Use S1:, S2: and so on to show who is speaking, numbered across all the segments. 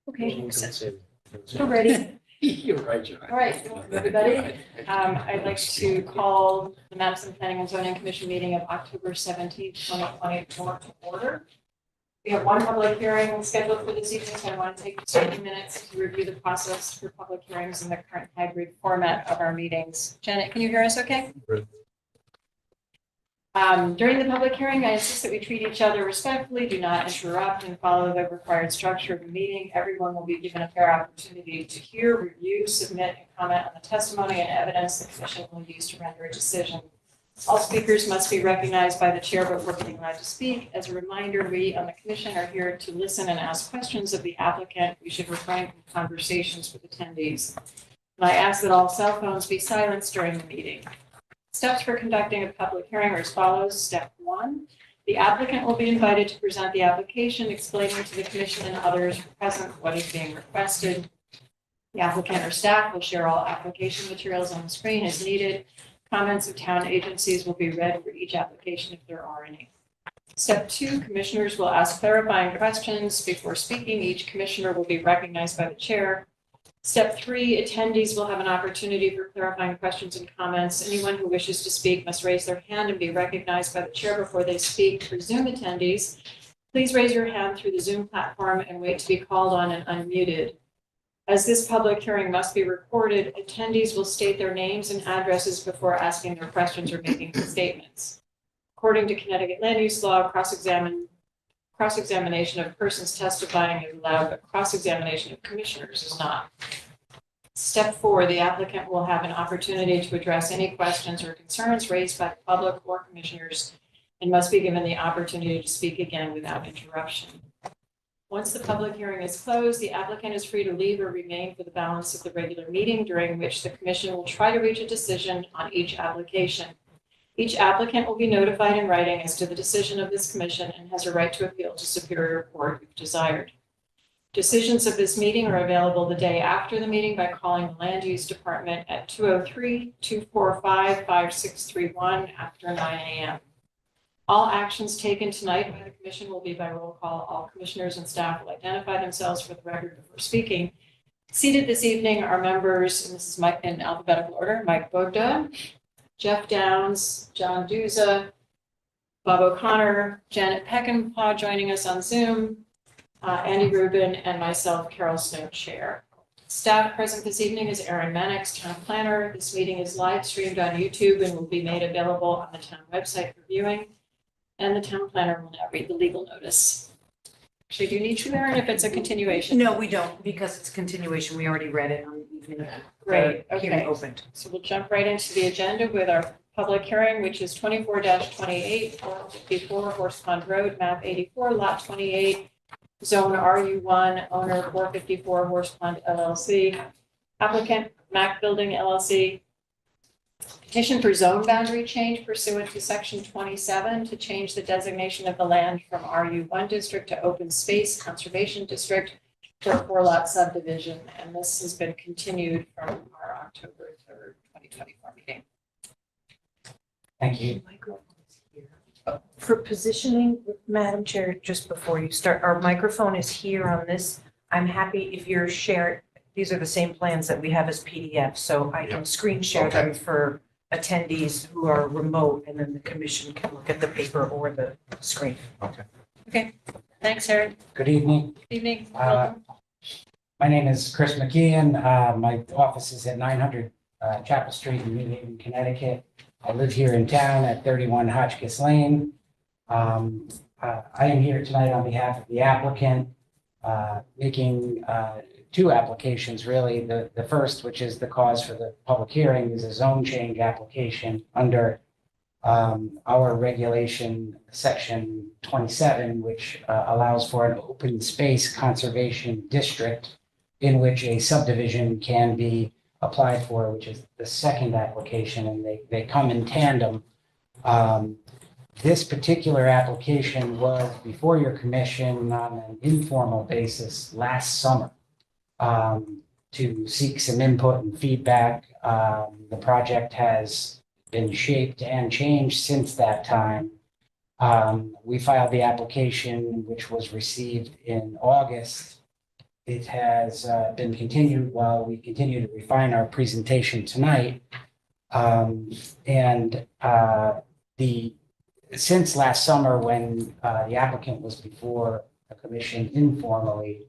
S1: Okay, we're ready.
S2: You're right, John.
S1: All right, welcome, everybody. I'd like to call the Madison Planning and Zoning Commission meeting of October 17th, 2024 to order. We have one public hearing scheduled for this evening, so I want to take 30 minutes to review the process for public hearings in the current hybrid format of our meetings. Janet, can you hear us okay? During the public hearing, I insist that we treat each other respectfully, do not interrupt, and follow the required structure of the meeting. Everyone will be given a fair opportunity to hear, review, submit, and comment on the testimony and evidence the commission will use to render a decision. All speakers must be recognized by the chair before being allowed to speak. As a reminder, we on the commission are here to listen and ask questions of the applicant. We should refrain from conversations with attendees. And I ask that all cell phones be silenced during the meeting. Steps for conducting a public hearing are as follows. Step 1, the applicant will be invited to present the application, explaining to the commission and others present what is being requested. The applicant or staff will share all application materials on the screen as needed. Comments of town agencies will be read for each application if there are any. Step 2, commissioners will ask clarifying questions. Before speaking, each commissioner will be recognized by the chair. Step 3, attendees will have an opportunity for clarifying questions and comments. Anyone who wishes to speak must raise their hand and be recognized by the chair before they speak. For Zoom attendees, please raise your hand through the Zoom platform and wait to be called on and unmuted. As this public hearing must be recorded, attendees will state their names and addresses before asking their questions or making statements. According to Connecticut land use law, cross-examination of persons testifying is allowed, but cross-examination of commissioners is not. Step 4, the applicant will have an opportunity to address any questions or concerns raised by the public or commissioners and must be given the opportunity to speak again without interruption. Once the public hearing is closed, the applicant is free to leave or remain for the balance of the regular meeting, during which the commission will try to reach a decision on each application. Each applicant will be notified in writing as to the decision of this commission and has a right to appeal to Superior Court if desired. Decisions of this meeting are available the day after the meeting by calling the Land Use Department at 203-245-5631 after 9 a.m. All actions taken tonight by the commission will be by roll call. All commissioners and staff will identify themselves for the record before speaking. Seated this evening are members, and this is Mike in alphabetical order, Mike Bogda, Jeff Downs, John Duza, Bob O'Connor, Janet Peckinpah joining us on Zoom, Andy Rubin, and myself, Carol Snow, Chair. Staff present this evening is Erin Mannix, Town Planner. This meeting is live streamed on YouTube and will be made available on the town website for viewing. And the Town Planner will now read the legal notice. Actually, do you need to, Erin, if it's a continuation?
S3: No, we don't, because it's a continuation. We already read it on the evening.
S1: Great,
S3: the hearing
S1: okay.
S3: Opened.
S1: So we'll jump right into the agenda with our public hearing, which is 24-28, 454 Horse Pond Road, map 84, lot 28, zone RU1, owner 454 Horse Pond LLC, applicant Mac Building LLC. Petition for zone boundary change pursuant to section 27 to change the designation of the land from RU1 district to open space conservation district for a 4-lot subdivision. And this has been continued from our October 3rd, 2024 meeting.
S4: Thank you.
S3: For positioning, Madam Chair, just before you start, our microphone is here on this. I'm happy if you're sharing. These are the same plans that we have as PDF, so I can screen share them for attendees who are remote, and then the commission can look at the paper or the screen.
S1: Okay, thanks, Erin.
S4: Good evening.
S1: Good evening.
S4: My name is Chris McKeon. My office is at 900 Chapel Street in New Haven, Connecticut. I live here in town at 31 Hotchkiss Lane. I am here tonight on behalf of the applicant, making 2 applications, really. The first, which is the cause for the public hearing, is a zone change application under our regulation, section 27, which allows for an open space conservation district in which a subdivision can be applied for, which is the second application, and they come in tandem. This particular application was before your commission on an informal basis last summer to seek some input and feedback. The project has been shaped and changed since that time. We filed the application, which was received in August. It has been continued while we continue to refine our presentation tonight. Since last summer, when the applicant was before the commission informally,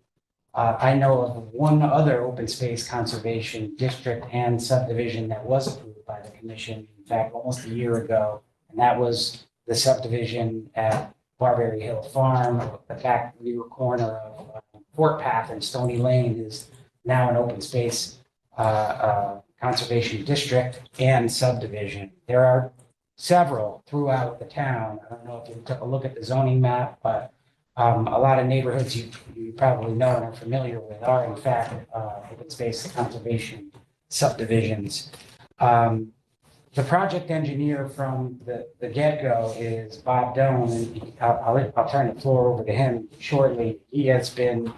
S4: I know of one other open space conservation district and subdivision that was approved by the commission, in fact, almost a year ago. And that was the subdivision at Barberry Hill Farm, the back rear corner of Fort Path and Stony Lane is now an open space conservation district and subdivision. There are several throughout the town. I don't know if you took a look at the zoning map, but a lot of neighborhoods you probably know and are familiar with are in fact open space conservation subdivisions. The project engineer from the get-go is Bob Doan, and I'll turn the floor over to him shortly. He has been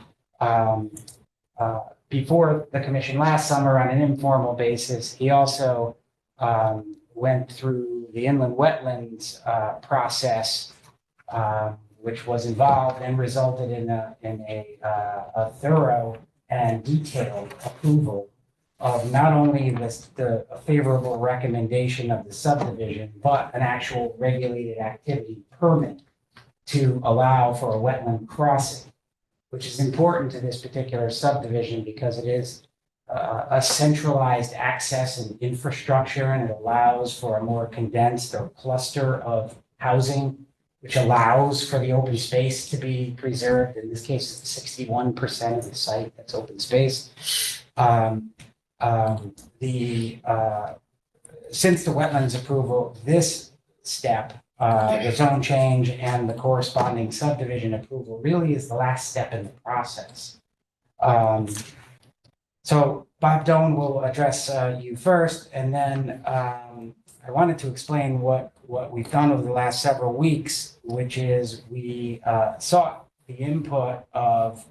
S4: before the commission last summer on an informal basis. He also went through the inland wetlands process, which was involved and resulted in a thorough and detailed approval of not only the favorable recommendation of the subdivision, but an actual regulated activity permit to allow for a wetland crossing, which is important to this particular subdivision because it is a centralized access and infrastructure, and it allows for a more condensed or cluster of housing, which allows for the open space to be preserved. In this case, 61% of the site that's open space. Since the wetlands approval, this step, the zone change and the corresponding subdivision approval really is the last step in the process. So Bob Doan will address you first, and then I wanted to explain what we've done over the last several weeks, which is we sought the input of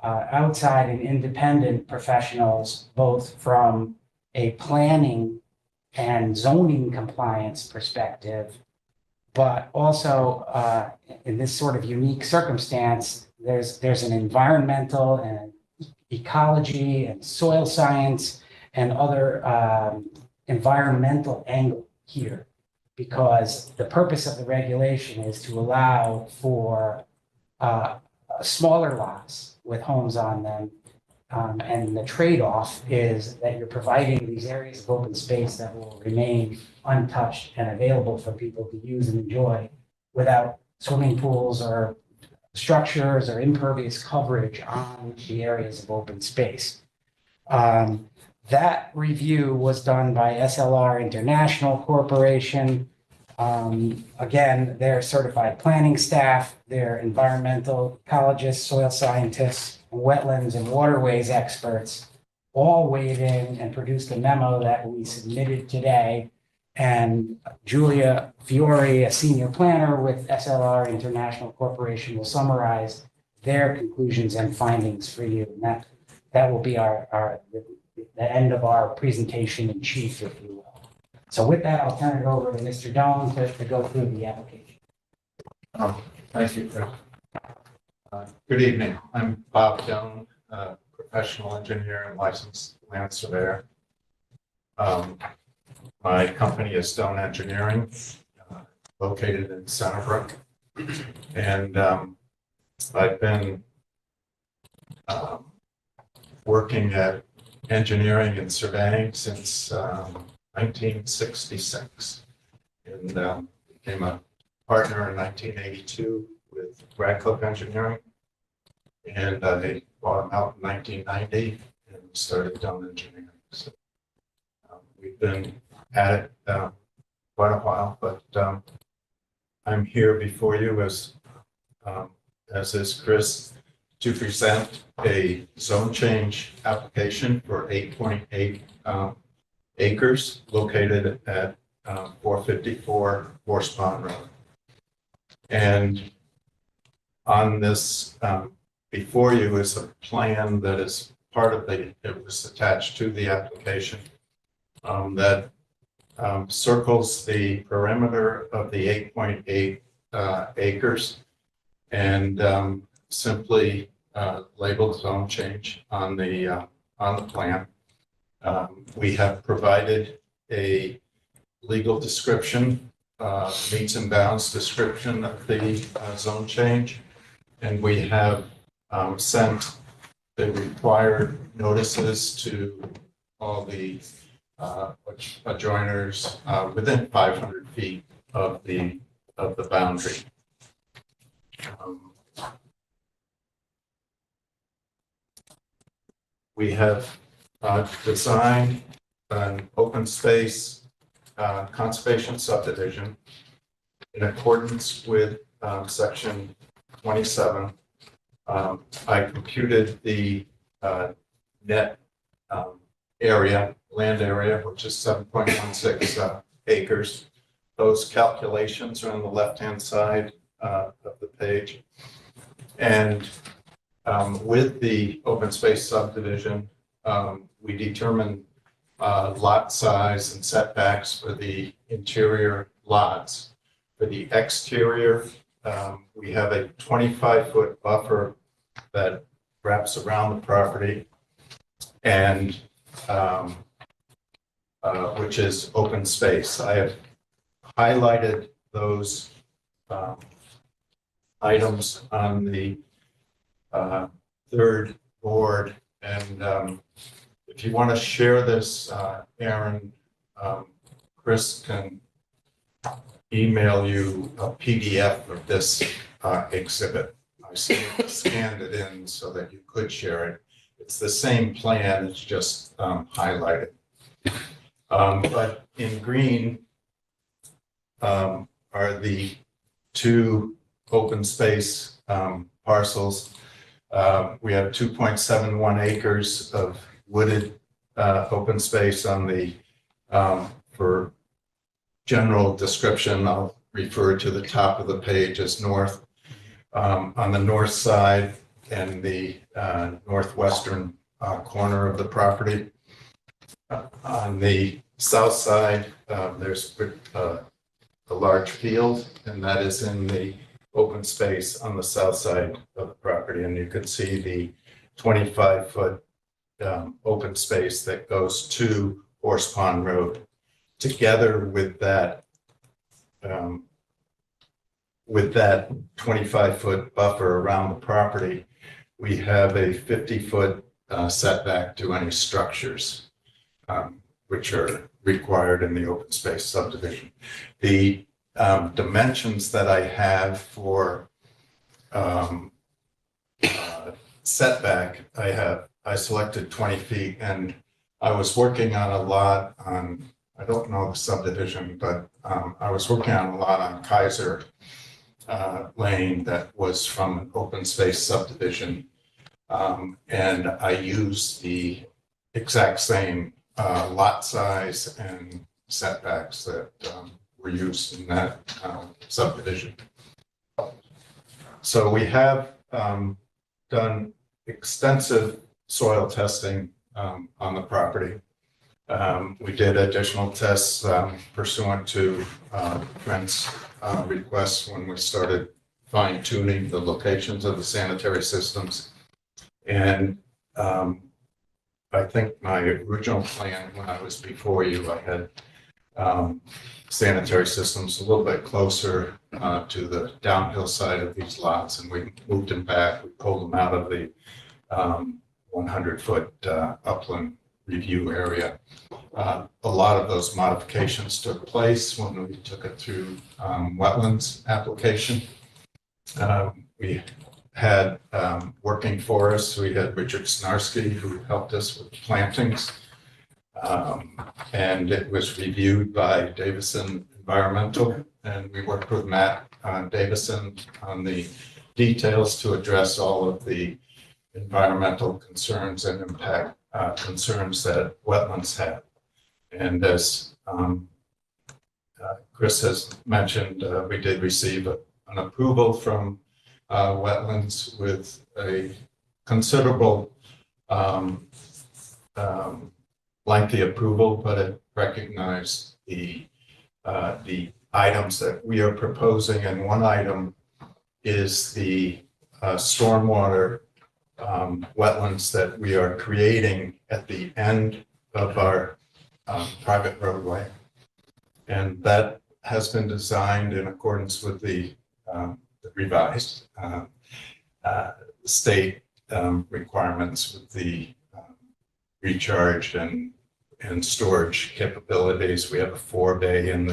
S4: outside and independent professionals, both from a planning and zoning compliance perspective, but also in this sort of unique circumstance, there's an environmental and ecology and soil science and other environmental angle here, because the purpose of the regulation is to allow for smaller lots with homes on them. And the trade-off is that you're providing these areas of open space that will remain untouched and available for people to use and enjoy without swimming pools or structures or impervious coverage on the areas of open space. That review was done by SLR International Corporation. Again, they're certified planning staff, they're environmental ecologists, soil scientists, wetlands and waterways experts, all weighed in and produced a memo that we submitted today. And Julia Fiore, a senior planner with SLR International Corporation, will summarize their conclusions and findings for you. And that will be the end of our presentation in chief, if you will. So with that, I'll turn it over to Mr. Doan to go through the application.
S2: Thank you, Chris. Good evening. I'm Bob Doan, professional engineer and licensed land surveyor. My company is Stone Engineering, located in Centerbrook. And I've been working at engineering and surveying since 1966, and became a partner in 1982 with Radcliffe Engineering, and they bought them out in 1990 and started Doan Engineering. So we've been at it quite a while, but I'm here before you as is Chris, to present a zone change application for 8.8 acres located at 454 Horse Pond Road. And on this, before you is a plan that is part of it was attached to the application that circles the perimeter of the 8.8 acres and simply labeled zone change on the plan. We have provided a legal description, meets and bounds description of the zone change, and we have sent the required notices to all the adjoiners within 500 feet of the boundary. We have designed an open space conservation subdivision in accordance with section 27. I computed the net land area, which is 7.16 acres. Those calculations are on the left-hand side of the page. And with the open space subdivision, we determine lot size and setbacks for the interior lots. For the exterior, we have a 25-foot buffer that wraps around the property and which is open space. I have highlighted those items on the third board, and if you want to share this, Aaron, Chris can email you a PDF of this exhibit. I scanned it in so that you could share it. It's the same plan, it's just highlighted. But in green are the two open space parcels. We have 2.71 acres of wooded open space on the, for general description, I'll refer to the top of the page as north. On the north side and the northwestern corner of the property. On the south side, there's a large field, and that is in the open space on the south side of the property. And you can see the 25-foot open space that goes to Horse Pond Road. Together with that 25-foot buffer around the property, we have a 50-foot setback to any structures, which are required in the open space subdivision. The dimensions that I have for setback, I selected 20 feet, and I was working on a lot on, I don't know the subdivision, but I was working on a lot on Kaiser Lane that was from an open space subdivision. And I used the exact same lot size and setbacks that were used in that subdivision. So we have done extensive soil testing on the property. We did additional tests pursuant to Trent's requests when we started fine-tuning the locations of the sanitary systems. And I think my original plan when I was before you, I had sanitary systems a little bit closer to the downhill side of these lots, and we moved them back. We pulled them out of the 100-foot upland review area. A lot of those modifications took place when we took it through wetlands application. We had working for us, we had Richard Snarski, who helped us with plantings. And it was reviewed by Davison Environmental, and we worked with Matt Davison on the details to address all of the environmental concerns and impact concerns that wetlands have. And as Chris has mentioned, we did receive an approval from wetlands with a considerable lengthy approval, but it recognized the items that we are proposing. And one item is the stormwater wetlands that we are creating at the end of our private roadway. And that has been designed in accordance with the revised state requirements with the recharge and storage capabilities. We have a 4-bay in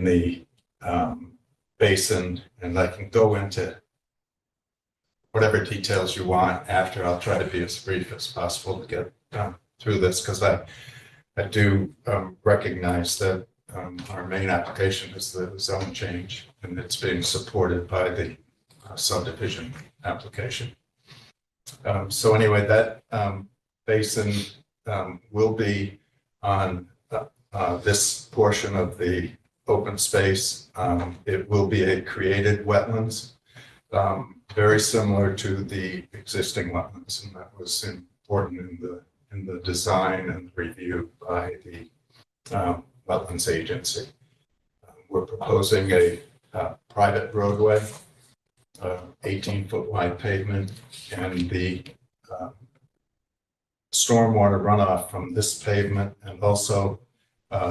S2: the basin, and I can go into whatever details you want after. I'll try to be as brief as possible to get through this, because I do recognize that our main application is the zone change, and it's being supported by the subdivision application. So anyway, that basin will be on this portion of the open space. It will be a created wetlands, very similar to the existing wetlands, and that was important in the design and review by the wetlands agency. We're proposing a private roadway, 18-foot wide pavement, and the stormwater runoff from this pavement and also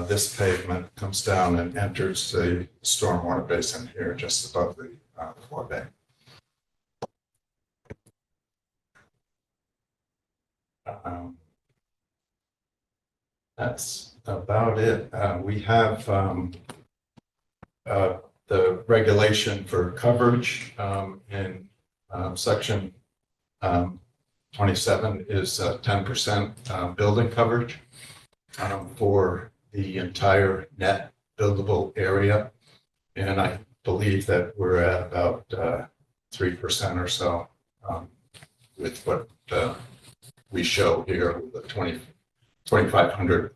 S2: this pavement comes down and enters the stormwater basin here just above the 4-bay. That's about it. We have the regulation for coverage in section 27 is 10% building coverage for the entire net buildable area. And I believe that we're at about 3% or so with what we show here, with the 2,500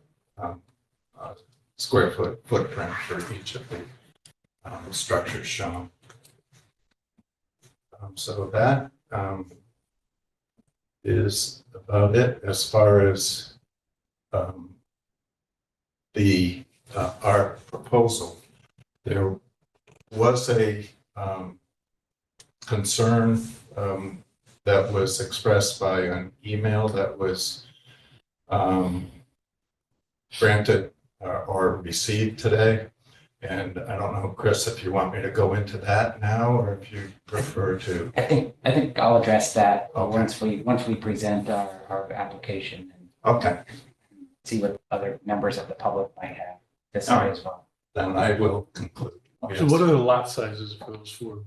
S2: square foot footprint for each of the structures shown. So that is about it as far as our proposal. There was a concern that was expressed by an email that was granted or received today. And I don't know, Chris, if you want me to go into that now, or if you prefer to.
S4: I think I'll address that
S2: Okay.
S4: once we present our application and
S2: Okay,
S4: see what other members of the public might have to say as well.
S2: then I will conclude.
S5: So what are the lot sizes for those 4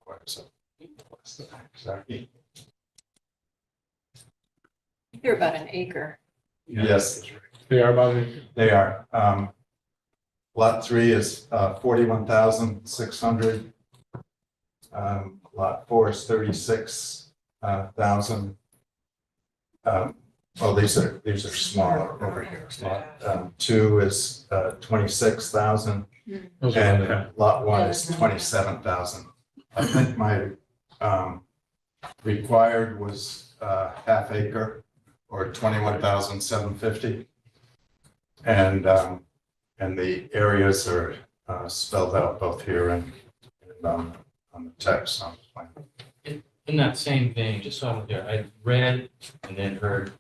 S5: properties?
S2: Sorry.
S1: They're about an acre.
S2: Yes,
S5: They are about an acre.
S2: they are. Lot 3 is 41,600. Lot 4 is 36,000. Well, these are smaller over here. Lot 2 is 26,000,
S5: Those are okay.
S2: and lot 1 is 27,000. I think my required was half acre or 21,750. And the areas are spelled out both here and on the text on the plan.
S6: In that same vein, just so I'm clear, I read and then heard,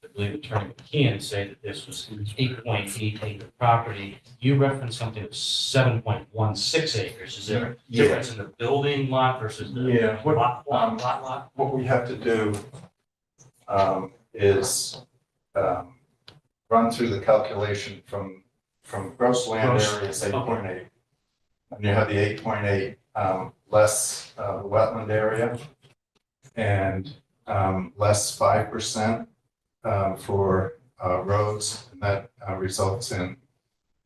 S6: I believe Attorney McKeon say that this was 8.8 acre property. You referenced something of 7.16 acres. Is there a difference in the building lot versus the
S2: Yeah,
S6: lot?
S2: what we have to do is run through the calculation from gross land
S6: Gross,
S2: area is 8.8. And you have the 8.8 less wetland area and less 5% for roads, and that results in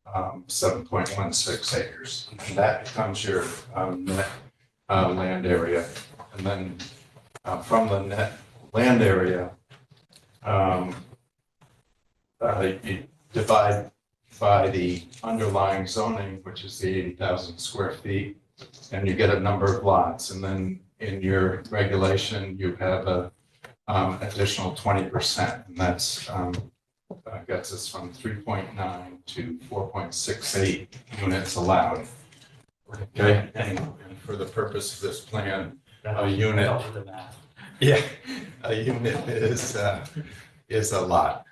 S2: 7.16 acres. And that becomes your net land area. And then from the net land area, you divide by the underlying zoning, which is the 80,000 square feet, and you get a number of lots. And then in your regulation, you have a additional 20%, and that's gets us from 3.9 to 4.68 units allowed. Okay, and for the purpose of this plan, a unit.
S6: Help with the math.
S2: Yeah, a unit is a lot.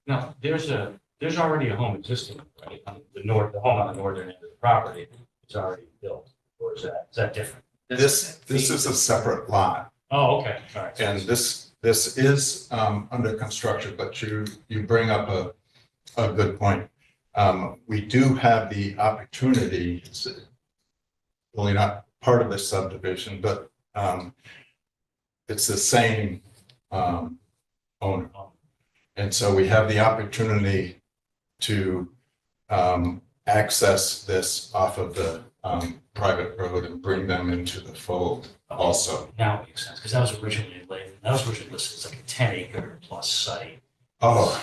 S6: No, there's already a home existing, right, on the home on the northern end of the property is already built, or is that different?
S2: This is a separate lot,
S6: Oh, okay, all right.
S2: and this is under construction, but you bring up a good point. We do have the opportunity, it's really not part of the subdivision, but it's the same owner. And so we have the opportunity to access this off of the private road and bring them into the fold also.
S6: Now it makes sense, because that was originally listed as like a 10-acre plus site.
S2: Oh,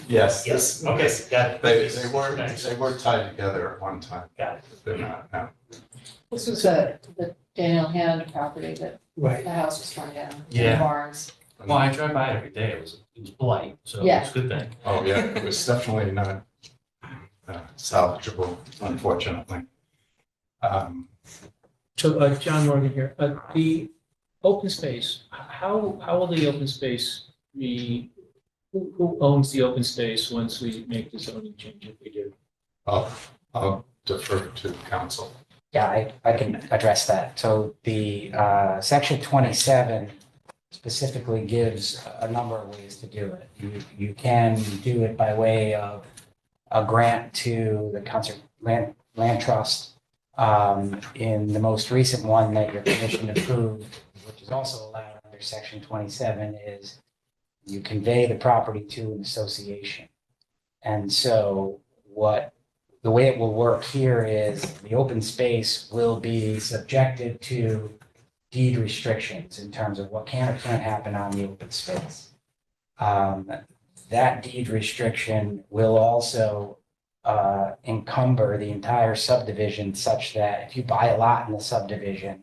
S2: yes.
S6: Yes, okay, got it.
S2: They were tied together at one time.
S6: Got it.
S2: They're not now.
S1: This was the Daniel Hand property that
S5: Right.
S1: the house was torn down.
S6: Yeah.
S1: The barns.
S6: Well, I drive by it every day, it was blight, so
S1: Yeah.
S6: it's a good thing.
S2: Oh, yeah, it was definitely not salvageable, unfortunately.
S5: So, John Morgan here, the open space, how will the open space be, who owns the open space once we make the zoning change if we do?
S2: I'll defer to council.
S4: Yeah, I can address that. So the section 27 specifically gives a number of ways to do it. You can do it by way of a grant to the land trust. In the most recent one that your commission approved, which is also allowed under section 27, is you convey the property to an association. And so the way it will work here is the open space will be subjected to deed restrictions in terms of what can or can't happen on the open space. That deed restriction will also encumber the entire subdivision such that if you buy a lot in the subdivision,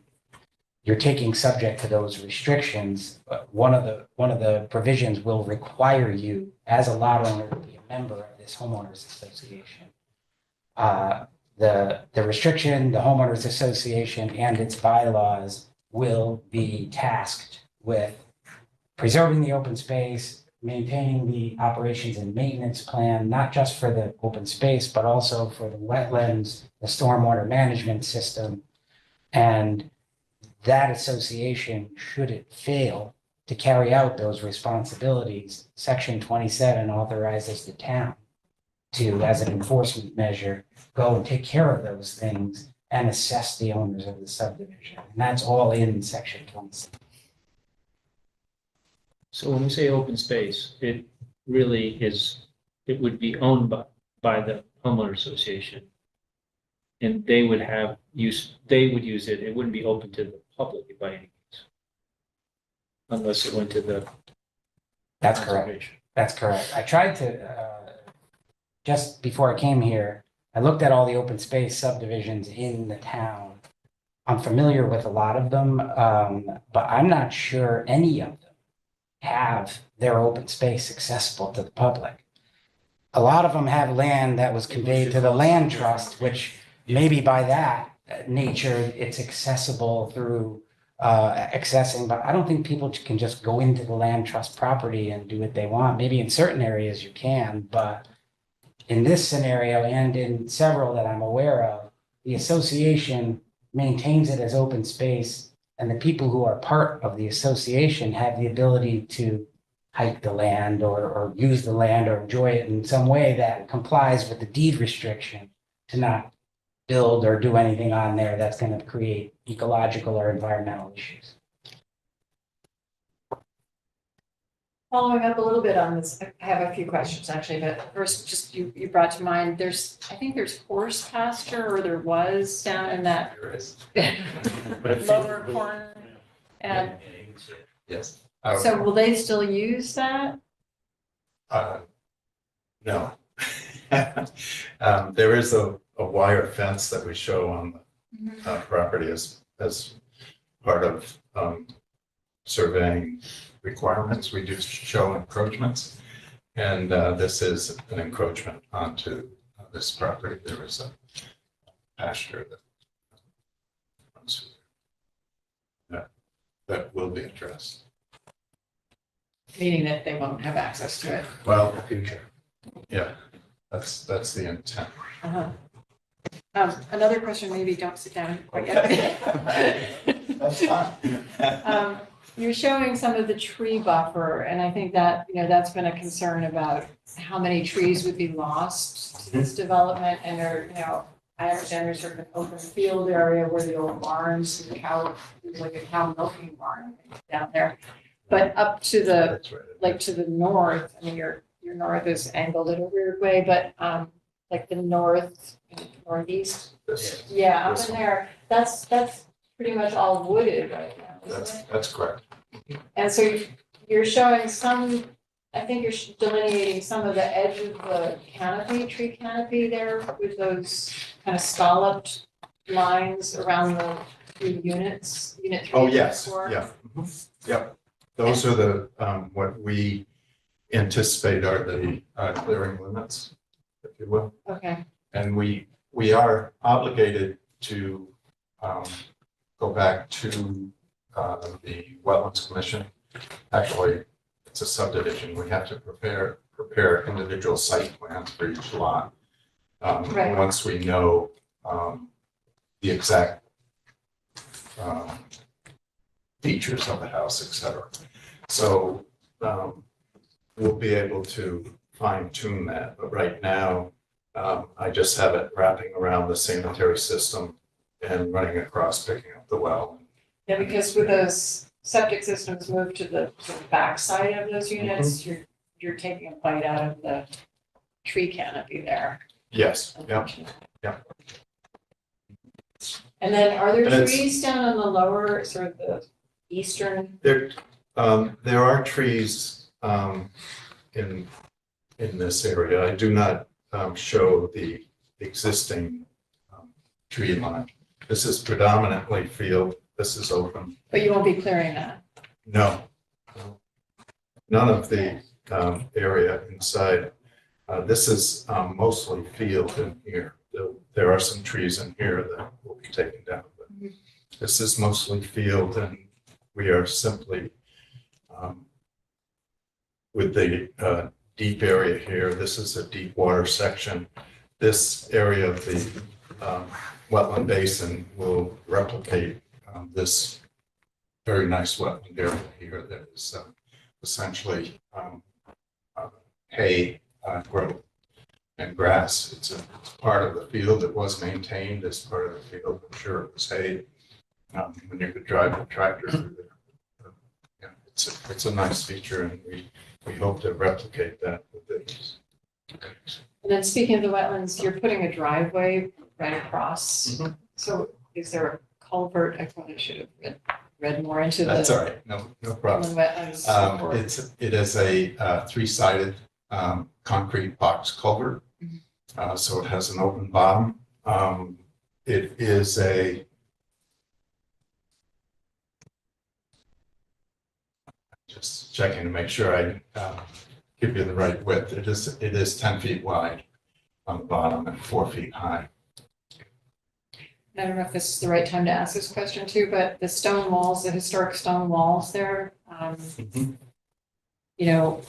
S4: you're taking subject to those restrictions. One of the provisions will require you as a lot owner to be a member of this homeowners association. The restriction, the homeowners association and its bylaws will be tasked with preserving the open space, maintaining the operations and maintenance plan, not just for the open space, but also for the wetlands, the stormwater management system. And that association, should it fail to carry out those responsibilities, section 27 authorizes the town to, as an enforcement measure, go and take care of those things and assess the owners of the subdivision. And that's all in section 27.
S5: So when we say open space, it really is, it would be owned by the homeowner association. And they would use it, it wouldn't be open to the public by any means. Unless it went to the.
S4: That's correct.
S5: conservation.
S4: That's correct. I tried to, just before I came here, I looked at all the open space subdivisions in the town. I'm familiar with a lot of them, but I'm not sure any of them have their open space accessible to the public. A lot of them have land that was conveyed to the land trust, which maybe by that nature, it's accessible through accessing, but I don't think people can just go into the land trust property and do what they want. Maybe in certain areas you can, but in this scenario and in several that I'm aware of, the association maintains it as open space, and the people who are part of the association have the ability to hike the land or use the land or enjoy it in some way that complies with the deed restriction to not build or do anything on there that's going to create ecological or environmental issues.
S1: Following up a little bit on this, I have a few questions actually, but first, just you brought to mind, I think there's horse pasture, or there was down in that
S2: There is.
S1: lower corner. And
S6: Yeah, you can see it.
S2: Yes.
S1: so will they still use that?
S2: No. There is a wire fence that we show on the property as part of surveying requirements. We do show encroachments. And this is an encroachment onto this property. There is a pasture that runs through there. That will be addressed.
S1: Meaning that they won't have access to it.
S2: Well, future. Yeah, that's the intent.
S1: Uh-huh. Another question, maybe don't sit down quite yet.
S2: That's fine.
S1: You're showing some of the tree buffer, and I think that, that's been a concern about how many trees would be lost to this development, and I understand there's sort of an open field area where the old barns, and there's like a cow milking barn down there. But up to the,
S2: That's right.
S1: like to the north, I mean, your north is angled in a weird way, but like the northeast,
S2: This-
S1: yeah, up
S2: This
S1: in
S2: one.
S1: there, that's pretty much all wooded right now, isn't it?
S2: That's correct.
S1: And so you're showing some, I think you're delineating some of the edge of the canopy, tree canopy there with those kind of scalloped lines around the three units, unit 3
S2: Oh,
S1: and
S2: yes,
S1: 4.
S2: yeah. Mhm. Yep. Those are the, what we anticipate are the clearing limits, if you will.
S1: Okay,
S2: And we are obligated to go back to the Wetlands Commission. Actually, it's a subdivision. We have to prepare individual site plans for each lot.
S1: Right.
S2: Once we know the exact features of the house, et cetera. So we'll be able to fine tune that. But right now, I just have it wrapping around the sanitary system and running across, picking up the well.
S1: yeah, because with those septic systems moved to the backside of those units, you're taking a bite out of the tree canopy there.
S2: Yes, yeah. Yeah.
S1: And then are there
S2: And it's-
S1: trees down on the lower, sort of the eastern?
S2: There are trees in this area. I do not show the existing tree line. This is predominantly field. This is open.
S1: But you won't be clearing that.
S2: No. None of the area inside. This is mostly field in here. There are some trees in here that will be taken down. But this is mostly field, and we are simply with the deep area here. This is a deep water section. This area of the wetland basin will replicate this very nice wetland area here that is essentially hay growth and grass. It's part of the field that was maintained as part of the field. I'm sure it was hay when you could drive the tractor through there. Yeah, it's a nice feature, and we hope to replicate that with these.
S1: And then speaking of the wetlands, you're putting a driveway right across.
S2: Mhm.
S1: So is there a culvert? I probably should have read more into the
S2: That's all right. No problem.
S1: inland wetlands. or-
S2: It is a three-sided concrete box culvert. So it has an open bottom. It is just checking to make sure I give you the right width. It is 10 feet wide on the bottom and 4 feet high.
S1: I don't know if this is the right time to ask this question too, but the stone walls, the historic stone walls there, you know,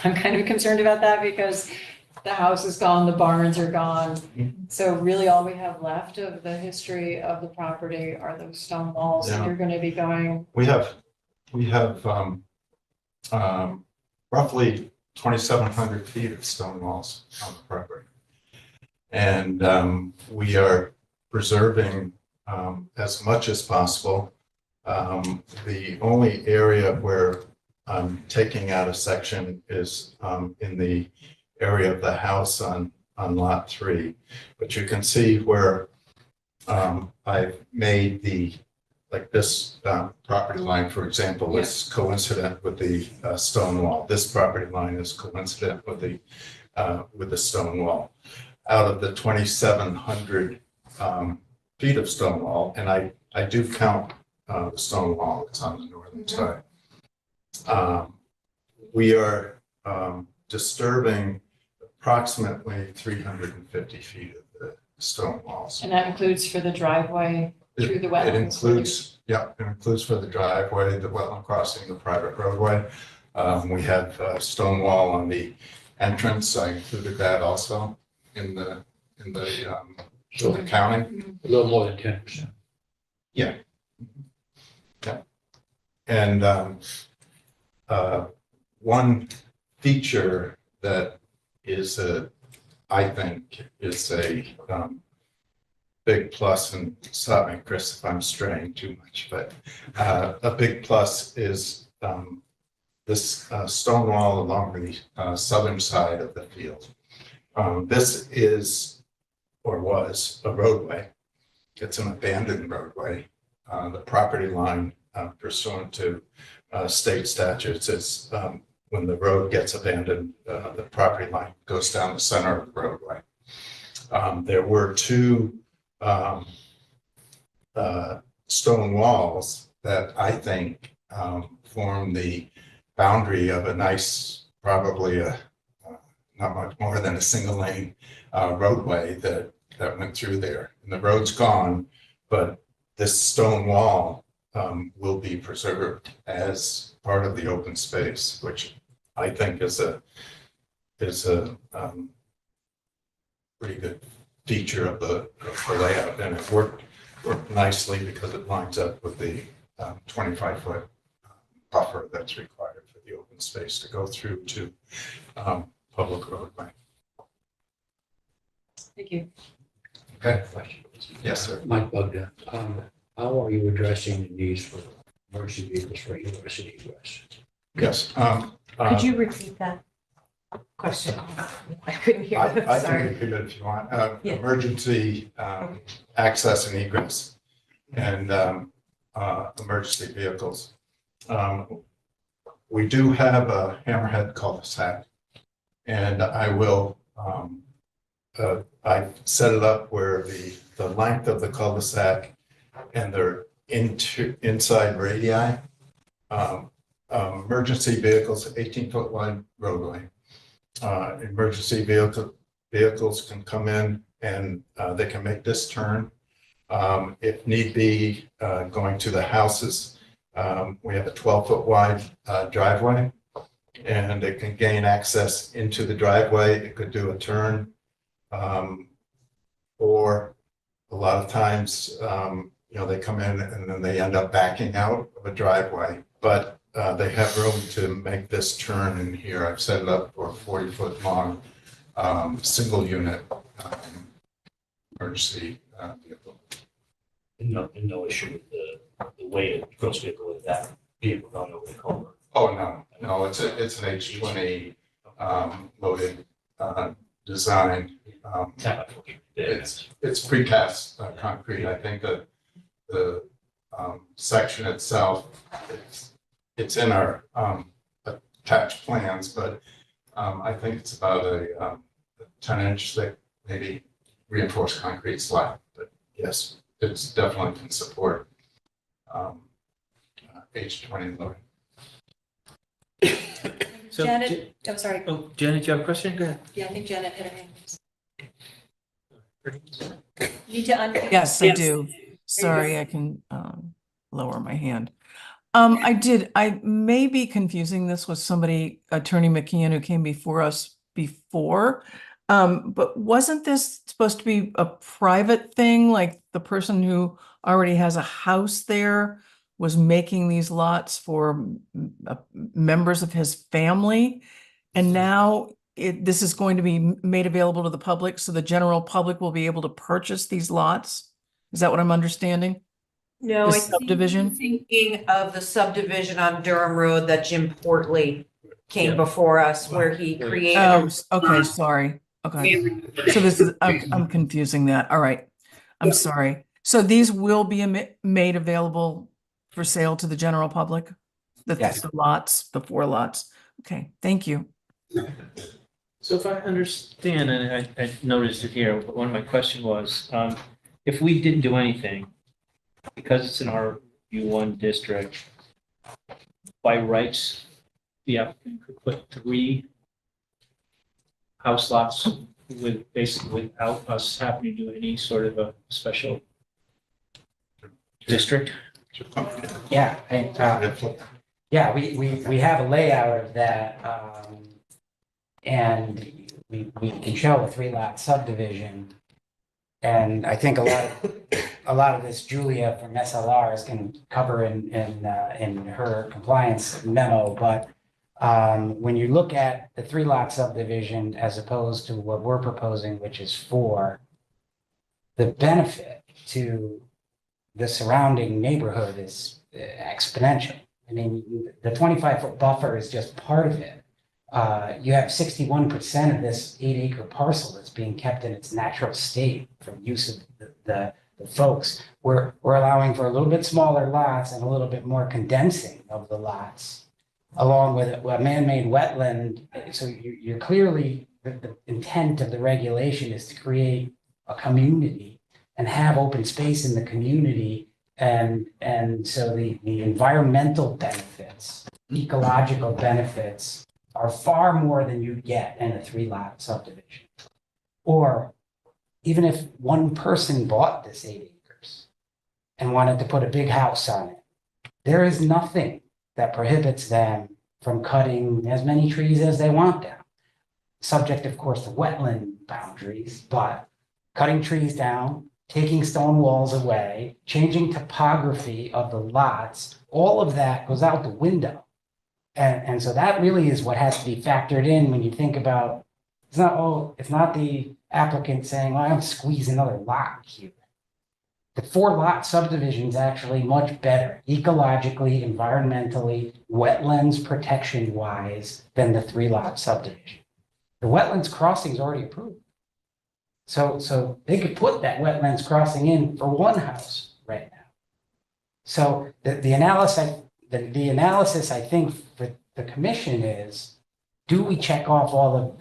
S1: I'm kind of concerned about that because the house is gone, the barns are gone. So really all we have left of the history of the property are those stone walls, and
S2: Yeah.
S1: you're gonna be going,
S2: We have roughly 2,700 feet of stone walls on the property. And we are preserving as much as possible. The only area where I'm taking out a section is in the area of the house on lot 3. But you can see where I've made like this property line, for example, is coincident with the stone wall. This property line is coincident with the stone wall. Out of the 2,700 feet of stone wall, and I do count the stone wall that's on the northern side. We are disturbing approximately 350 feet of the stone walls.
S1: And that includes for the driveway through the
S2: It
S1: wetlands?
S2: includes, yeah, it includes for the driveway, the wetland crossing, the private roadway. We have a stone wall on the entrance. I included that also in the counting.
S7: A little more than 10%.
S2: And one feature that is I think is a big plus, and stop me, Chris, if I'm straying too much, but a big plus is this stone wall along the southern side of the field. This is, or was, a roadway. It's an abandoned roadway. The property line pursuant to state statutes is when the road gets abandoned, the property line goes down the center of the roadway. There were two stone walls that I think form the boundary of a nice, probably not much more than a single lane roadway that went through there. And the road's gone, but this stone wall will be preserved as part of the open space, which I think is a pretty good feature of the layout, and it worked nicely because it lines up with the 25-foot buffer that's required for the open space to go through to public roadway.
S1: Thank you.
S2: Okay. Yes, sir.
S7: Mike Bugda, how are you addressing the needs for emergency vehicles for university egress?
S2: Yes.
S3: Could you repeat that question? I couldn't hear
S2: I
S3: it,
S2: can
S3: sorry.
S2: repeat it if you want.
S3: Yeah.
S2: Emergency access and egress and emergency vehicles. We do have a Hammerhead cul-de-sac, and I will, I set it up where the length of the cul-de-sac and their inside radii, emergency vehicles, 18-foot wide roadway. Emergency vehicles can come in and they can make this turn. If need be, going to the houses, we have a 12-foot wide driveway, and it can gain access into the driveway. It could do a turn, or a lot of times, they come in and then they end up backing out of a driveway, but they have room to make this turn in here. I've set it up for a 40-foot long single unit emergency vehicle.
S6: No issue with the weight of the gross vehicle with that vehicle going over the culvert.
S2: Oh, no, it's an H20 loaded design. It's precast concrete. I think the section itself, it's in our attached plans, but I think it's about a 10-inch thick, maybe reinforced concrete slab. But yes, it's definitely can support H20 loading.
S5: So,
S1: Janet, I'm sorry.
S5: Oh, Janet, you have a question? Go ahead.
S1: Yeah, I think Janet had her hand. You need to unmute.
S8: Yes, I do. Sorry, I can lower my hand. I may be confusing this with somebody, Attorney McKeon, who came before us before. But wasn't this supposed to be a private thing? Like the person who already has a house there was making these lots for members of his family? And now this is going to be made available to the public, so the general public will be able to purchase these lots? Is that what I'm understanding?
S3: No,
S8: The
S3: I think
S8: subdivision?
S3: you're thinking of the subdivision on Durham Road that Jim Portley came
S6: Yeah.
S3: before us, where he created.
S8: Oh, okay, sorry. Okay. So this is, I'm confusing that. All right. I'm sorry. So these will be made available for sale to the general public?
S4: Yes.
S8: The lots, the 4 lots. Okay, thank you.
S5: So if I understand, and I noticed it here, but one of my question was, if we didn't do anything, because it's in our U1 district, by rights, the applicant could put 3 house lots with, basically without us having to do any sort of a special district.
S4: Yeah, yeah, we have a layout of that, and we can show a 3-lot subdivision. And I think a lot of this Julia from SLR is going to cover in her compliance memo, but when you look at the 3-lot subdivision as opposed to what we're proposing, which is 4, the benefit to the surrounding neighborhood is exponential. I mean, the 25-foot buffer is just part of it. You have 61% of this 8-acre parcel that's being kept in its natural state from use of the folks. We're allowing for a little bit smaller lots and a little bit more condensing of the lots, along with a man-made wetland. So you're clearly, the intent of the regulation is to create a community and have open space in the community. And so the environmental benefits, ecological benefits are far more than you get in a 3-lot subdivision. Or even if one person bought this 8 acres and wanted to put a big house on it, there is nothing that prohibits them from cutting as many trees as they want down. Subject, of course, to wetland boundaries, but cutting trees down, taking stone walls away, changing topography of the lots, all of that goes out the window. And so that really is what has to be factored in when you think about, it's not the applicant saying, well, I'm squeezing another lot here. The 4-lot subdivision is actually much better ecologically, environmentally, wetlands protection wise than the 3-lot subdivision. The wetlands crossing is already approved. So they could put that wetlands crossing in for 1 house right now. So the analysis, I think, for the commission is, do we check off all of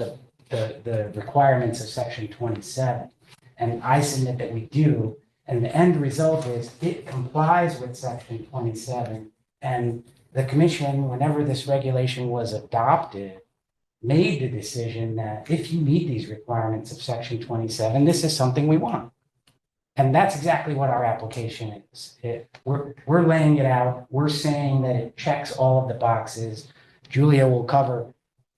S4: the requirements of section 27? And I submit that we do. And the end result is it complies with section 27. And the commission, whenever this regulation was adopted, made the decision that if you meet these requirements of section 27, this is something we want. And that's exactly what our application is. We're laying it out. We're saying that it checks all of the boxes. Julia will cover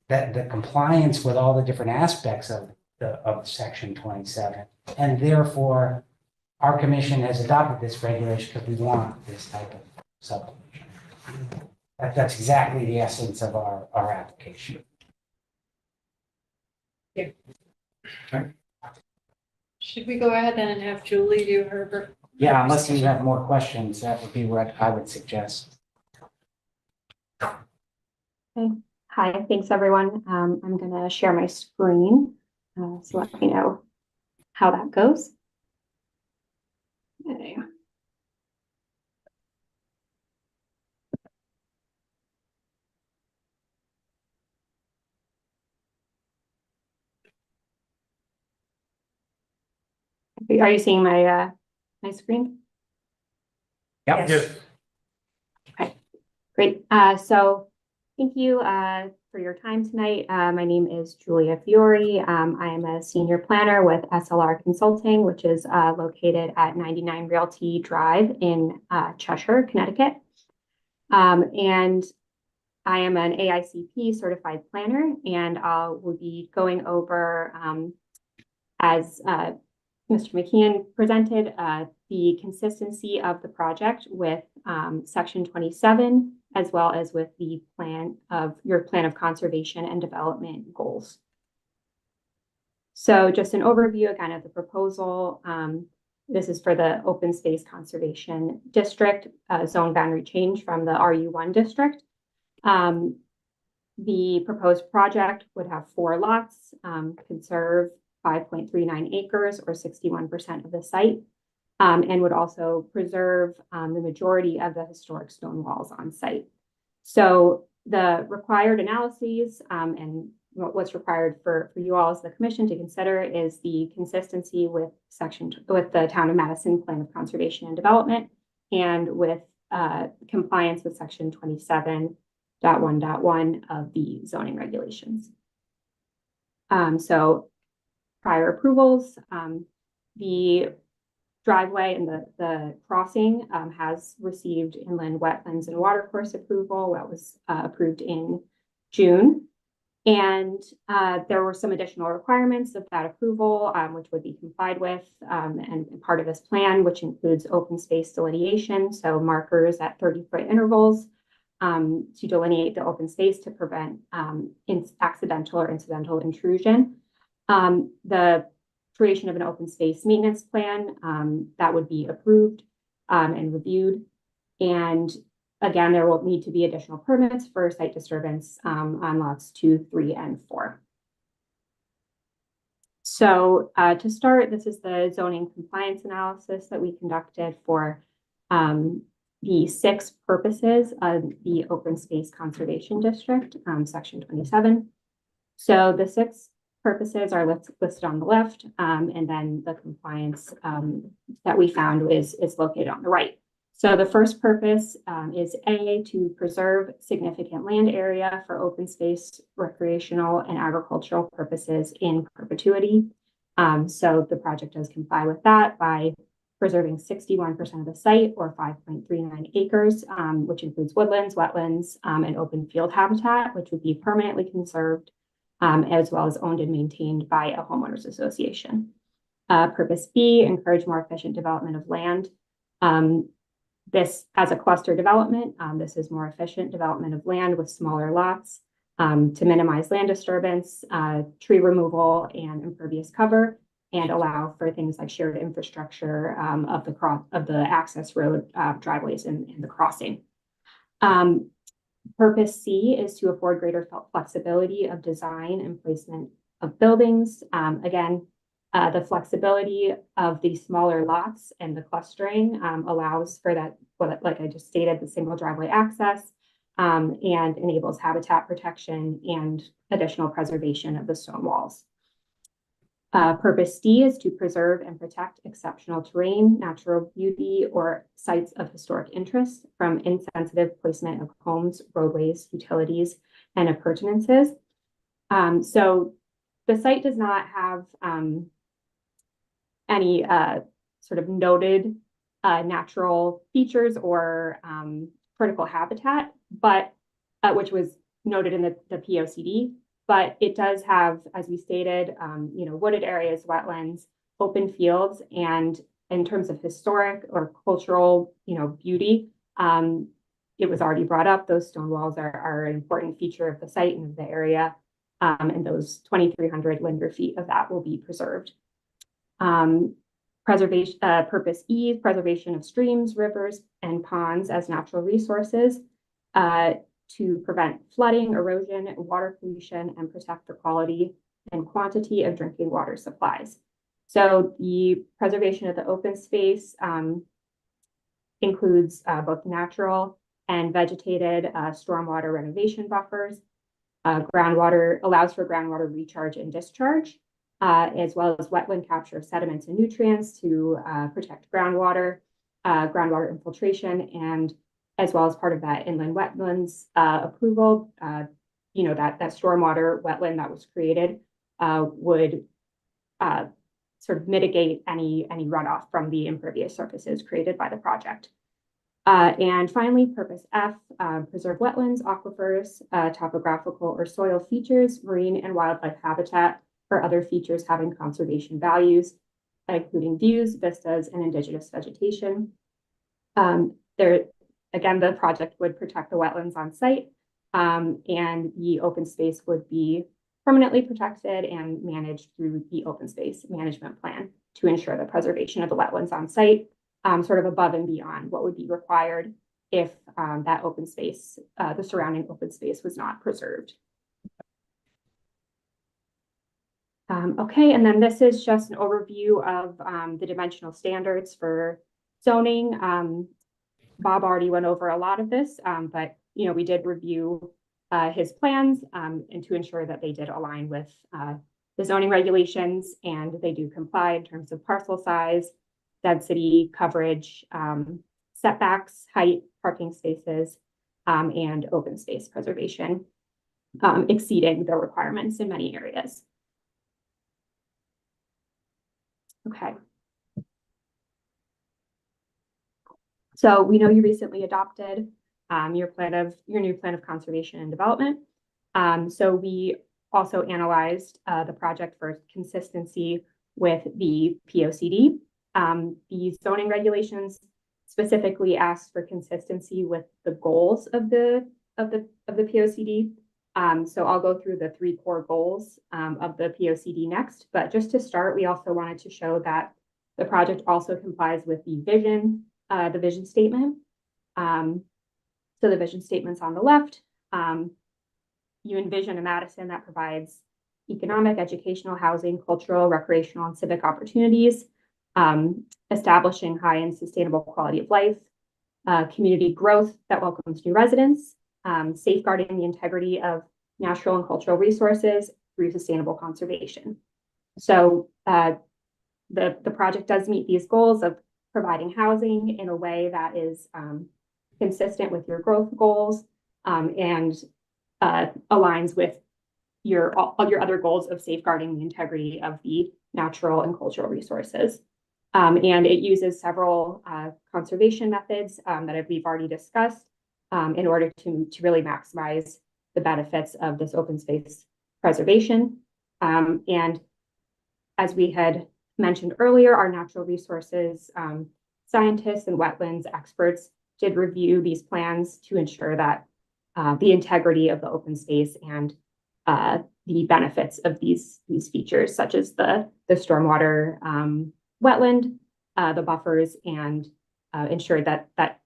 S4: that the compliance with all the different aspects of section 27. And therefore, our commission has adopted this regulation because we want this type of subdivision. That's exactly the essence of our application.
S1: Should we go ahead then and have Julie do her?
S4: Yeah, unless you have more questions, that would be what I would suggest.
S9: Hi, thanks everyone. I'm going to share my screen. So let me know how that goes. There you go. Are you seeing my my screen?
S4: Yep.
S3: Yes.
S9: Okay, great. So thank you for your time tonight. My name is Julia Fiore. I am a senior planner with SLR Consulting, which is located at 99 Realty Drive in Cheshire, Connecticut. And I am an AICP certified planner, and I will be going over, as Mr. McKeon presented, the consistency of the project with section 27, as well as with the your plan of conservation and development goals. So just an overview again of the proposal. This is for the Open Space Conservation District, zone boundary change from the RU1 district. The proposed project would have 4 lots, conserve 5.39 acres or 61% of the site, and would also preserve the majority of the historic stone walls on site. So the required analyses and what's required for you all as the commission to consider is the consistency with the Town of Madison Plan of Conservation and Development, and with compliance with section 27 1.1 of the zoning regulations. So prior approvals, the driveway and the crossing has received inland wetlands and watercourse approval. That was approved in June. And there were some additional requirements of that approval, which would be complied with, and part of this plan, which includes open space delineation, so markers at 30-foot intervals to delineate the open space to prevent accidental or incidental intrusion. The creation of an open space maintenance plan that would be approved and reviewed. And again, there will need to be additional permits for site disturbance on lots 2, 3, and 4. So to start, this is the zoning compliance analysis that we conducted for the 6 purposes of the Open Space Conservation District, Section 27. So the 6 purposes are listed on the left, and then the compliance that we found is located on the right. So the first purpose is A, to preserve significant land area for open space, recreational, and agricultural purposes in perpetuity. So the project does comply with that by preserving 61% of the site, or 5.39 acres, which includes woodlands, wetlands, and open field habitat, which would be permanently conserved, as well as owned and maintained by a homeowners association. Purpose B, encourage more efficient development of land. This, as a cluster development, this is more efficient development of land with smaller lots to minimize land disturbance, tree removal, and impervious cover, and allow for things like shared infrastructure of the access road, driveways, and the crossing. Purpose C is to afford greater flexibility of design and placement of buildings. Again, the flexibility of the smaller lots and the clustering allows for that, like I just stated, the single driveway access and enables habitat protection and additional preservation of the stone walls. Purpose D is to preserve and protect exceptional terrain, natural beauty, or sites of historic interest from insensitive placement of homes, roadways, utilities, and appurtenances. So the site does not have any sort of noted natural features or critical habitat, but which was noted in the POCD. But it does have, as we stated, wooded areas, wetlands, open fields, and in terms of historic or cultural, beauty, it was already brought up. Those stone walls are an important feature of the site and of the area, and those 2,300 linear feet of that will be preserved. Preservation, purpose E, preservation of streams, rivers, and ponds as natural resources to prevent flooding, erosion, water pollution, and protect the quality and quantity of drinking water supplies. So the preservation of the open space includes both natural and vegetated stormwater renovation buffers. Groundwater allows for groundwater recharge and discharge, as well as wetland capture of sediments and nutrients to protect groundwater, groundwater infiltration, and as well as part of that inland wetlands approval, that stormwater wetland that was created would sort of mitigate any runoff from the impervious surfaces created by the project. And finally, purpose F, preserve wetlands, aquifers, topographical or soil features, marine and wildlife habitat, or other features having conservation values, including views, vistas, and indigenous vegetation. Again, the project would protect the wetlands on site, and the open space would be permanently protected and managed through the open space management plan to ensure the preservation of the wetlands on site, sort of above and beyond what would be required if that open space, the surrounding open space, was not preserved. Okay, and then this is just an overview of the dimensional standards for zoning. Bob already went over a lot of this, but we did review his plans and to ensure that they did align with the zoning regulations, and they do comply in terms of parcel size, density, coverage, setbacks, height, parking spaces, and open space preservation, exceeding the requirements in many areas. Okay. So we know you recently adopted your new plan of conservation and development. So we also analyzed the project for consistency with the POCD. The zoning regulations specifically asked for consistency with the goals of the POCD. So I'll go through the 3 core goals of the POCD next. But just to start, we also wanted to show that the project also complies with the vision statement. So the vision statement's on the left. You envision a Madison that provides economic, educational, housing, cultural, recreational, and civic opportunities, establishing high and sustainable quality of life, community growth that welcomes new residents, safeguarding the integrity of natural and cultural resources through sustainable conservation. So the project does meet these goals of providing housing in a way that is consistent with your growth goals and aligns with your other goals of safeguarding the integrity of the natural and cultural resources. And it uses several conservation methods that we've already discussed in order to really maximize the benefits of this open space preservation. And as we had mentioned earlier, our natural resources scientists and wetlands experts did review these plans to ensure that the integrity of the open space and the benefits of these features, such as the stormwater wetland, the buffers, and ensured that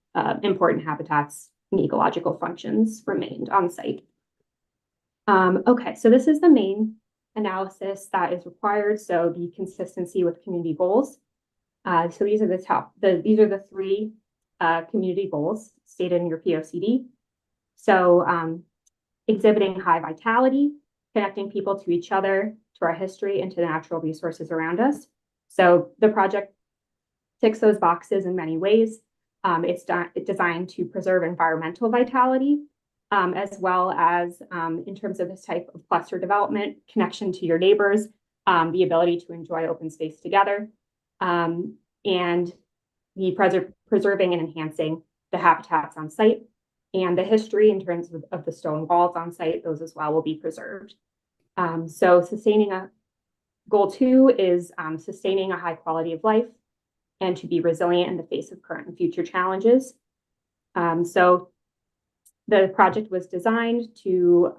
S9: important habitats and ecological functions remained on site. Okay, so this is the main analysis that is required. So the consistency with community goals. So these are the 3 community goals stated in your POCD. So exhibiting high vitality, connecting people to each other, to our history, and to the natural resources around us. So the project ticks those boxes in many ways. It's designed to preserve environmental vitality, as well as in terms of this type of cluster development, connection to your neighbors, the ability to enjoy open space together, and the preserving and enhancing the habitats on site, and the history in terms of the stone walls on site, those as well will be preserved. So goal 2 is sustaining a high quality of life and to be resilient in the face of current and future challenges. So the project was designed to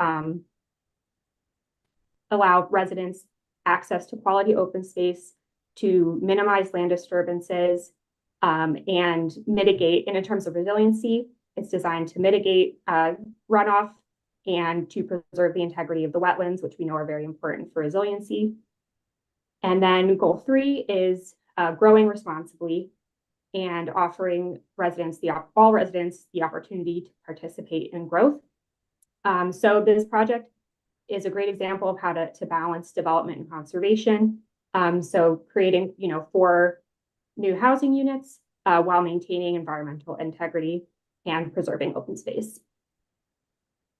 S9: allow residents access to quality open space, to minimize land disturbances, and mitigate, and in terms of resiliency, it's designed to mitigate runoff and to preserve the integrity of the wetlands, which we know are very important for resiliency. And then goal 3 is growing responsibly and offering all residents the opportunity to participate in growth. So this project is a great example of how to balance development and conservation. So creating, 4 new housing units while maintaining environmental integrity and preserving open space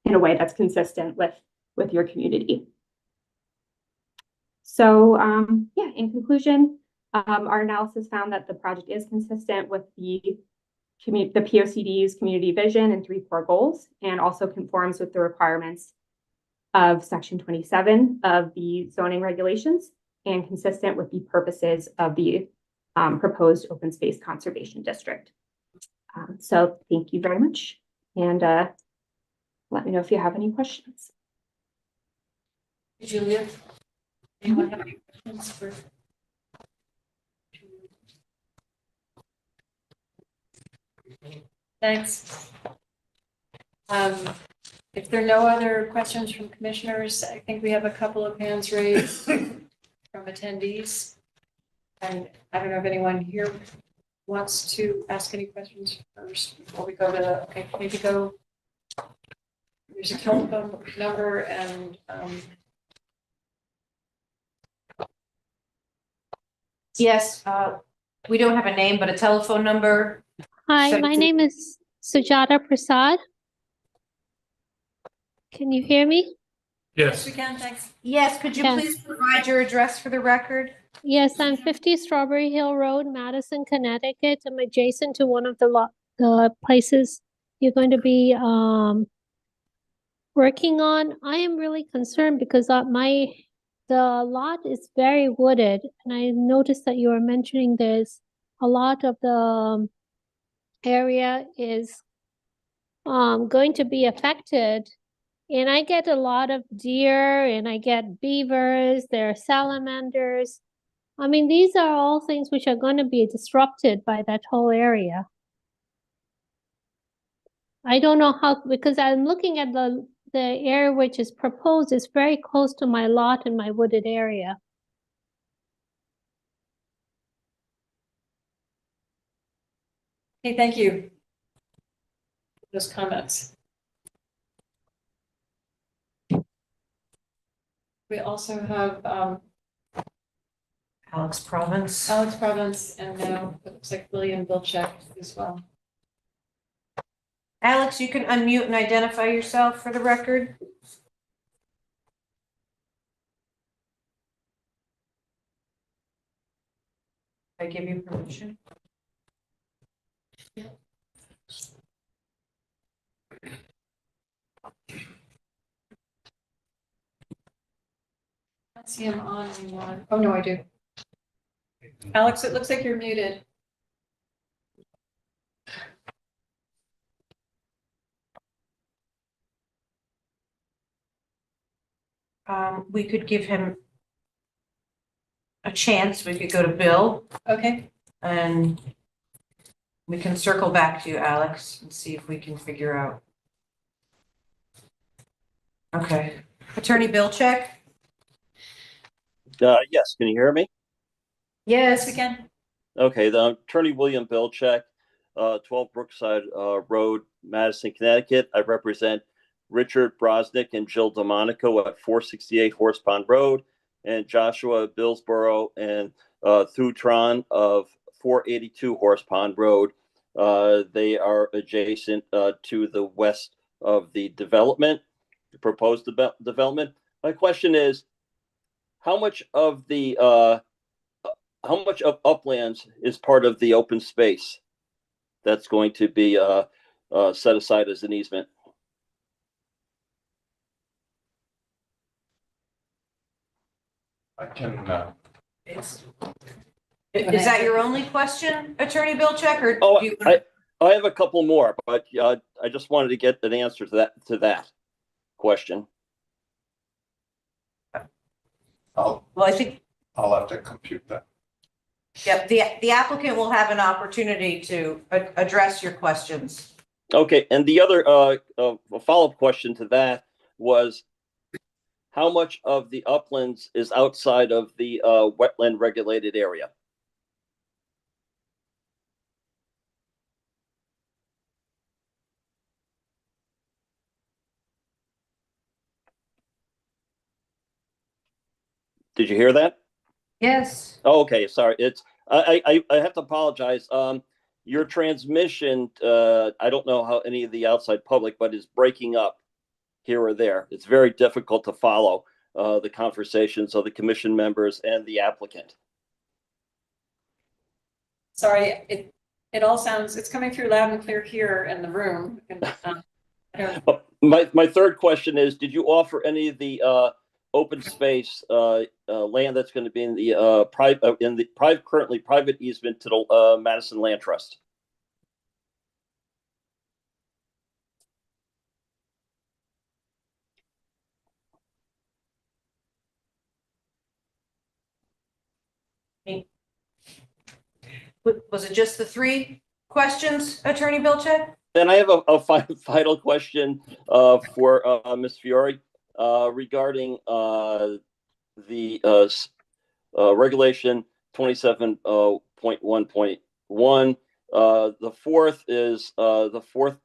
S9: in a way that's consistent with your community. So yeah, in conclusion, our analysis found that the project is consistent with the POCD's community vision and 3 core goals, and also conforms with the requirements of Section 27 of the zoning regulations, and consistent with the purposes of the proposed open space conservation district. So thank you very much, and let me know if you have any questions.
S1: Julia, anyone have any questions for? Thanks. If there are no other questions from commissioners, I think we have a couple of hands raised from attendees. And I don't know if anyone here wants to ask any questions first before we go to, okay, maybe go. There's a telephone number and
S3: Yes, we don't have a name, but a telephone number.
S10: Hi, my name is Sujata Prasad. Can you hear me?
S1: Yes, we can, thanks.
S3: Yes, could you
S10: Yeah.
S3: please provide your address for the record?
S10: Yes, I'm 50 Strawberry Hill Road, Madison, Connecticut. I'm adjacent to one of the places you're going to be working on. I am really concerned because the lot is very wooded, and I noticed that you were mentioning there's a lot of the area is going to be affected. And I get a lot of deer and I get beavers, there are salamanders. I mean, these are all things which are going to be disrupted by that whole area. I don't know how, because I'm looking at the area which is proposed is very close to my lot in my wooded area.
S1: Okay, thank you. Those comments. We also have
S3: Alex Province.
S1: Alex Province and now it looks like William Bilczek as well.
S3: Alex, you can unmute and identify yourself for the record. I give you permission.
S1: I don't see him on anymore. Oh, no, I do. Alex, it looks like you're muted.
S3: We could give him a chance. We could go to Bill
S1: Okay,
S3: and we can circle back to you, Alex, and see if we can figure out. Okay. Attorney Bilczek?
S11: Yes, can you hear me?
S1: yes, we can.
S11: Okay, the Attorney William Bilczek, 12 Brookside Road, Madison, Connecticut. I represent Richard Brosnick and Jill DeMonico at 468 Horse Pond Road, and Joshua Billsborough and Thutron of 482 Horse Pond Road. They are adjacent to the west of the development, proposed development. My question is, how much of uplands is part of the open space that's going to be set aside as an easement?
S2: I can,
S3: Is that your only question, Attorney Bilczek, or
S11: Oh,
S3: do you?
S11: I have a couple more, but I just wanted to get an answer to that question.
S2: I'll
S3: Well, I think,
S2: have to compute that.
S3: yep, the applicant will have an opportunity to address your questions.
S11: Okay, and the other a follow-up question to that was, how much of the uplands is outside of the wetland regulated area? Did you hear that?
S3: Yes.
S11: Oh, okay, sorry. I have to apologize. Your transmission, I don't know how any of the outside public, but is breaking up here or there. It's very difficult to follow the conversations of the commission members and the applicant.
S1: Sorry, it all sounds, it's coming through loud and clear here in the room. And, I don't,
S11: My third question is, did you offer any of the open space land that's going to be in the currently private easement to the Madison Land Trust?
S3: Was it just the three questions, Attorney Bilczek?
S11: Then I have a final question for Ms. Fiore regarding the regulation 27.1.1. The fourth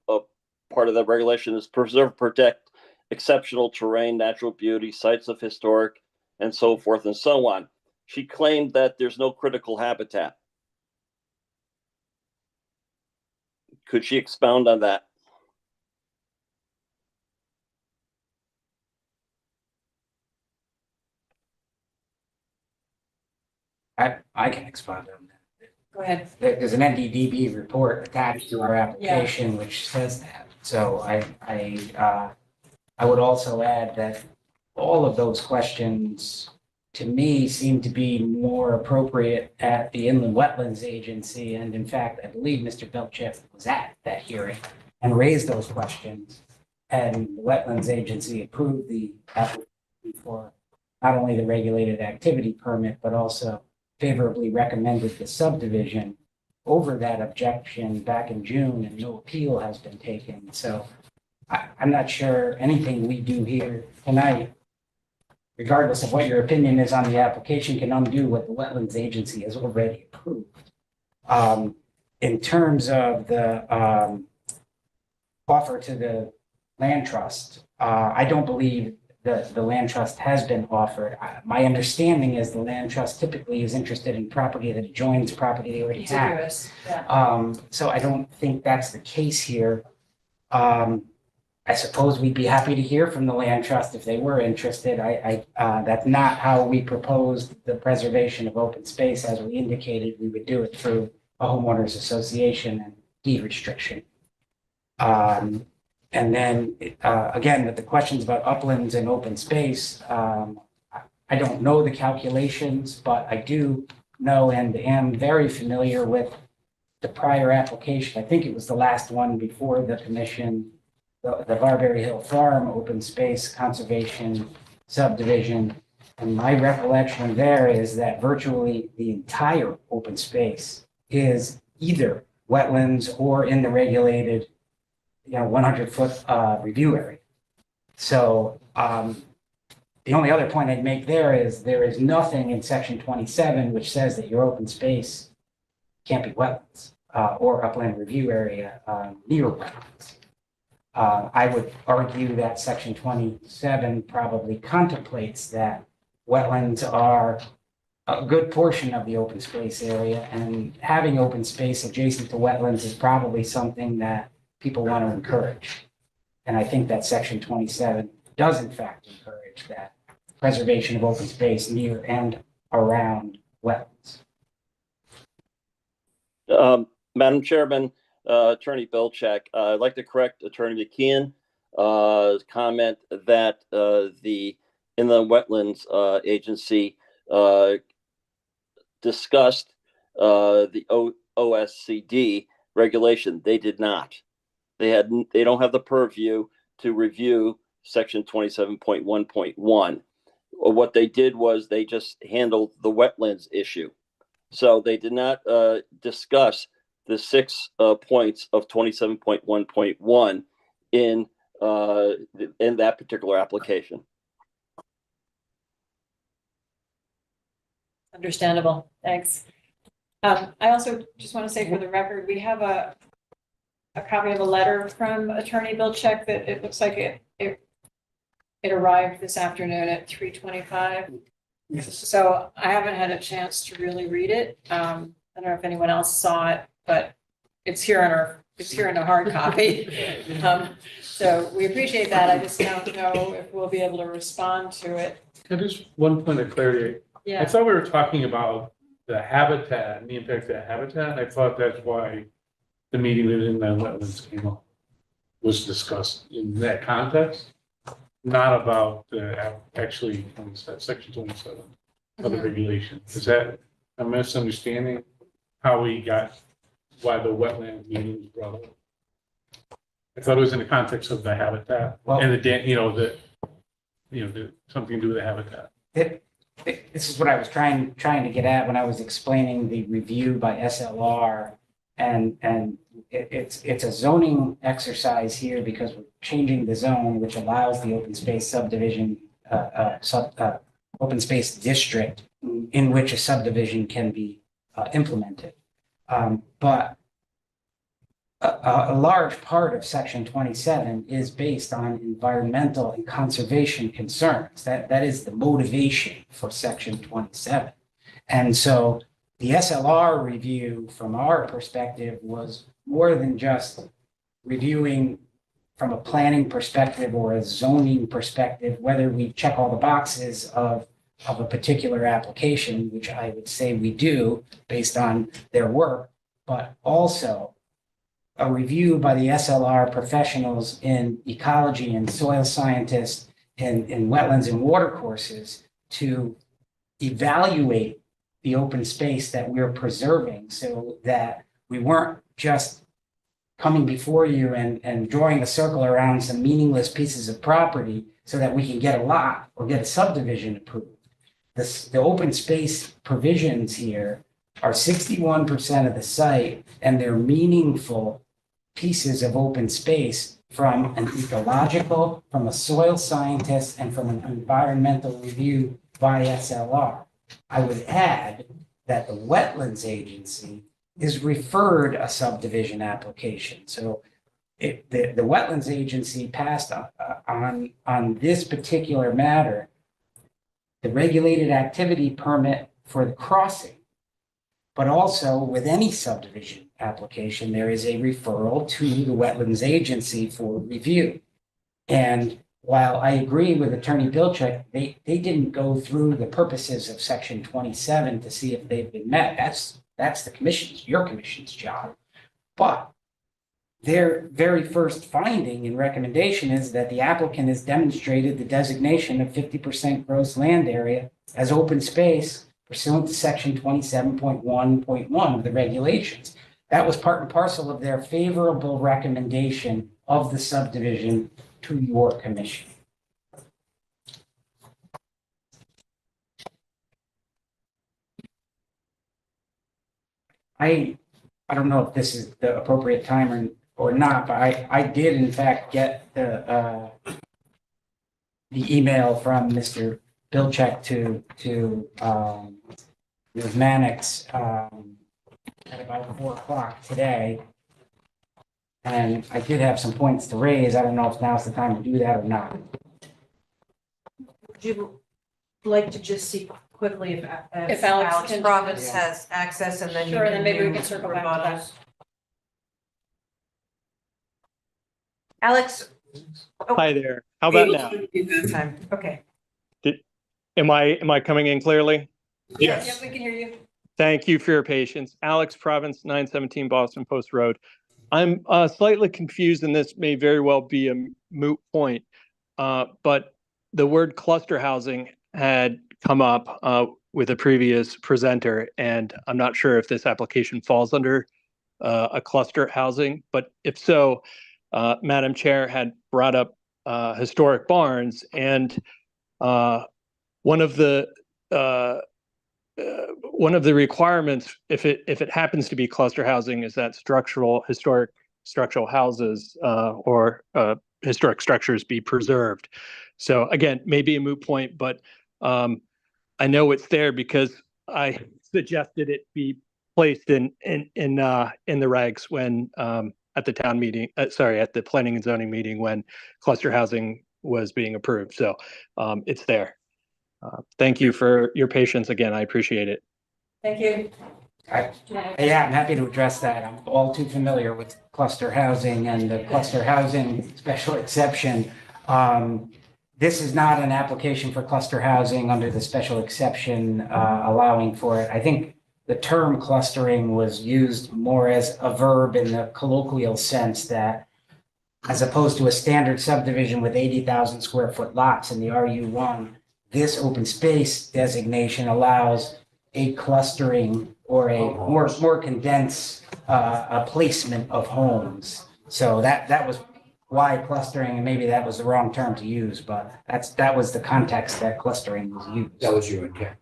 S11: part of the regulation is preserve, protect exceptional terrain, natural beauty, sites of historic, and so forth and so on. She claimed that there's no critical habitat. Could she expound on that?
S4: I can expand on that.
S1: Go ahead.
S4: There's an NDDB report attached to our application which says that. So I would also add that all of those questions, to me, seem to be more appropriate at the Inland Wetlands Agency. And in fact, I believe Mr. Belchev was at that hearing and raised those questions. And the Wetlands Agency approved the application for not only the regulated activity permit, but also favorably recommended the subdivision over that objection back in June, and no appeal has been taken. So I'm not sure anything we do here tonight, regardless of what your opinion is on the application, can undo what the Wetlands Agency has already approved. In terms of the offer to the land trust, I don't believe that the land trust has been offered. My understanding is the land trust typically is interested in property that adjoins property they already have.
S1: Contiguous, yeah.
S4: So I don't think that's the case here. I suppose we'd be happy to hear from the land trust if they were interested. That's not how we proposed the preservation of open space. As we indicated, we would do it through a homeowners association and deed restriction. And then again, with the questions about uplands and open space, I don't know the calculations, but I do know and am very familiar with the prior application. I think it was the last one before the commission, the Barberry Hill Farm open space conservation subdivision. And my recollection there is that virtually the entire open space is either wetlands or in the regulated 100-foot review area. So the only other point I'd make there is nothing in section 27 which says that your open space can't be wetlands or upland review area near wetlands. I would argue that section 27 probably contemplates that wetlands are a good portion of the open space area, and having open space adjacent to wetlands is probably something that people want to encourage. And I think that section 27 does in fact encourage that preservation of open space near and around wetlands.
S11: Madam Chairman, Attorney Belcheck, I'd like to correct Attorney McKeon comment that the Inland Wetlands Agency discussed the OSCD regulation. They did not. They don't have the purview to review section 27.1.1. What they did was they just handled the wetlands issue. So they did not discuss the 6 points of 27.1.1 in that particular application.
S1: Understandable. Thanks. I also just want to say for the record, we have a copy of a letter from Attorney Belcheck that it looks like it arrived this afternoon at 3:25.
S4: Yes.
S1: So I haven't had a chance to really read it. I don't know if anyone else saw it, but it's here in a hard copy. So we appreciate that. I just don't know if we'll be able to respond to it.
S12: Just one point of clarity. I
S1: Yeah.
S12: thought we were talking about the habitat and the impact of the habitat. I thought that's why the meeting within the wetlands came up, was discussed in that context, not about the actually section 27 of the regulation. Is that a misunderstanding? How we got, why the wetland meeting was brought up? I thought it was in the context of the habitat and the something to do with the habitat.
S4: This is what I was trying to get at when I was explaining the review by SLR, and it's a zoning exercise here because we're changing the zone, which allows the open space subdivision, open space district in which a subdivision can be implemented. But a large part of section 27 is based on environmental and conservation concerns. That is the motivation for section 27. And so the SLR review from our perspective was more than just reviewing from a planning perspective or a zoning perspective, whether we check all the boxes of of a particular application, which I would say we do based on their work, but also a review by the SLR professionals in ecology and soil scientists in wetlands and water courses to evaluate the open space that we're preserving so that we weren't just coming before you and drawing a circle around some meaningless pieces of property so that we can get a lot or get a subdivision approved. The open space provisions here are 61% of the site, and they're meaningful pieces of open space from an ecological, from a soil scientist, and from an environmental review by SLR. I would add that the Wetlands Agency is referred a subdivision application. So the Wetlands Agency passed on this particular matter, the regulated activity permit for the crossing. But also with any subdivision application, there is a referral to the Wetlands Agency for review. And while I agree with Attorney Bilczek, they didn't go through the purposes of Section 27 to see if they've been met. That's the commission's, your commission's job. But their very first finding and recommendation is that the applicant has demonstrated the designation of 50% gross land area as open space pursuant to Section 27.1.1 of the regulations. That was part and parcel of their favorable recommendation of the subdivision to your commission. I don't know if this is the appropriate time or not, but I did in fact get the email from Mr. Bilczek to Ms. Mannix at about 4 o'clock today. And I did have some points to raise. I don't know if now's the time to do that or not.
S3: Would you like to just see quickly if
S1: If Alex can-
S3: Province
S4: Yeah.
S3: has access and then you
S1: Sure,
S3: can
S1: then maybe we
S3: do
S1: can circle back to that.
S3: rebuttals? Alex? Oh,
S13: Hi there. How about now?
S3: time. Okay.
S13: Am I coming in clearly?
S1: Yep, we can hear you.
S13: Thank you for your patience. Alex Province, 917 Boston Post Road. I'm slightly confused, and this may very well be a moot point, but the word cluster housing had come up with a previous presenter, and I'm not sure if this application falls under a cluster housing, but if so, Madam Chair had brought up historic barns, and one of the requirements, if it happens to be cluster housing, is that historic structural houses or historic structures be preserved. So again, maybe a moot point, but I know it's there because I suggested it be placed in the regs when at the town meeting, at the planning and zoning meeting when cluster housing was being approved. So it's there. Thank you for your patience again. I appreciate it.
S1: Thank you.
S4: Yeah, I'm happy to address that. I'm all too familiar with cluster housing and the cluster housing special exception. This is not an application for cluster housing under the special exception allowing for it. I think the term clustering was used more as a verb in the colloquial sense that as opposed to a standard subdivision with 80,000 square foot lots in the RU1, this open space designation allows a clustering or a more condensed a placement of homes. So that was why clustering, and maybe that was the wrong term to use, but that was the context that clustering was used.
S7: That was your intent.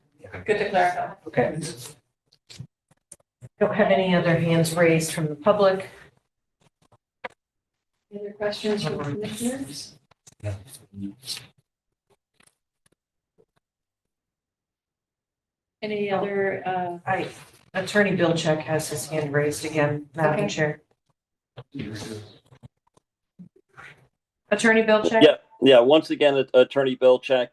S1: Good to clarify.
S4: Okay.
S3: Don't have any other hands raised from the public.
S1: Any other questions from commissioners? Any other,
S3: Attorney Bilczek has his hand raised again, Madam
S1: Okay.
S3: Chair. Attorney Bilczek?
S11: Yeah. Once again, Attorney Bilczek.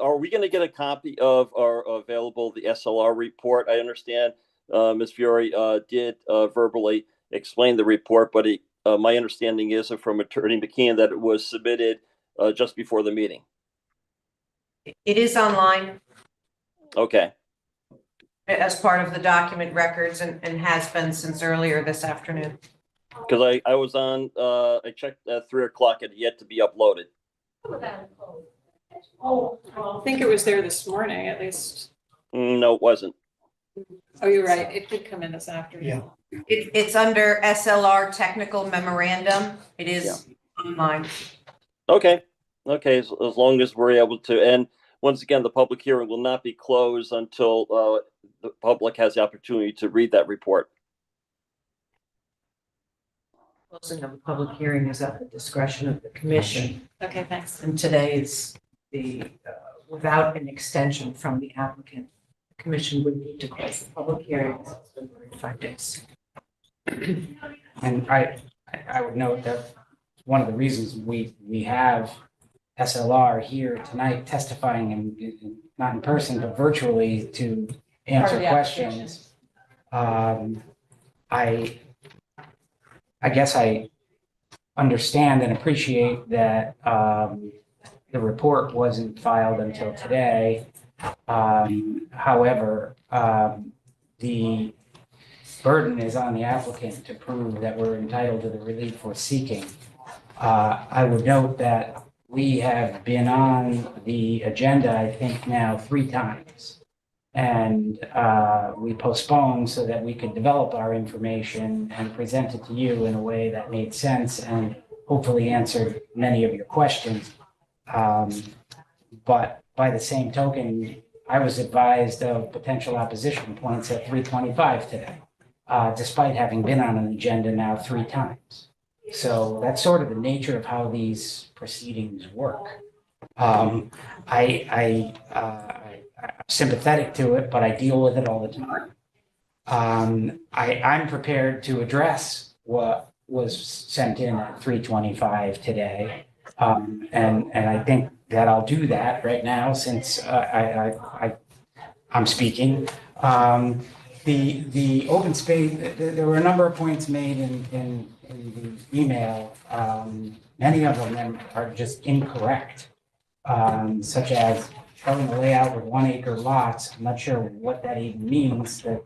S11: Are we going to get a copy of the SLR report? I understand Ms. Fiore did verbally explain the report, but my understanding is from Attorney McKeon that it was submitted just before the meeting.
S3: It is online
S11: Okay,
S3: as part of the document records and has been since earlier this afternoon.
S11: because I was on, I checked at 3 o'clock, it had yet to be uploaded.
S1: Oh, well, I think it was there this morning, at least.
S11: No, it wasn't.
S1: Oh, you're right. It did come in this afternoon.
S3: It's under SLR technical memorandum. It is online.
S11: Okay, as long as we're able to, and once again, the public hearing will not be closed until the public has the opportunity to read that report.
S3: Closing of the public hearing is at the discretion of the commission.
S1: Okay, thanks.
S3: And today is without an extension from the applicant, the commission would need to close the public hearing in 5 days.
S4: And I would note that one of the reasons we have SLR here tonight testifying and not in person, but virtually to answer questions. I guess I understand and appreciate that the report wasn't filed until today. However, the burden is on the applicant to prove that we're entitled to the relief we're seeking. I would note that we have been on the agenda, I think now 3 times. And we postponed so that we could develop our information and present it to you in a way that made sense and hopefully answered many of your questions. But by the same token, I was advised of potential opposition points at 3:25 today, despite having been on an agenda now 3 times. So that's sort of the nature of how these proceedings work. I'm sympathetic to it, but I deal with it all the time. I'm prepared to address what was sent in at 3:25 today. And I think that I'll do that right now since I'm speaking. The open space, there were a number of points made in the email. Many of them are just incorrect, such as showing a layout with 1 acre lots. I'm not sure what that even means. The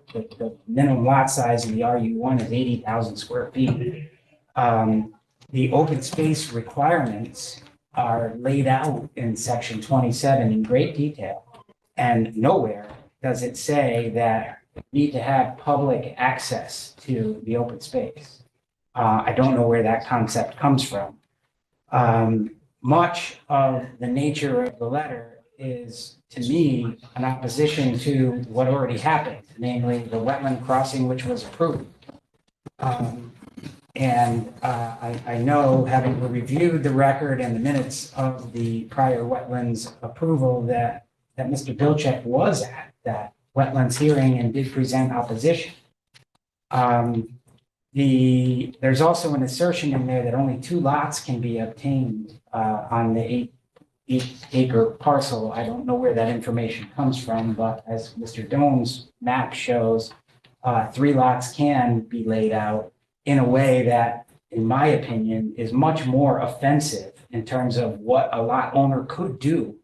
S4: minimum lot size in the RU1 is 80,000 square feet. The open space requirements are laid out in section 27 in great detail. And nowhere does it say that you need to have public access to the open space. I don't know where that concept comes from. Much of the nature of the letter is, to me, an opposition to what already happened, namely the wetland crossing which was approved. I know, having reviewed the record and the minutes of the prior wetlands approval, that Mr. Bilczek was at that wetlands hearing and did present opposition. There's also an assertion in there that only 2 lots can be obtained on the 8 acre parcel. I don't know where that information comes from, but as Mr. Doan's map shows, 3 lots can be laid out in a way that, in my opinion, is much more offensive in terms of what a lot owner could do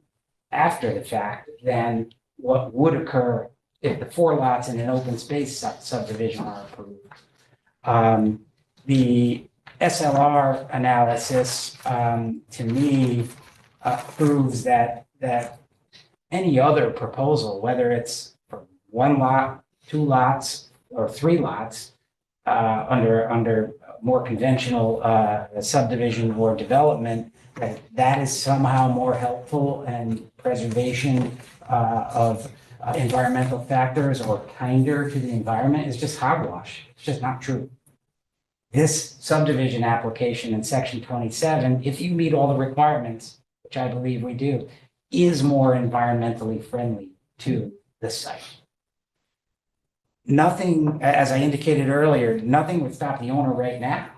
S4: after the fact than what would occur if the 4 lots in an open space subdivision are approved. The SLR analysis, to me, proves that any other proposal, whether it's for 1 lot, 2 lots, or 3 lots, under more conventional subdivision or development, that is somehow more helpful and preservation of environmental factors or kinder to the environment is just hogwash. It's just not true. This subdivision application in section 27, if you meet all the requirements, which I believe we do, is more environmentally friendly to the site. Nothing, as I indicated earlier, nothing would stop the owner right now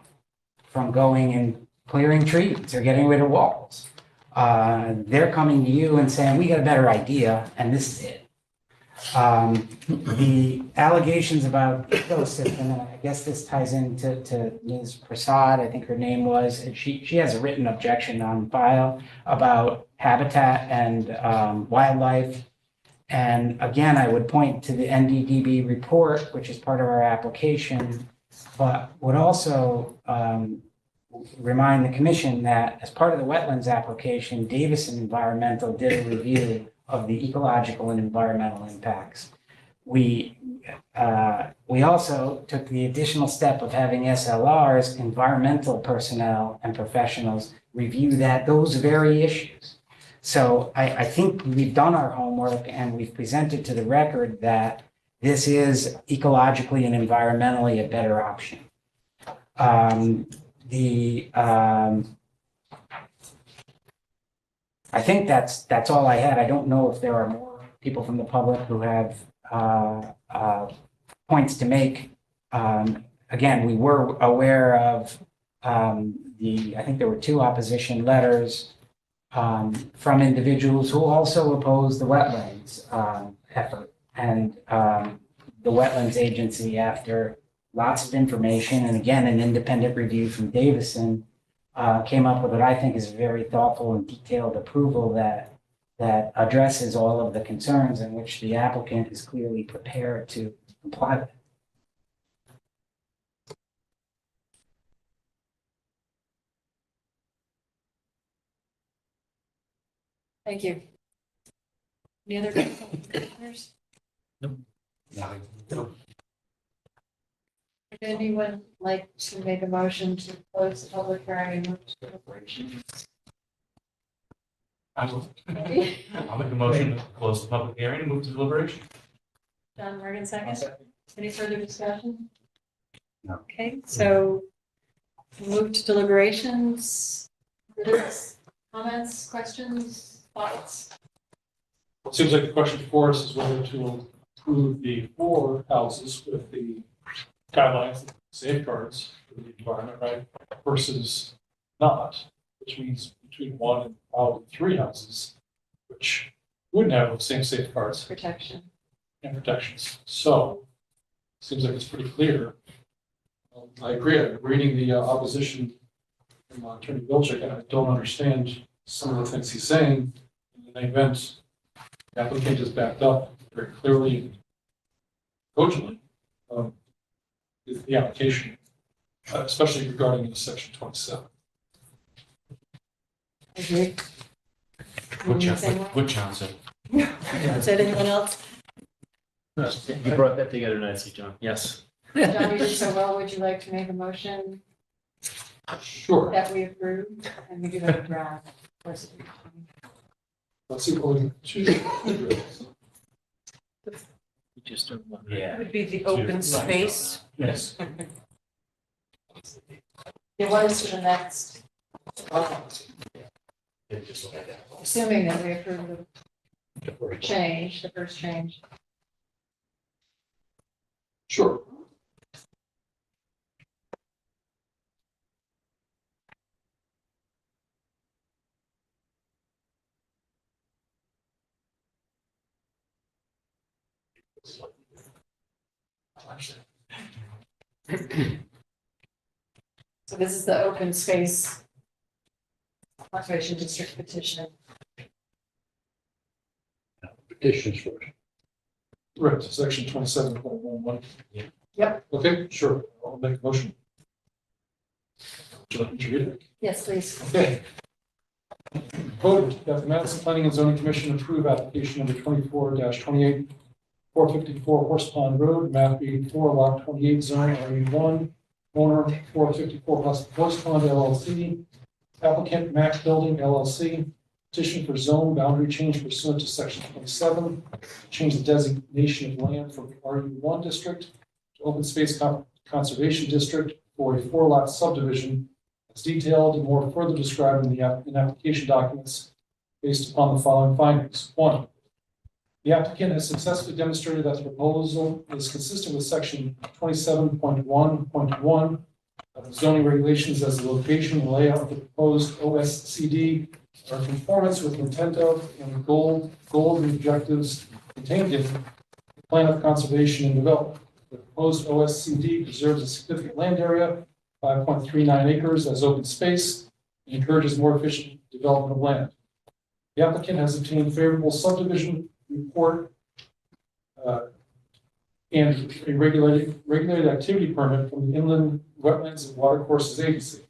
S4: from going and clearing trees or getting rid of walls. They're coming to you and saying, we got a better idea, and this is it. The allegations about ecosystem, and I guess this ties into Ms. Prasad, I think her name was, and she has a written objection on file about habitat and wildlife. And again, I would point to the NDDB report, which is part of our application, but would also remind the commission that as part of the wetlands application, Davison Environmental did a review of the ecological and environmental impacts. We also took the additional step of having SLRs, environmental personnel and professionals, review those very issues. So I think we've done our homework and we've presented to the record that this is ecologically and environmentally a better option. I think that's all I had. I don't know if there are more people from the public who have points to make. Again, we were aware of I think there were 2 opposition letters from individuals who also oppose the wetlands effort. And the Wetlands Agency, after lots of information and again, an independent review from Davison, came up with what I think is a very thoughtful and detailed approval that addresses all of the concerns in which the applicant is clearly prepared to comply with.
S1: Thank you. Any other commissioners? Would anyone like to make a motion to close the public hearing and move to deliberation?
S6: I'll make a motion to close the public hearing and move to deliberation.
S1: John Morgan, second. Any further discussion? No. Okay, so move to deliberations. Comments, questions, thoughts?
S12: It seems like the question before us is whether to approve the 4 houses with the guidelines, safeguards for the environment, right, versus not, which means between 1 and probably 3 houses, which wouldn't have the same safeguards
S1: Protection.
S12: and protections. So seems like it's pretty clear. I agree. I'm reading the opposition from Attorney Bilchik, and I don't understand some of the things he's saying. In the event, the applicant is backed up very clearly and cogently with the application, especially regarding the section 27.
S1: Agree.
S6: What John said.
S1: Said anyone else?
S5: You brought that together nicely, John. Yes.
S1: John, you did so well. Would you like to make a motion
S12: Sure.
S1: that we approve? And we do have a draft.
S12: Let's see what we can choose.
S5: We just don't want.
S3: It would be the open space.
S12: Yes.
S1: Yeah, what is to the next? Assuming that we approve the change, the first change.
S12: Sure.
S1: So this is the open space conservation district petition.
S7: Petitions first.
S12: Right, section 27.11.
S1: Yep.
S12: Okay, sure. I'll make a motion. Would you like me to read it?
S1: Yes, please.
S12: Okay. Voted that the Madison Planning and Zoning Commission approve application number 24-28, 454 Horse Pond Road, map 84, lot 28, zone RE1, owner 454 Horse Pond LLC, applicant Mac Building LLC, petition for zone boundary change pursuant to section 27, change the designation of land from RE1 district to open space conservation district for a 4-lot subdivision as detailed and more further described in the application documents based upon the following findings. 1, the applicant has successfully demonstrated that the proposal is consistent with section 27.1.1 of the zoning regulations as the location and layout of the proposed OSCD are in conformance with the intent of and goal and objectives contained in
S14: Plan of Conservation and Development. The proposed OSCD preserves a significant land area, 5.39 acres as open space, and encourages more efficient development of land. The applicant has obtained favorable subdivision report and a regulated activity permit from the Inland Wetlands and Watercourses Agency.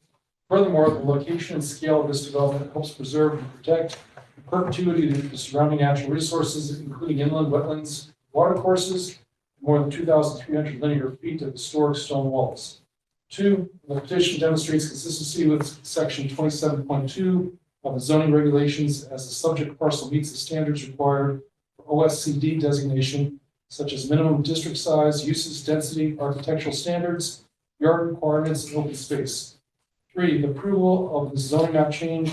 S14: Furthermore, the location and scale of this development helps preserve and protect in perpetuity the surrounding natural resources, including inland wetlands, watercourses, more than 2,300 linear feet of historic stone walls. 2, the petition demonstrates consistency with section 27.2 of the zoning regulations as the subject parcel meets the standards required for OSCD designation, such as minimum district size, uses, density, architectural standards, yard requirements, and open space. 3, the approval of the zoning map change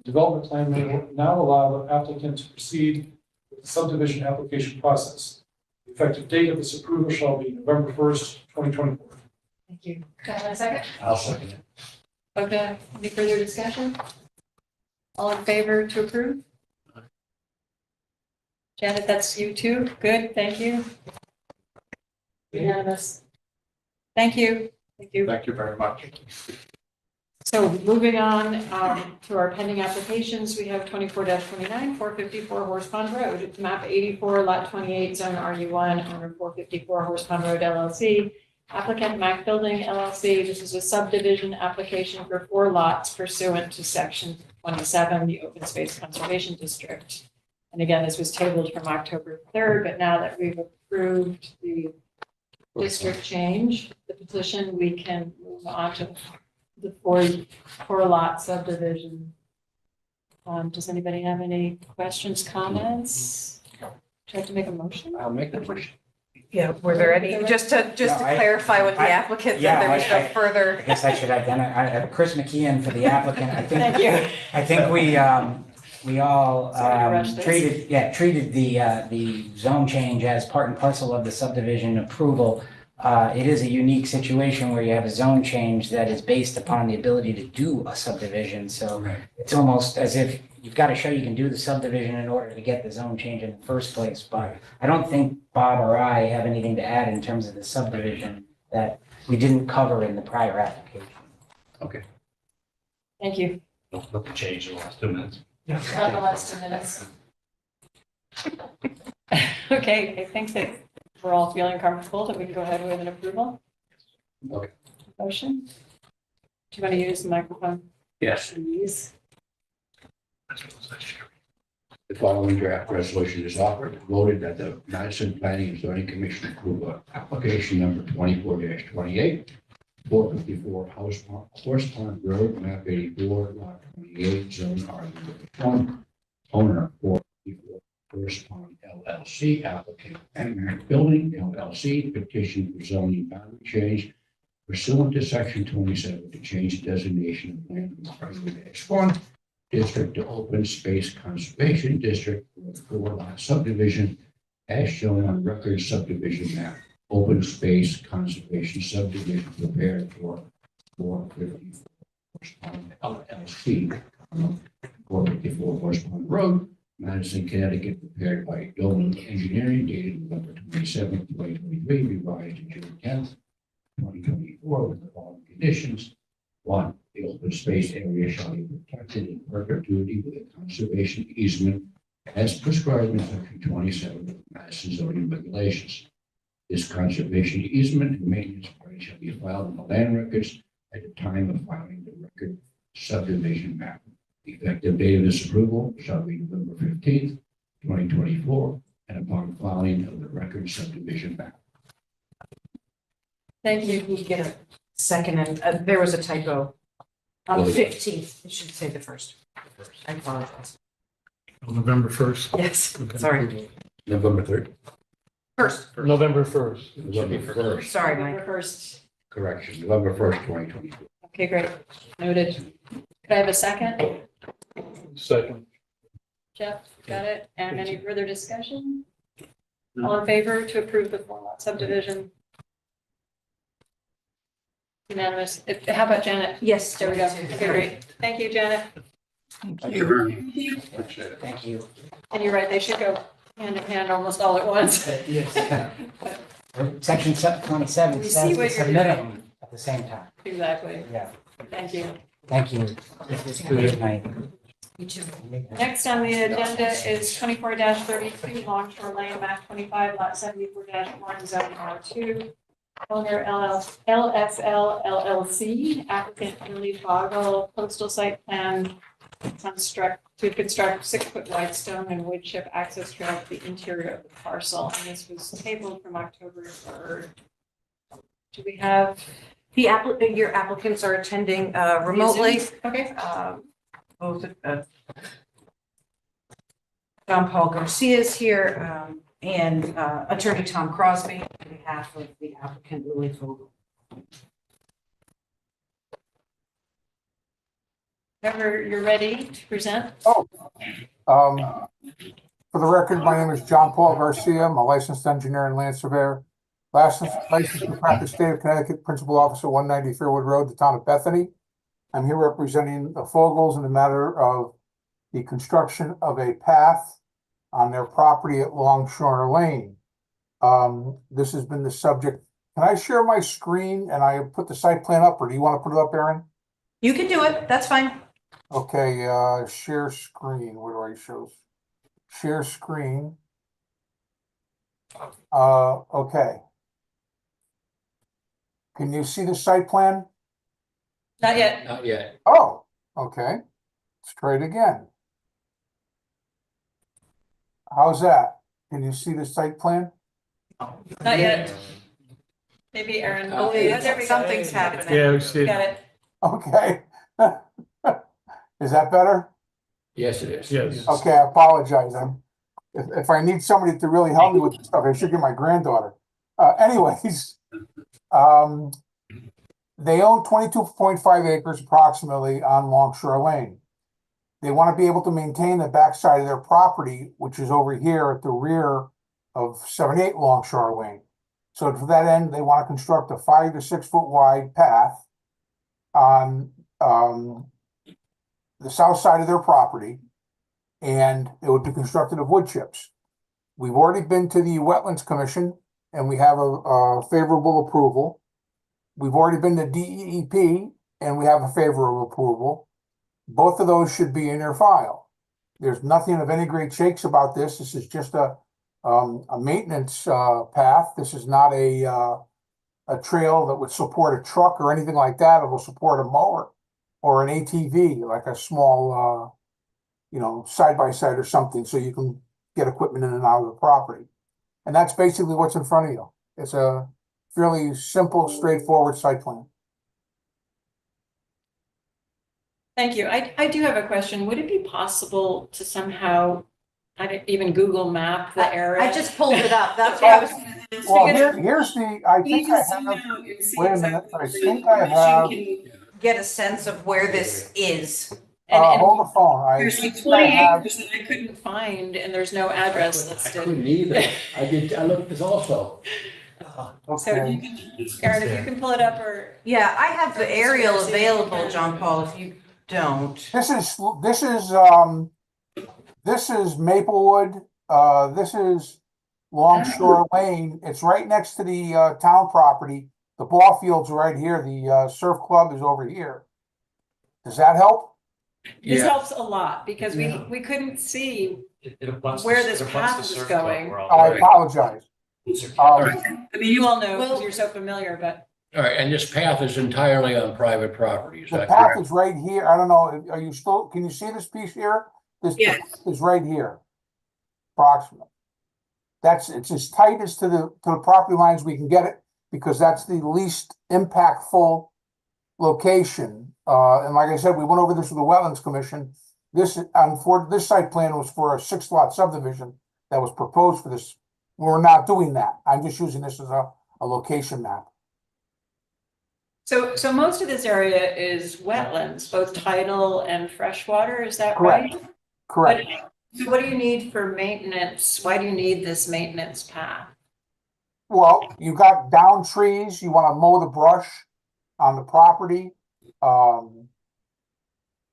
S14: development plan may now allow the applicant to proceed with the subdivision application process. The effective date of this approval shall be November 1st, 2024.
S1: Thank you. Can I have a second?
S7: I'll second it.
S1: Okay, any further discussion? All in favor to approve? Janet, that's you too. Good, thank you. Unanimous. Thank you. Thank you.
S2: Thank you very much.
S1: So moving on to our pending applications, we have 24-29, 454 Horse Pond Road. It's map 84, lot 28, zone RU1, owner 454 Horse Pond Road LLC. Applicant Mac Building LLC. This is a subdivision application for 4 lots pursuant to section 27, the Open Space Conservation District. And again, this was tabled from October 3rd, but now that we've approved the district change, the petition, we can move on to the 4 lot subdivision. Does anybody have any questions, comments? Do you have to make a motion?
S7: I'll make the motion.
S3: Yeah, were there any, just to clarify with the applicant that there was no further.
S4: I guess I should identify, Chris McKeon for the applicant. I think,
S1: Thank you.
S4: I think we all
S1: Sorry to rush this.
S4: treated the zone change as part and parcel of the subdivision approval. It is a unique situation where you have a zone change that is based upon the ability to do a subdivision. So it's almost as if you've got to show you can do the subdivision in order to get the zone change in the first place. But I don't think Bob or I have anything to add in terms of the subdivision that we didn't cover in the prior application.
S7: Okay.
S1: Thank you.
S6: Nothing changed in the last 2 minutes.
S1: Not the last 2 minutes. Okay, I think that we're all feeling comfortable that we can go ahead with an approval.
S7: Okay.
S1: Motion. Do you want to use the microphone?
S7: Yes.
S1: Please.
S7: The following draft resolution is offered, voted that the Madison Planning and Zoning Commission approve application number 24-28, 454 Horse Pond Road, map 84, lot 28, zone R1, owner 454 Horse Pond LLC, applicant Mac Building LLC, petition for zoning boundary change pursuant to section 27 to change the designation of land from X1 district to open space conservation district with 4-lot subdivision as shown on record subdivision map. Open space conservation subdivision prepared for 454 Horse Pond LLC, 454 Horse Pond Road, Madison, Connecticut, prepared by Dolan Engineering, dated November 27, 2023, revised in June 10th, 2024, with the following conditions. 1, the open space area shall be protected in perpetuity with a conservation easement as prescribed in section 27 of Madison zoning regulations. This conservation easement and maintenance plan shall be filed in the land records at the time of filing the record subdivision map. The effective date of this approval shall be November 15th, 2024, and upon filing of the record subdivision map.
S1: Thank you.
S3: We get a second, and there was a typo on the 15th. It should say the first. I apologize.
S12: November 1st.
S3: Yes, sorry.
S7: November 3rd.
S3: First.
S12: November 1st.
S7: November 1st.
S3: Sorry,
S1: November
S3: Mike.
S1: 1st.
S7: Correction, November 1st, 2024.
S1: Okay, great. Noted. Could I have a second?
S12: Second.
S1: Jeff, got it? And any further discussion? All in favor to approve the 4-lot subdivision? Unanimous. How about Janet?
S3: Yes.
S1: There we go. Okay, great. Thank you, Janet.
S8: Thank
S7: Thank
S8: you.
S7: you very much. Appreciate it.
S4: Thank you.
S1: And you're right, they should go hand in hand almost all at once.
S4: Section 27
S1: We see
S4: says
S1: what
S4: it's a
S1: you're
S4: minimum at the same time.
S1: Exactly.
S4: Yeah,
S1: Thank you.
S4: thank you. It's good night.
S1: Next on the agenda is 24-32 Longshore Lane, map 25, lot 74-1, zone R2. Owner LFL LLC, applicant Lily Fogel, postal site plan to construct 6-foot wide stone and wood chip access trail to the interior of the parcel. And this was tabled from October 3rd. Do we have?
S3: Your applicants are attending remotely.
S1: Okay.
S3: Both John Paul Garcia is here, and Attorney Tom Crosby on behalf of the applicant Lily Fogel.
S1: Whenever you're ready to present.
S15: For the record, my name is John Paul Garcia. I'm a licensed engineer and land surveyor. Licensed to practice state of Connecticut, Principal Officer, 190 Fairwood Road, the town of Bethany. I'm here representing the Fogels in the matter of the construction of a path on their property at Longshore Lane. This has been the subject. Can I share my screen and I put the site plan up, or do you want to put it up, Erin?
S3: You can do it. That's fine.
S15: Okay, share screen. Where do I show? Share screen. Okay. Can you see the site plan?
S1: Not yet.
S7: Not yet.
S15: Oh, okay. Let's try it again. How's that? Can you see the site plan?
S1: Not yet. Maybe Aaron.
S3: Oh,
S1: there we go.
S3: something's happening.
S12: Yeah, we see.
S1: Got it.
S15: Okay. Is that better?
S7: Yes, it is.
S12: Yes.
S15: Okay, I apologize. If I need somebody to really help me with this stuff, I should get my granddaughter. Anyways, they own 22.5 acres approximately on Longshore Lane. They want to be able to maintain the backside of their property, which is over here at the rear of 78 Longshore Lane. So to that end, they want to construct a 5 to 6 foot wide path on the south side of their property, and it would be constructed of wood chips. We've already been to the Wetlands Commission, and we have a favorable approval. We've already been to DEEP, and we have a favorable approval. Both of those should be in your file. There's nothing of any great shakes about this. This is just a maintenance path. This is not a trail that would support a truck or anything like that. It will support a mower or an ATV, like a small, side-by-side or something, so you can get equipment in and out of the property. And that's basically what's in front of you. It's a fairly simple, straightforward site plan.
S1: Thank you. I do have a question. Would it be possible to somehow, I didn't even Google map the area?
S3: I just pulled it up. That's what I was.
S15: Well, here's the, I think I have, wait a minute, I think I have,
S3: Get a sense of where this is.
S15: hold the phone.
S1: There's like
S15: I
S1: 20
S15: have-
S1: acres that I couldn't find, and there's no address
S7: I
S1: listed.
S7: couldn't either. I looked this also.
S1: So if you can, Erin, if you can pull it up, or
S3: Yeah, I have the aerial available, John Paul, if you don't.
S15: This is Maplewood, this is Longshore Lane. It's right next to the town property. The ball field's right here. The surf club is over here. Does that help?
S1: this helps a lot, because we couldn't see
S6: It abuts
S1: where
S6: the-
S1: this
S6: it abuts
S1: path
S6: the
S1: is
S6: surf club
S1: going.
S6: we're all
S15: I
S6: doing.
S15: apologize.
S1: I mean, you all know, because you're so familiar, but
S7: All right, and this path is entirely on private property, is
S15: The
S7: that
S15: path
S7: correct?
S15: is right here. I don't know, are you still, can you see this piece here? This
S1: Yes.
S15: is right here. Approximately. It's as tight as to the property lines we can get it, because that's the least impactful location. And like I said, we went over this with the Wetlands Commission. This site plan was for a 6-lot subdivision that was proposed for this. We're not doing that. I'm just using this as a location map.
S1: so most of this area is wetlands, both tidal and freshwater, is that
S15: Correct.
S1: right?
S15: Correct.
S1: So what do you need for maintenance? Why do you need this maintenance path?
S15: Well, you got down trees, you want to mow the brush on the property.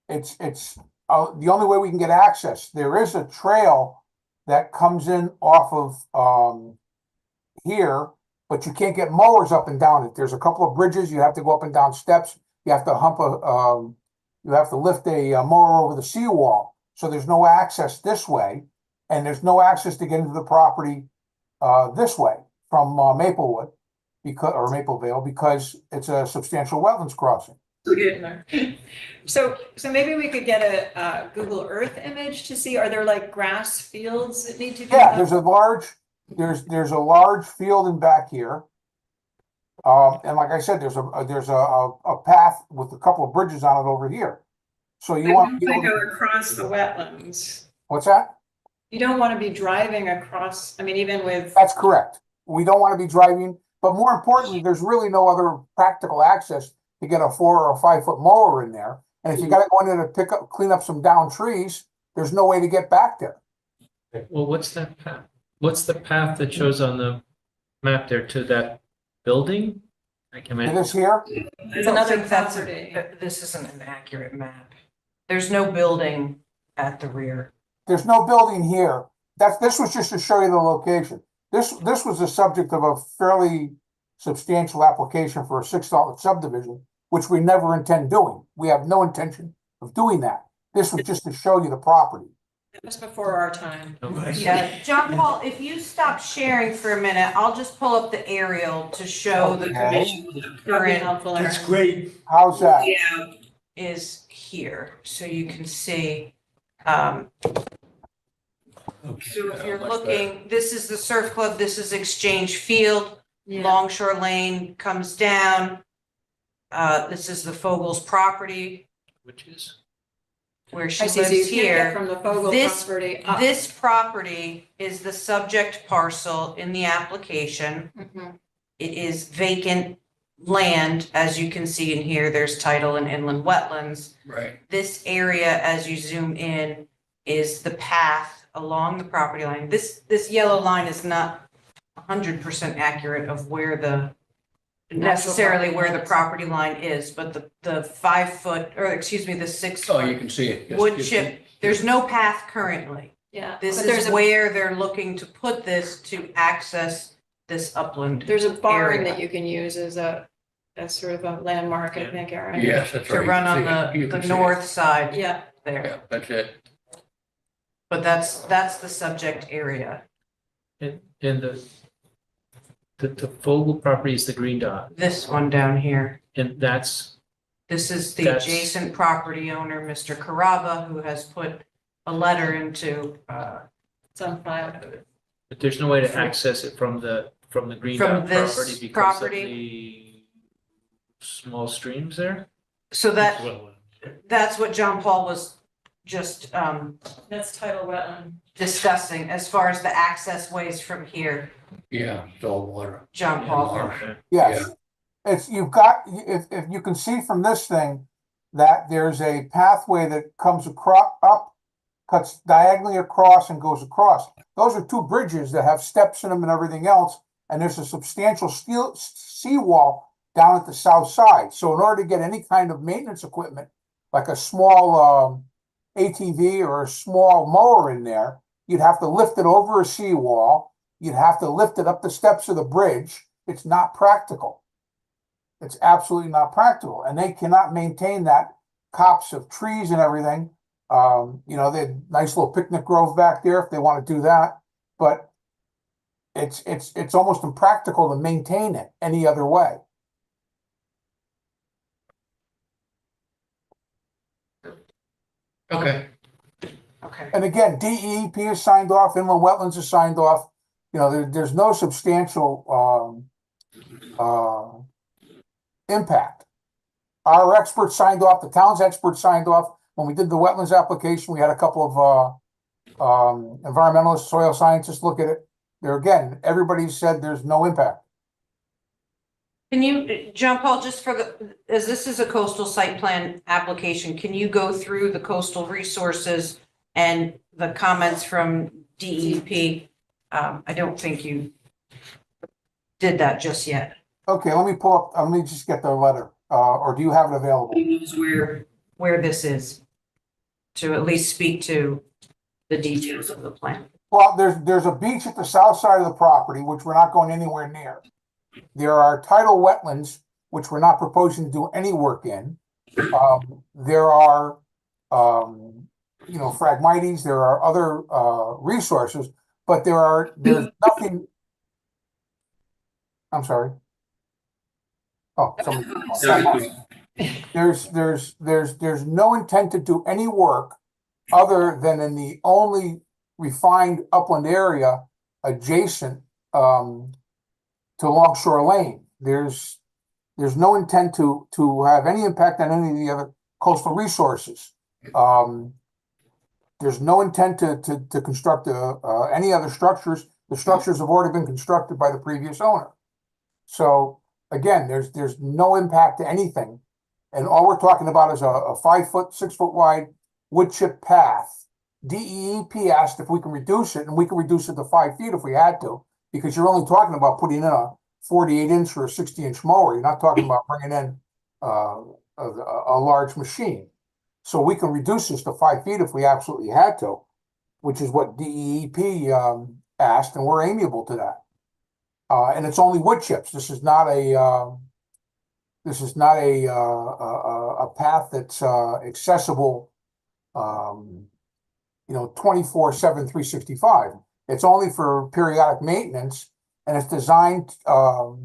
S15: It's the only way we can get access. There is a trail that comes in off of, here, but you can't get mowers up and down it. There's a couple of bridges, you have to go up and down steps, you have to you have to lift a mower over the seawall. So there's no access this way, and there's no access to get into the property, this way from, Maplewood, or Maplevale, because it's a substantial wetlands crossing.
S1: So maybe we could get a Google Earth image to see, are there like grass fields that need to be?
S15: Yeah, there's a large field in back here. And like I said, there's a path with a couple of bridges on it over here. So you want to
S1: go across the wetlands.
S15: What's that?
S1: You don't want to be driving across, I mean, even with.
S15: That's correct. We don't want to be driving, but more importantly, there's really no other practical access to get a 4 or 5 foot mower in there. And if you got to go in there to clean up some down trees, there's no way to get back there.
S5: Well, what's that path? What's the path that shows on the map there to that building? I can
S15: It
S5: imagine.
S15: is here.
S1: There's another property.
S3: This isn't an accurate map. There's no building at the rear.
S15: There's no building here. This was just to show you the location. This was the subject of a fairly substantial application for a 6 lot subdivision, which we never intend doing. We have no intention of doing that. This was just to show you the property.
S1: That's before our time.
S3: Yeah, John Paul, if you stop sharing for a minute, I'll just pull up the aerial to show the
S15: Okay.
S3: commission the
S1: That'd be
S3: current
S1: helpful, Aaron.
S12: great.
S15: How's that?
S3: layout is here, so you can see. So if you're looking, this is the surf club, this is Exchange Field,
S1: Yeah.
S3: Longshore Lane comes down. This is the Fogels property
S5: Which is?
S3: where she
S1: I see, so you
S3: lives
S1: can't get
S3: here.
S1: from the Fogel
S3: This-
S1: property up.
S3: This property is the subject parcel in the application.
S1: Mhm.
S3: It is vacant land, as you can see in here, there's title and inland wetlands.
S7: Right.
S3: This area, as you zoom in, is the path along the property line. This yellow line is not 100% accurate of where necessarily where the property line is, but the 5 foot, or excuse me, the 6
S7: Oh, you
S3: foot
S7: can see it. Yes,
S3: wood
S7: yes,
S3: chip, there's no path currently.
S1: Yeah.
S3: This
S1: but
S3: is where they're looking to put this to access this upland.
S1: There's a barn
S3: area.
S1: that you can use as sort of a landmark, I think, Aaron.
S7: Yes, that's
S3: To
S7: right.
S3: run on
S7: You
S3: the
S7: can see it.
S3: north side
S1: Yeah.
S3: there,
S7: Yeah, that's it.
S3: but that's the subject area.
S5: And the Fogel property is the green dot,
S3: This one down here.
S5: and that's,
S3: This is the
S5: That's-
S3: adjacent property owner, Mr. Caraba, who has put a letter into,
S1: It's on file.
S5: but there's no way to access it from the green
S3: From
S5: dot
S3: this
S5: property because of
S3: property?
S5: the small streams there?
S3: so that's what John Paul was just
S1: That's tidal wetland.
S3: discussing as far as the access ways from here,
S7: Yeah, it's all water.
S3: John
S7: Yeah,
S3: Paul.
S7: water.
S15: Yes. If you can see from this thing that there's a pathway that comes up, cuts diagonally across and goes across. Those are 2 bridges that have steps in them and everything else. And there's a substantial seawall down at the south side. So in order to get any kind of maintenance equipment, like a small ATV or a small mower in there, you'd have to lift it over a seawall. You'd have to lift it up the steps of the bridge. It's not practical. It's absolutely not practical. And they cannot maintain that copse of trees and everything. They had nice little picnic grove back there if they want to do that. But it's almost impractical to maintain it any other way.
S7: Okay.
S3: Okay.
S15: And again, DEP is signed off, inland wetlands is signed off. There's no substantial impact. Our experts signed off, the town's experts signed off. When we did the wetlands application, we had a couple of environmentalists, soil scientists look at it. There again, everybody said there's no impact.
S3: Can you, John Paul, just as this is a coastal site plan application, can you go through the coastal resources and the comments from DEP? I don't think you did that just yet.
S15: Okay, let me just get the letter, or do you have it available?
S3: He knows where this is, to at least speak to the details of the plan.
S15: Well, there's a beach at the south side of the property, which we're not going anywhere near. There are tidal wetlands, which we're not proposing to do any work in. There are, Phragmites, there are other, resources, but there's nothing. I'm sorry. Oh, somebody. There's no intent to do any work other than in the only refined upland area adjacent to Longshore Lane. There's no intent to have any impact on any of the other coastal resources. There's no intent to construct any other structures. The structures have already been constructed by the previous owner. So again, there's no impact to anything. And all we're talking about is a 5 foot, 6 foot wide wood chip path. DEEP asked if we can reduce it, and we can reduce it to 5 feet if we had to, because you're only talking about putting in a 48-inch or a 60-inch mower. You're not talking about bringing in a large machine. So we can reduce this to 5 feet if we absolutely had to, which is what DEEP asked, and we're amiable to that. And it's only wood chips. This is not a path that's accessible 24/7, 365. It's only for periodic maintenance, and it's designed to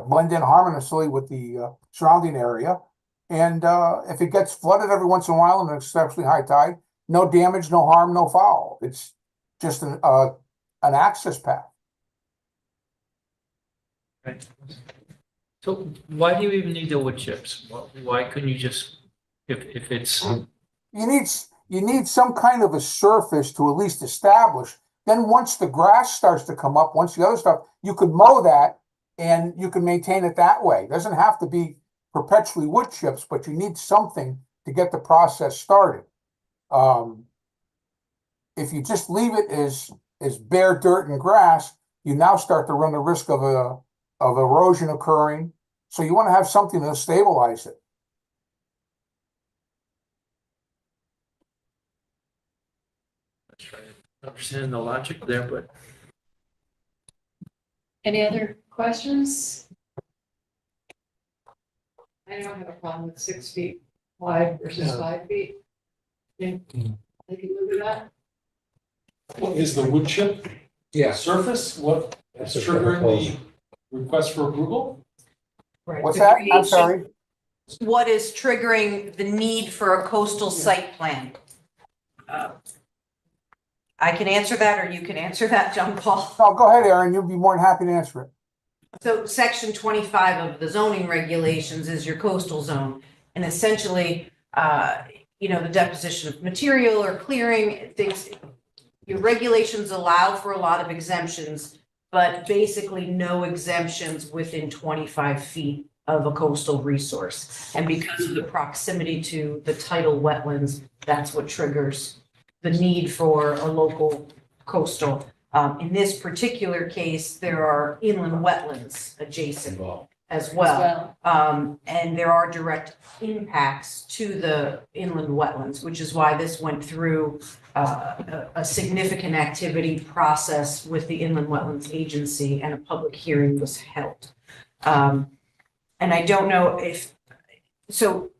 S15: blend in harmoniously with the surrounding area. And if it gets flooded every once in a while in an exceptionally high tide, no damage, no harm, no foul. It's just an access path.
S5: Right. So why do you even need the wood chips? Why couldn't you just, if it's...
S15: You need some kind of a surface to at least establish. Then once the grass starts to come up, once the other stuff, you could mow that and you can maintain it that way. It doesn't have to be perpetually wood chips, but you need something to get the process started. If you just leave it as bare dirt and grass, you now start to run the risk of erosion occurring. So you want to have something to stabilize it.
S5: Let's try to understand the logic there, but...
S1: Any other questions? I don't have a problem with 6 feet wide versus 5 feet. They can live with that.
S14: What is the wood chip?
S7: Yeah.
S14: Surface, what is triggering the request for approval?
S3: Right.
S15: What's that? I'm sorry.
S3: What is triggering the need for a coastal site plan? I can answer that, or you can answer that, John Paul.
S15: No, go ahead, Aaron. You'll be more than happy to answer it.
S3: So section 25 of the zoning regulations is your coastal zone. And essentially, the deposition of material or clearing things, your regulations allow for a lot of exemptions, but basically no exemptions within 25 feet of a coastal resource. And because of the proximity to the tidal wetlands, that's what triggers the need for a local coastal. In this particular case, there are inland wetlands adjacent as well. And there are direct impacts to the inland wetlands, which is why this went through a significant activity process with the Inland Wetlands Agency, and a public hearing was held. And I don't know so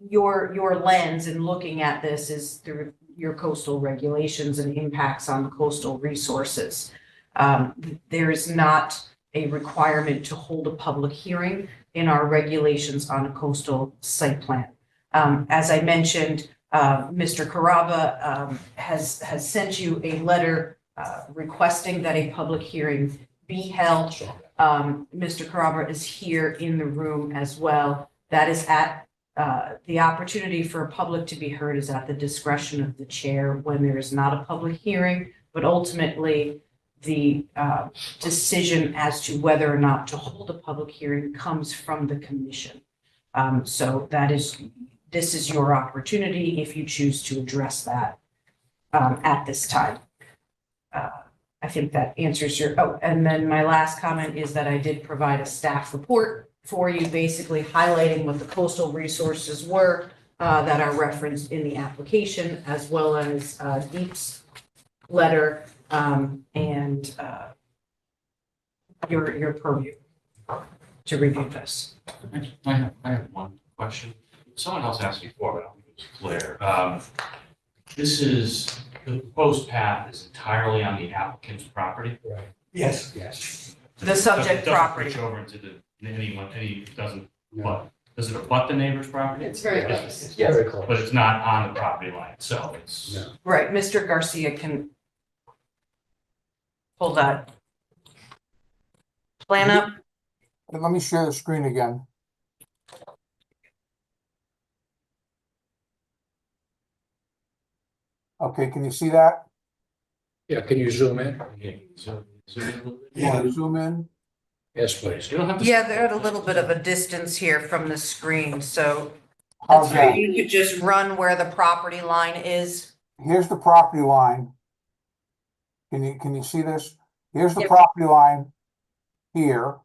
S3: your lens in looking at this is through your coastal regulations and impacts on the coastal resources. There is not a requirement to hold a public hearing in our regulations on a coastal site plan. As I mentioned, Mr. Carrabba has sent you a letter requesting that a public hearing be held. Mr. Carrabba is here in the room as well. That is at the opportunity for a public to be heard is at the discretion of the chair when there is not a public hearing, but ultimately the decision as to whether or not to hold a public hearing comes from the commission. So this is your opportunity if you choose to address that at this time. I think that answers and then my last comment is that I did provide a staff report for you, basically highlighting what the coastal resources were, that are referenced in the application, as well as Deep's letter and your purview to review this.
S6: I have one question. Someone else asked before, but I don't think it was clear. This is, the proposed path is entirely on the applicant's property?
S7: Right.
S3: Yes.
S7: Yes.
S3: The subject property.
S6: It doesn't reach over into it doesn't,
S7: No.
S6: but, does it abut the neighbor's property?
S1: It's very
S6: It's-
S1: close.
S7: Yeah, very close.
S6: But it's not on the property line itself, it's.
S7: No.
S3: Right, Mr. Garcia can pull that plan up.
S15: Let me share the screen again. Okay, can you see that?
S7: Yeah, can you zoom in?
S6: Yeah, zoom in a little bit.
S15: You want to zoom in?
S7: Yes, please.
S6: You don't have to.
S3: Yeah, they're at a little bit of a distance here from the screen, so
S15: How's
S3: that's where
S15: that?
S3: you could just run where the property line is.
S15: Here's the property line. Can you see this? Here's the
S1: Yep.
S15: property line here,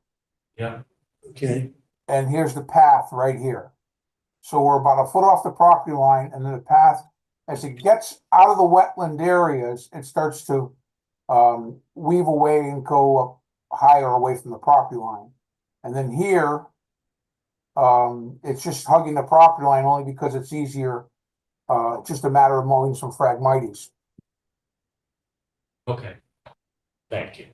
S6: Yeah,
S7: Okay.
S15: and here's the path right here. So we're about a foot off the property line, and then the path, as it gets out of the wetland areas, it starts to weave away and go up higher away from the property line. And then here, it's just hugging the property line only because it's easier. It's just a matter of mowing some Phragmites.
S6: okay. Thank you.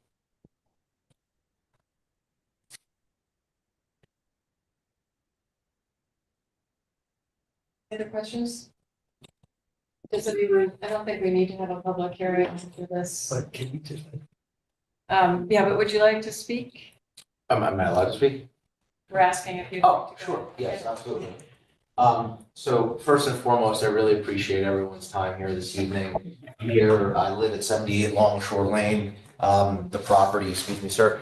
S1: Any other questions? I don't think we need to have a public hearing for this.
S16: But can you just,
S1: Yeah, but would you like to speak?
S16: am I allowed to speak?
S1: We're asking if you.
S16: Oh, sure, yes, absolutely. So first and foremost, I really appreciate everyone's time here this evening. Here, I live at 78 Longshore Lane, the property, excuse me, sir.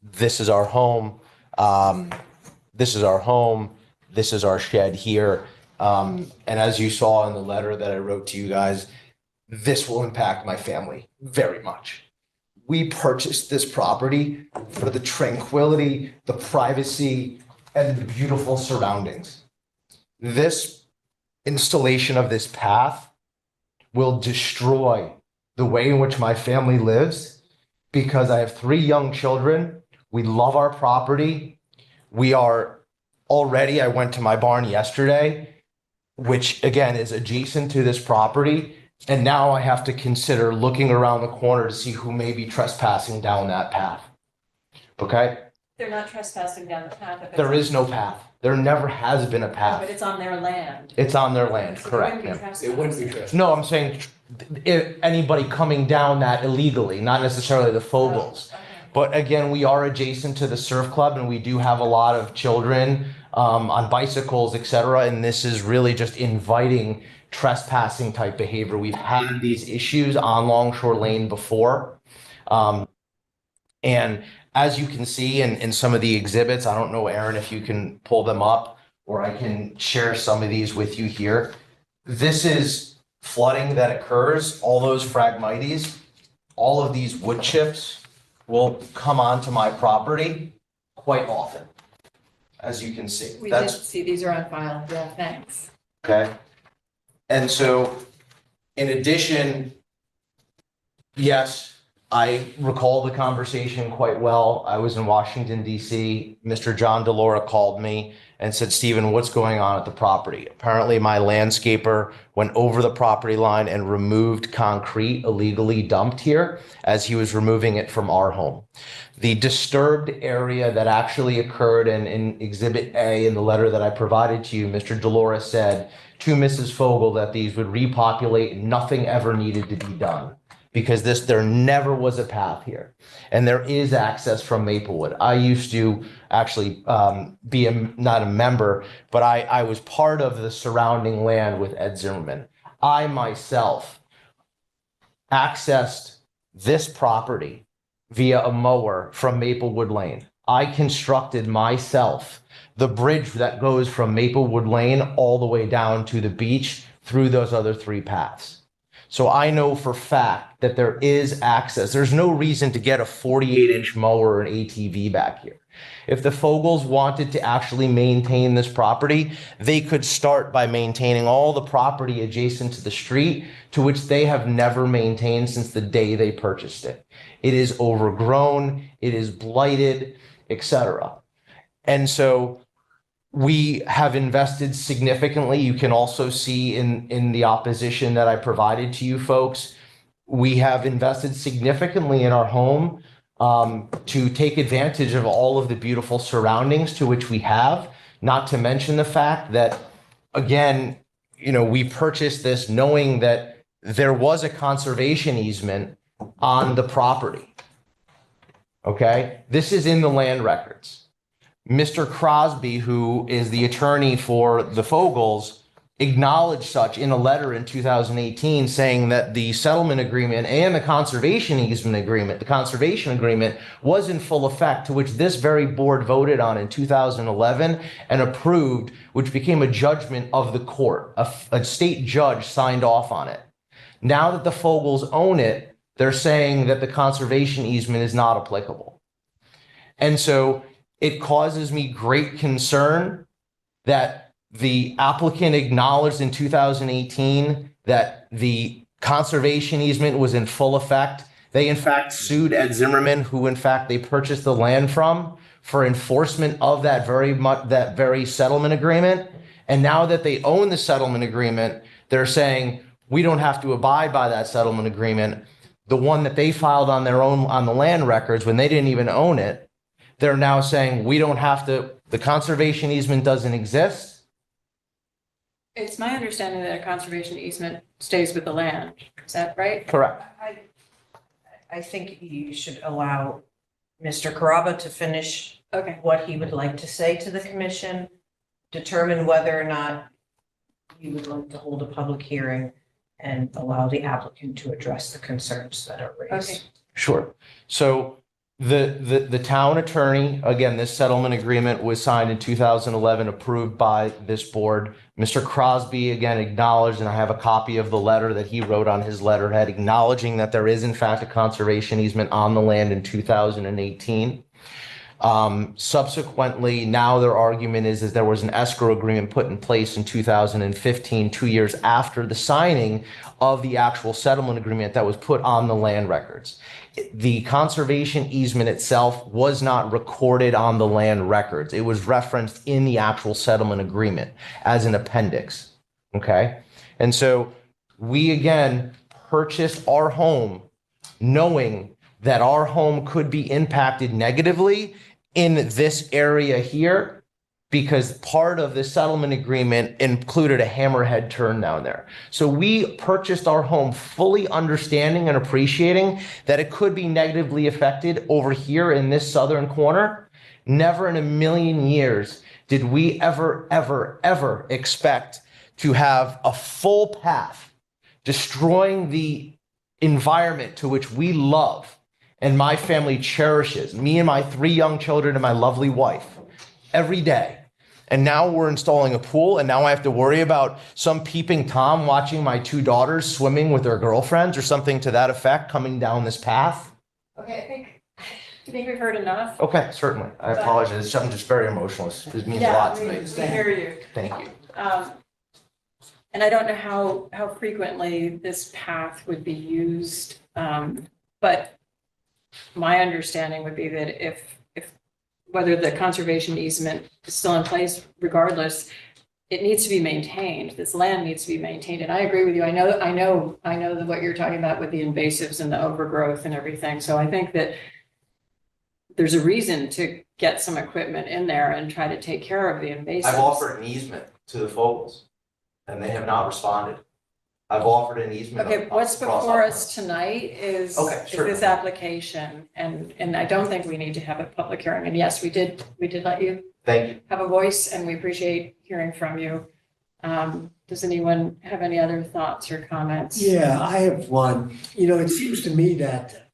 S16: This is our home. This is our home. This is our shed here. And as you saw in the letter that I wrote to you guys, this will impact my family very much. We purchased this property for the tranquility, the privacy, and the beautiful surroundings. This installation of this path will destroy the way in which my family lives because I have 3 young children. We love our property. We are already, I went to my barn yesterday, which again is adjacent to this property. And now I have to consider looking around the corner to see who may be trespassing down that path. Okay?
S1: They're not trespassing down the path. if it's-
S16: There is no path. There never has been a
S1: But
S16: path.
S1: it's on their land.
S16: It's on their land,
S1: So they
S16: correct?
S1: wouldn't be
S16: ma'am.
S7: It wouldn't be
S1: trespassing.
S7: trust.
S16: No, I'm saying if anybody coming down that illegally, not necessarily the Fogels.
S1: Okay.
S16: But again, we are adjacent to the surf club and we do have a lot of children on bicycles, et cetera. And this is really just inviting trespassing type behavior. We've had these issues on Longshore Lane before. And as you can see in some of the exhibits, I don't know, Aaron, if you can pull them up or I can share some of these with you here. This is flooding that occurs, all those Phragmites, all of these wood chips will come onto my property quite often, as you can see.
S1: We did
S16: That's
S1: see, these are on file. Yeah, thanks.
S16: okay. And so in addition, yes, I recall the conversation quite well. I was in Washington, DC. Mr. John DeLora called me and said, Stephen, what's going on at the property? Apparently my landscaper went over the property line and removed concrete illegally dumped here as he was removing it from our home. The disturbed area that actually occurred in Exhibit A in the letter that I provided to you, Mr. DeLora said to Mrs. Fogel that these would repopulate and nothing ever needed to be done because there never was a path here. And there is access from Maplewood. I used to actually be not a member, but I was part of the surrounding land with Ed Zimmerman. I myself accessed this property via a mower from Maplewood Lane. I constructed myself the bridge that goes from Maplewood Lane all the way down to the beach through those other 3 paths. So I know for fact
S17: that there is access. There's no reason to get a 48-inch mower or an ATV back here. If the Fogels wanted to actually maintain this property, they could start by maintaining all the property adjacent to the street, to which they have never maintained since the day they purchased it. It is overgrown, it is blighted, etc. And so we have invested significantly. You can also see in the opposition that I provided to you folks, we have invested significantly in our home to take advantage of all of the beautiful surroundings to which we have, not to mention the fact that, again, you know, we purchased this knowing that there was a conservation easement on the property. Okay, this is in the land records. Mr. Crosby, who is the attorney for the Fogels, acknowledged such in a letter in 2018, saying that the settlement agreement and the conservation easement agreement, the conservation agreement, was in full effect, to which this very board voted on in 2011 and approved, which became a judgment of the court. A state judge signed off on it. Now that the Fogels own it, they're saying that the conservation easement is not applicable. And so it causes me great concern that the applicant acknowledged in 2018 that the conservation easement was in full effect. They in fact sued Ed Zimmerman, who in fact they purchased the land from, for enforcement of that very settlement agreement. And now that they own the settlement agreement, they're saying we don't have to abide by that settlement agreement. The one that they filed on their own on the land records when they didn't even own it, they're now saying we don't have to, the conservation easement doesn't exist.
S1: It's my understanding that a conservation easement stays with the land. Is that right?
S17: Correct.
S3: I think you should allow Mr. Carrabba to finish what he would like to say to the commission, determine whether or not he would like to hold a public hearing, and allow the applicant to address the concerns that are raised.
S1: Okay.
S17: Sure. So the town attorney, again, this settlement agreement was signed in 2011, approved by this board. Mr. Crosby, again, acknowledged, and I have a copy of the letter that he wrote on his letterhead, acknowledging that there is in fact a conservation easement on the land in 2018. Subsequently, now their argument is there was an escrow agreement put in place in 2015, 2 years after the signing of the actual settlement agreement that was put on the land records. The conservation easement itself was not recorded on the land records. It was referenced in the actual settlement agreement as an appendix. Okay. And so we again purchased our home knowing that our home could be impacted negatively in this area here, because part of the settlement agreement included a hammerhead turn down there. So we purchased our home fully understanding and appreciating that it could be negatively affected over here in this southern corner. Never in a million years did we ever expect to have a full path destroying the environment to which we love and my family cherishes, me and my 3 young children and my lovely wife, every day. And now we're installing a pool, and now I have to worry about some peeping Tom watching my 2 daughters swimming with their girlfriends or something to that effect coming down this path.
S1: Okay, I think we've heard enough.
S17: Okay, certainly. I apologize. I'm just very emotional. This means a lot to me.
S1: I hear you.
S17: Thank you.
S1: And I don't know how frequently this path would be used, but my understanding would be that if whether the conservation easement is still in place, regardless, it needs to be maintained. This land needs to be maintained. And I agree with you. I know that what you're talking about with the invasives and the overgrowth and everything. So I think that there's a reason to get some equipment in there and try to take care of the invasives.
S17: I've offered an easement to the Fogels, and they have not responded. I've offered an easement.
S1: Okay, what's before us tonight is this application, and I don't think we need to have a public hearing. And yes, we did let you have a voice, and we appreciate hearing from you. Does anyone have any other thoughts or comments?
S18: Yeah, I have one. You know, it seems to me that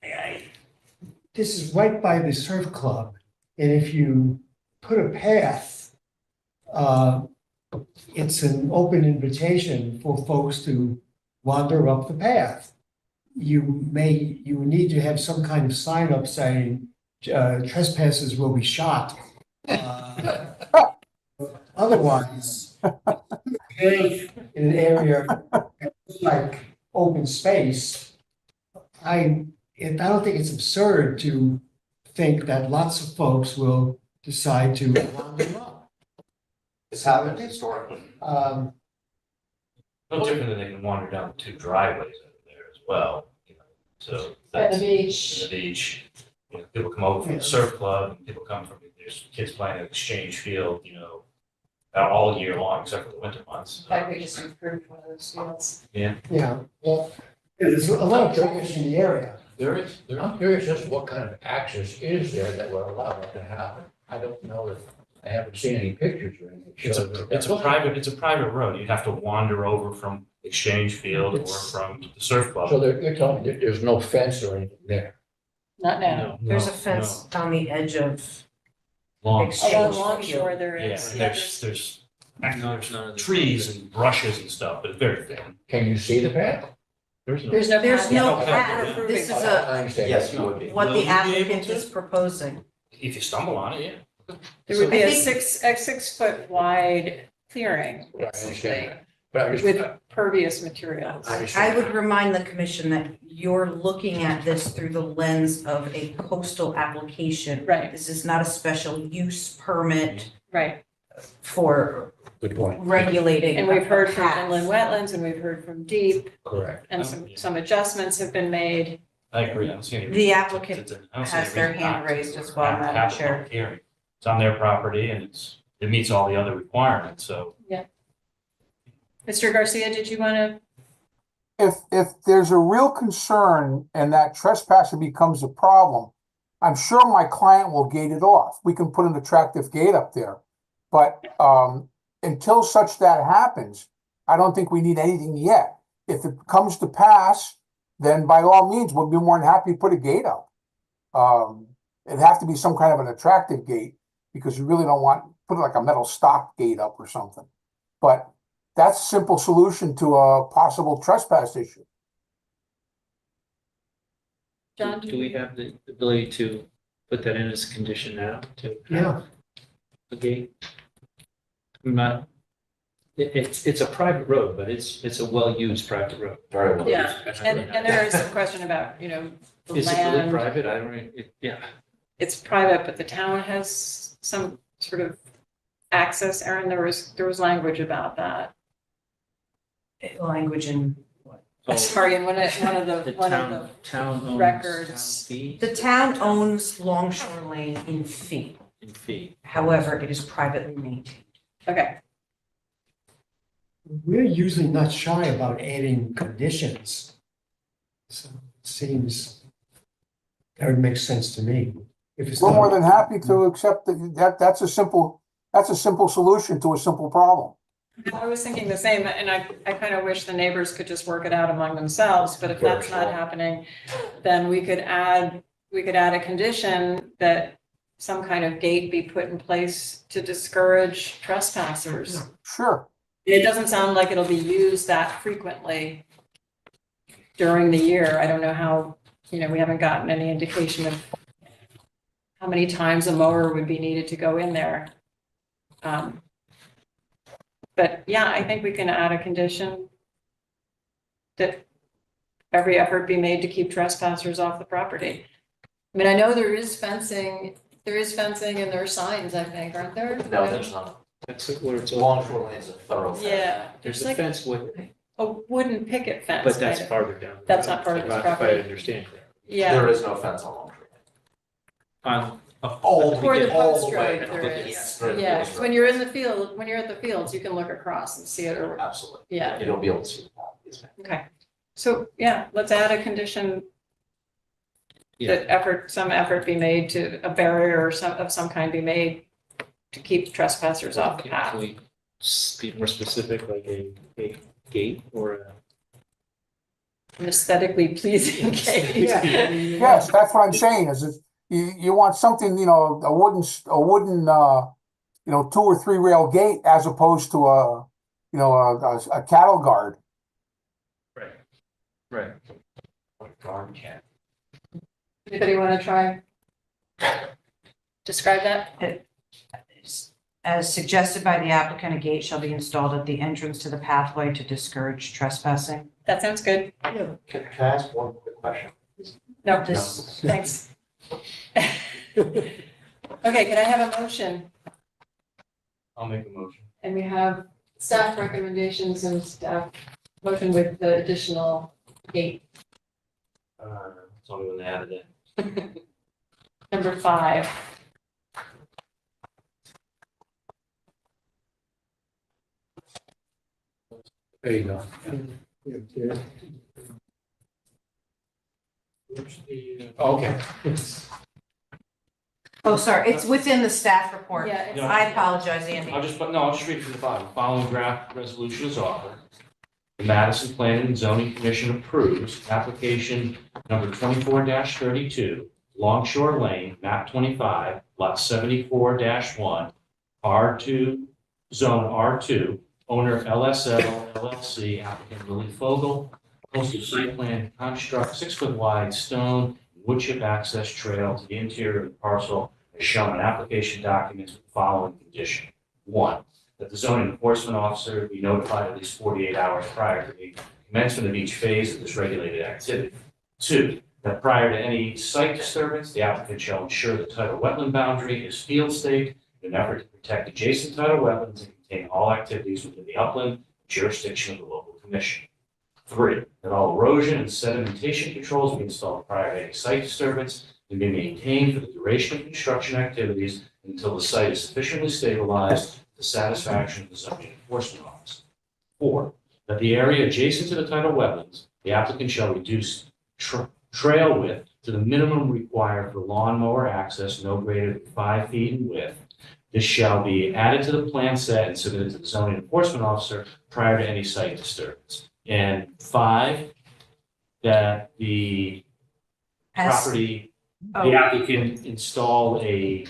S18: this is right by the surf club, and if you put a path, it's an open invitation for folks to wander up the path. you need to have some kind of sign up saying trespassers will be shot. Otherwise, live in an area like open space, I don't think it's absurd to think that lots of folks will decide to wander up.
S16: It's happened historically.
S6: No different than they can wander down the two driveways over there as well, you know, so.
S1: At the
S6: that's-
S1: beach.
S6: The beach, you know, people come over from the surf club, and people come from, there's kids playing at Exchange Field, you know, all year long, except for the winter months.
S1: In fact, we just improved one of those fields.
S6: Yeah.
S18: Yeah, well, there's a lot of traffic in the area.
S7: I'm curious as to what kind of access is there that would allow that to happen. I don't know if, I haven't seen any pictures or anything.
S6: It's a private road. You'd have to wander over from Exchange Field or from the surf club.
S7: So you're telling me there's no fence or anything there?
S1: Not now.
S6: No,
S3: There's a
S6: no,
S3: fence on the edge of
S6: Long.
S3: Exchange.
S1: Along Longshore there
S6: Yeah,
S1: is.
S6: and there's trees and brushes and stuff, but it's very thin.
S7: Can you see the path?
S6: There's no.
S1: There's no.
S3: There's no
S6: Yeah.
S3: path. This is
S16: Yes, you would be.
S3: what
S6: Will
S3: the
S6: you be able
S3: applicant
S6: to?
S3: is proposing.
S6: If you stumble on it, yeah.
S1: There would be
S3: I
S1: a
S3: think-
S1: 6 foot wide clearing,
S7: Right, I
S1: basically,
S7: understand that. But I'm just,
S1: with pervious materials.
S3: I would remind the commission that you're looking at this through the lens of a coastal application.
S1: Right,
S3: This is not a special use permit
S1: right.
S3: for
S7: good point.
S3: regulating.
S1: And we've heard
S3: a
S1: from
S3: path.
S1: inland wetlands and we've heard from deep,
S7: Correct.
S1: and some adjustments have been made.
S6: I agree. I don't see any.
S3: The
S6: reason-
S3: applicant
S6: I don't see
S3: has
S6: any
S3: their
S6: reason
S3: hand
S6: not to
S3: raised as well,
S6: have
S3: Madam
S6: a
S3: Chair.
S6: public hearing. It's on their property and it meets all the other requirements, so.
S1: Mr. Garcia, did you want to?
S15: If there's a real concern and that trespassing becomes a problem, I'm sure my client will gate it off. We can put an attractive gate up there. But until such that happens, I don't think we need anything yet. If it comes to pass, then by all means, we'll be more than happy to put a gate up. It'd have to be some kind of an attractive gate because you really don't want, put like a metal stock gate up or something. But that's a simple solution to a possible trespass issue.
S1: John,
S5: Do we have the ability to put that in as a condition now to?
S18: Yeah.
S5: Okay. I'm not, it's a private road, but it's a well-used private road.
S16: Very well.
S1: Yeah, and there is some question about, the
S5: Is it really
S1: land.
S5: private? I don't, yeah.
S1: It's private, but the town has some sort of access. Aaron, there was language about that.
S3: Language in
S5: Oh,
S1: Sorry, in one of the
S5: Town owns
S1: records.
S5: town fee
S3: the town owns Longshore Lane in fee.
S5: and fee.
S3: However, it is privately maintained.
S1: Okay,
S18: We're usually not shy about adding conditions. So it seems that would make sense to me. If it's
S15: We're
S18: not-
S15: more than happy to accept that's a simple solution to a simple problem.
S1: I was thinking the same, and I kind of wish the neighbors could just work it out among themselves, but if that's not happening, then we could add a condition that some kind of gate be put in place to discourage trespassers.
S15: Sure.
S1: It doesn't sound like it'll be used that frequently during the year. I don't know how, we haven't gotten any indication of how many times a mower would be needed to go in there. But yeah, I think we can add a condition that every effort be made to keep trespassers off the property. I mean, I know there is fencing and there are signs, I think, aren't there?
S16: No, there's not.
S5: That's where it's.
S16: Longshore Lane is a thoroughfare.
S1: Yeah.
S5: There's a
S1: like
S5: fence with,
S1: a wooden picket fence.
S5: but that's
S1: kind of.
S5: farther down.
S1: That's not part of this
S5: If I
S1: property.
S5: understand correctly.
S1: Yeah.
S16: There is no fence on Longshore Lane.
S1: Toward the
S16: all
S1: post
S16: the way
S1: road,
S16: down.
S1: there
S16: Yes,
S1: is.
S16: there is.
S1: Yeah, 'cause when you're in the field, when you're at the fields, you can look across and see it or,
S16: Absolutely.
S1: yeah,
S16: You'll be able to see the path. Yes, ma'am.
S1: okay. So, yeah, let's add a condition that some effort be made to, a barrier or some kind be made to keep trespassers off the path.
S5: Can we be more specific, like a gate or
S15: Mm-hmm.
S1: An aesthetically pleasing gate.
S15: Yes, that's what I'm saying, is you want something, a wooden, 2 or 3 rail gate as opposed to a cattle guard.
S5: Right.
S6: garden cat.
S1: Anybody want to try? Describe that?
S3: As suggested by the applicant, a gate shall be installed at the entrance to the pathway to discourage trespassing.
S1: That sounds good.
S16: Can I ask one quick question?
S1: No,
S3: This,
S1: thanks. Okay, can I have a motion?
S6: I'll make a motion.
S1: And we have staff recommendations and staff motion with the additional gate.
S6: It's only when they added it.
S1: Number 5.
S12: There you go.
S6: Okay.
S3: oh, sorry, it's within the staff report.
S1: Yeah, it's-
S3: I apologize, Andy.
S6: I'll just read from the bottom. Following draft resolution is offered. The Madison Planning and Zoning Commission approves application number 24-32, Longshore Lane, map 25, lot 74-1, R2, zone R2, owner LSL LLC, applicant Lily Fogel. Coastal site plan, construct 6-foot wide stone wood chip access trail to the interior of the parcel as shown on application documents with the following condition. 1, that the zoning enforcement officer be notified at least 48 hours prior to the commencement of each phase of this regulated activity. 2, that prior to any site disturbance, the applicant shall ensure the tidal wetland boundary is field staked in an effort to protect adjacent tidal wetlands and contain all activities within the upland jurisdiction of the local commission. 3, that all erosion and sedimentation controls be installed prior to any site disturbance and be maintained for the duration of construction activities until the site is sufficiently stabilized to the satisfaction of the zoning enforcement officer. 4, that the area adjacent to the tidal wetlands, the applicant shall reduce trail width to the minimum required for lawnmower access no greater than 5 feet in width. This shall be added to the plan set and submitted to the zoning enforcement officer prior to any site disturbance. And 5, that the property, the applicant install a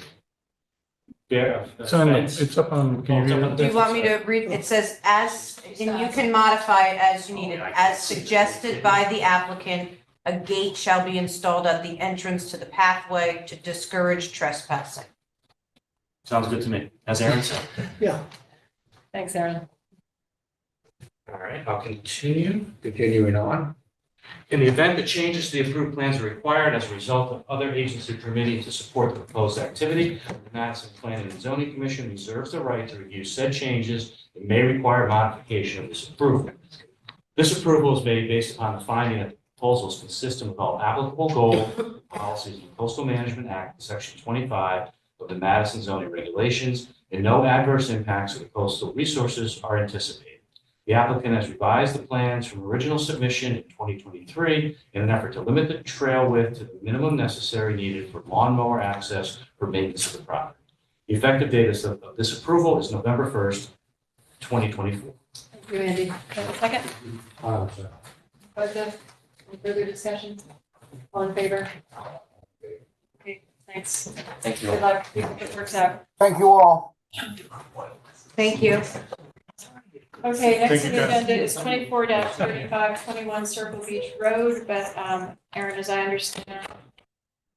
S6: fence.
S12: It's up on, can you read it?
S3: Do you want me to read? It says as, and you can modify it as you need it. As suggested by the applicant, a gate shall be installed at the entrance to the pathway to discourage trespassing.
S6: Sounds good to me, as Aaron said.
S18: Yeah.
S1: Thanks, Aaron.
S6: All right, I'll continue.
S7: Continuing on.
S6: In the event that changes to the approved plans are required as a result of other agency permitting to support the proposed activity, the Madison Planning and Zoning Commission reserves the right to review said changes and may require modification of this approval. This approval is made based upon the finding that the proposal is consistent with all applicable goals and policies of the Coastal Management Act, Section 25 of the Madison zoning regulations, and no adverse impacts of the coastal resources are anticipated. The applicant has revised the plans from original submission in 2023 in an effort to limit the trail width to the minimum necessary needed for lawnmower access for maintenance of the property. The effective date of this approval is November 1st, 2024.
S1: Thank you, Andy. Have a second? Joseph, any further discussion? All in favor? Okay, thanks.
S16: Thank you.
S1: Good luck. We hope it works out.
S15: Thank you all.
S3: Thank you.
S1: Okay, next
S12: Thank
S1: on
S12: you,
S1: the
S12: guys.
S1: agenda is 24-3521 Circle Beach Road, but Aaron, as I understand,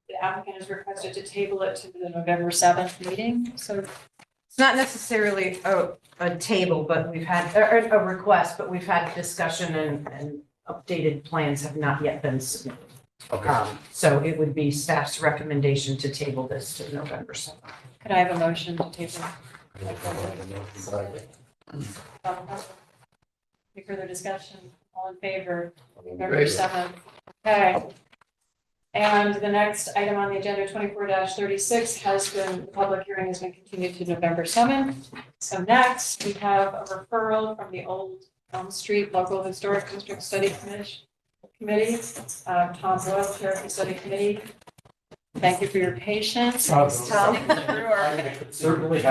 S1: the applicant has requested to table it to the November 7th meeting, so
S3: It's not necessarily a table, but we've had, a request, but we've had discussion and updated plans have not yet been submitted. So it would be staff's recommendation to table this to November 7th.
S1: could I have a motion to table? Any further discussion? All in favor? November 7th. Okay. And the next item on the agenda, 24-36, has been, the public hearing has been continued to November 7th. So next, we have a referral from the Old Elm Street Local Historic District Study Committee. Tom Boyle, Chair of the Study Committee. Thank you for your patience. Tom, through our
S6: I could certainly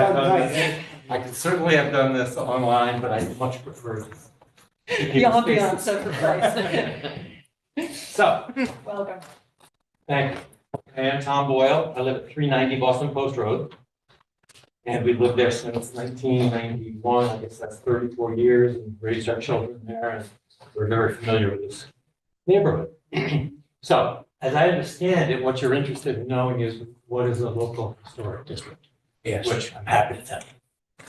S6: have done this online, but I much prefer.
S1: the ambiance of the place.
S6: So,
S1: Welcome.
S6: thank you. I am Tom Boyle. I live at 390 Boston Post Road. And we've lived there since 1991. I guess that's 34 years, and raised our children there. And we're very familiar with this neighborhood. So, as I understand it, what you're interested in knowing is what is a local historic district?
S7: Yes.
S6: Which I'm happy to tell you.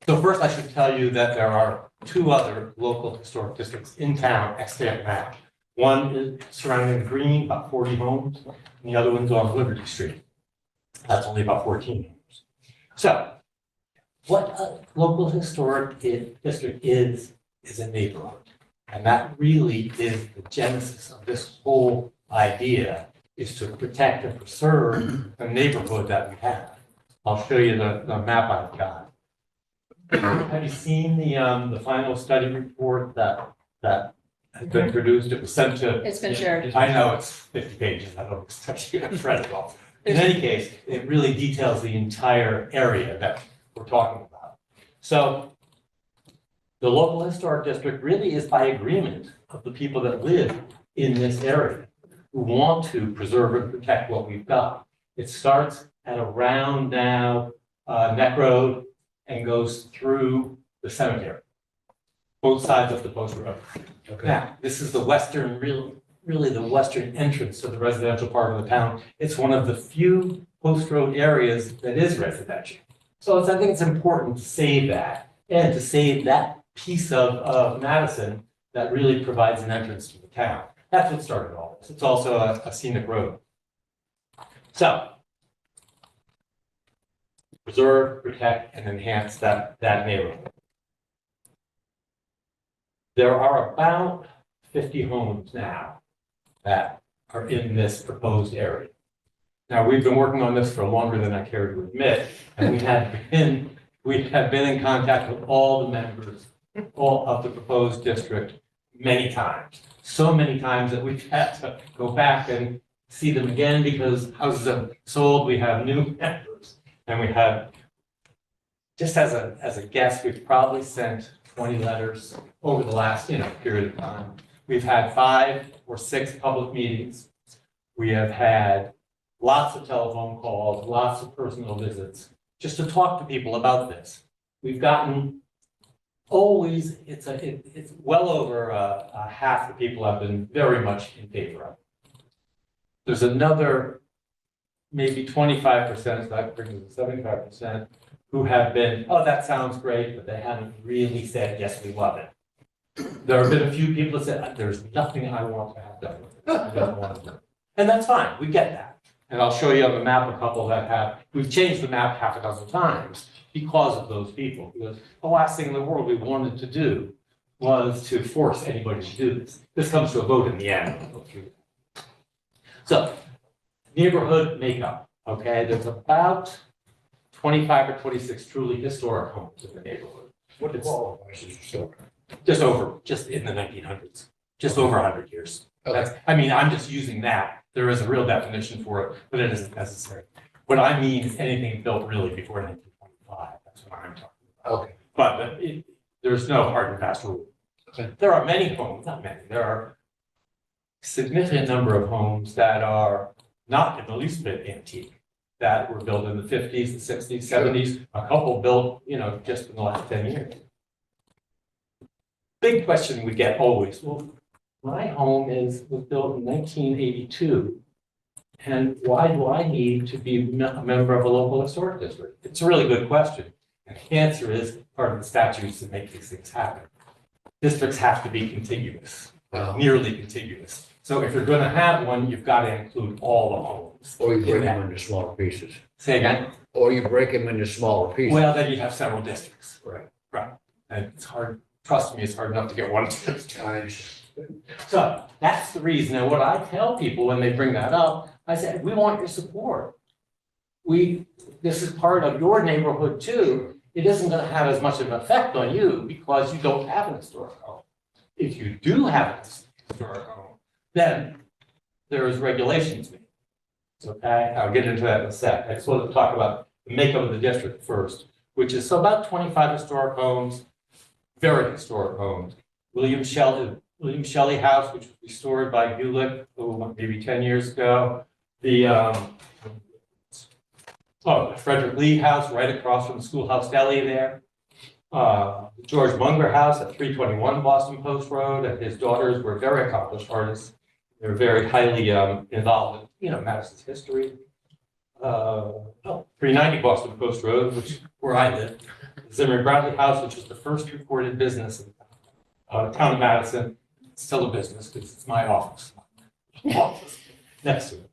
S6: So first, I should tell you that there are two other local historic districts in town, ex-state map. One is surrounding the green, about 40 homes, and the other one's on Liberty Street. That's only about 14 homes. So what a local historic district is a neighborhood. And that really is the genesis of this whole idea, is to protect and preserve the neighborhood that we have. I'll show you the map I've got. Have you seen the final study report that has been produced? It was sent to.
S1: It's been shared.
S6: I know it's 50 pages. I don't expect you to have read it all. In any case, it really details the entire area that we're talking about. So the local historic district really is by agreement of the people that live in this area who want to preserve and protect what we've got. It starts at around now Neck Road and goes through the cemetery, both sides of the post road.
S7: Okay.
S6: Now, this is the western, really the western entrance to the residential part of the town. It's one of the few post road areas that is residential. So I think it's important to save that and to save that piece of Madison that really provides an entrance to the town. That's what started all this. It's also a scenic road. So preserve, protect, and enhance that neighborhood. There are about 50 homes now that are in this proposed area. Now, we've been working on this for longer than I care to admit, and we have been in contact with all the members, all of the proposed district many times. So many times that we've had to go back and see them again because houses have sold, we have new members. And we have, just as a guess, we've probably sent 20 letters over the last, period of time. We've had 5 or 6 public meetings. We have had lots of telephone calls, lots of personal visits, just to talk to people about this. We've gotten always, it's well over half the people have been very much in favor of it. There's another maybe 25%, so that brings it to 75%, who have been, oh, that sounds great, but they haven't really said, yes, we love it. There have been a few people that said, there's nothing I want to have done with it. I don't want to do it. And that's fine, we get that. And I'll show you on the map a couple that have, we've changed the map half a dozen times because of those people. Because the last thing in the world we wanted to do was to force anybody to do this. This comes to a vote in the end. So, neighborhood makeup, okay? There's about 25 or 26 truly historic homes in the neighborhood.
S7: What qualifies as historic?
S6: Just in the 1900s, just over 100 years.
S7: Okay.
S6: I'm just using that. There is a real definition for it, but it isn't necessary. What I mean is anything built really before 1925. That's what I'm talking about.
S7: Okay.
S6: But there's no hard and fast rule.
S7: Okay.
S6: There are many homes, not many, there are a significant number of homes that are not in the least bit antique, that were built in the 50s, the 60s, 70s, a couple built, just in the last 10 years. Big question we get always, well, my home was built in 1982, and why do I need to be a member of a local historic district? It's a really good question, and the answer is part of the statutes that make these things happen. Districts have to be contiguous, nearly contiguous. So if you're going to have one, you've got to include all the homes.
S7: Or you break them into smaller pieces.
S6: Say again?
S7: Or you break them into smaller pieces.
S6: Well, then you have several districts.
S7: Right.
S6: Right. And it's hard, trust me, it's hard enough to get one district.
S7: Times.
S6: So that's the reason. And what I tell people when they bring that up, I said, we want your support. This is part of your neighborhood too. It isn't going to have as much of an effect on you because you don't have an historic home. If you do have a historic home, then there is regulations. Okay, I'll get into that in a sec. I just want to talk about the makeup of the district first, which is so about 25 historic homes, very historic homes. William Shelley House, which was restored by Hewlett maybe 10 years ago. The Frederick Lee House right across from the Schoolhouse Deli there. George Munger House at 321 Boston Post Road, and his daughters were very accomplished artists. They're very highly involved in, Madison's history. 390 Boston Post Road, which where I live. Zimmer Bradley House, which is the first recorded business in town of Madison. It's still a business because it's my office next to it.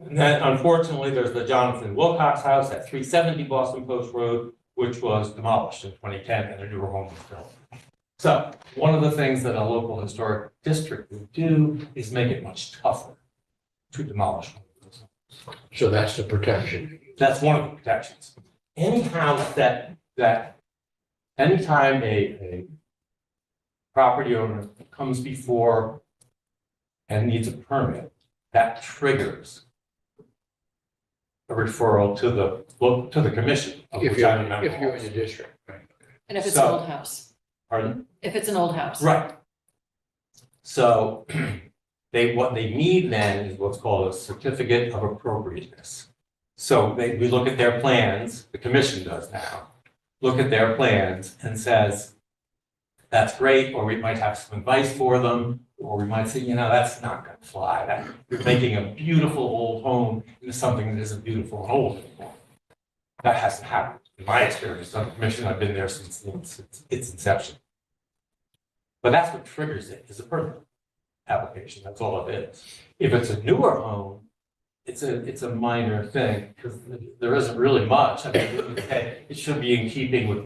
S6: And then unfortunately, there's the Jonathan Wilcox House at 370 Boston Post Road, which was demolished in 2010 and a newer home was built. So one of the things that a local historic district would do is make it much tougher to demolish.
S7: So that's the protection.
S6: That's one of the protections. Any house that anytime a property owner comes before and needs a permit, that triggers a referral to the commission. Of
S7: If
S6: which
S7: you're,
S6: I'm a member
S7: if you're in
S6: also.
S7: the district, right?
S1: And if it's an
S6: So-
S1: old house,
S6: Pardon?
S1: if it's an old house.
S6: Right. So what they need then is what's called a certificate of appropriateness. So we look at their plans, the commission does now, look at their plans and says, that's great, or we might have some advice for them, or we might say, that's not gonna fly. You're making a beautiful old home into something that isn't beautiful and old anymore. That hasn't happened. In my experience on the commission, I've been there since its inception. But that's what triggers it, is a permit application, that's all it is. If it's a newer home, it's a minor thing, because there isn't really much. I mean, it should be in keeping with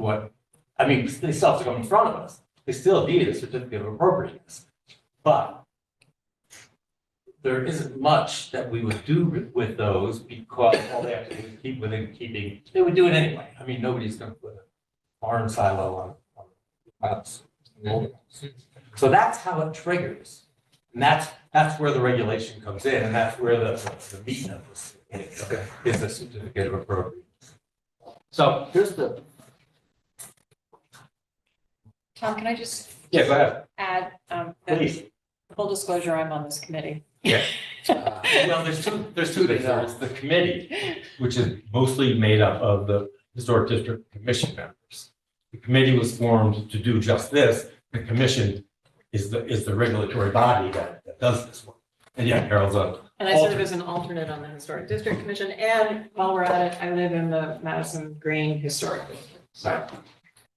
S6: they still have to come in front of us. They still need a certificate of appropriateness. But there isn't much that we would do with those because all they have to do is keep within keeping, they would do it anyway. I mean, nobody's gonna put a barn silo on a house. So that's how it triggers. And that's where the regulation comes in, and that's where the meat of this is the certificate of appropriateness. So here's the.
S1: Tom, can I just
S6: Yeah, go ahead.
S1: add, that
S6: Please.
S1: full disclosure, I'm on this committee.
S6: Yeah. Well, there's two things. There's the committee, which is mostly made up of the Historic District Commission members. The committee was formed to do just this. The commission is the regulatory body that does this work. And yeah, Carol's on.
S1: And I serve as an alternate on the Historic District Commission, and while we're at it, I live in the Madison Green Historic District. So,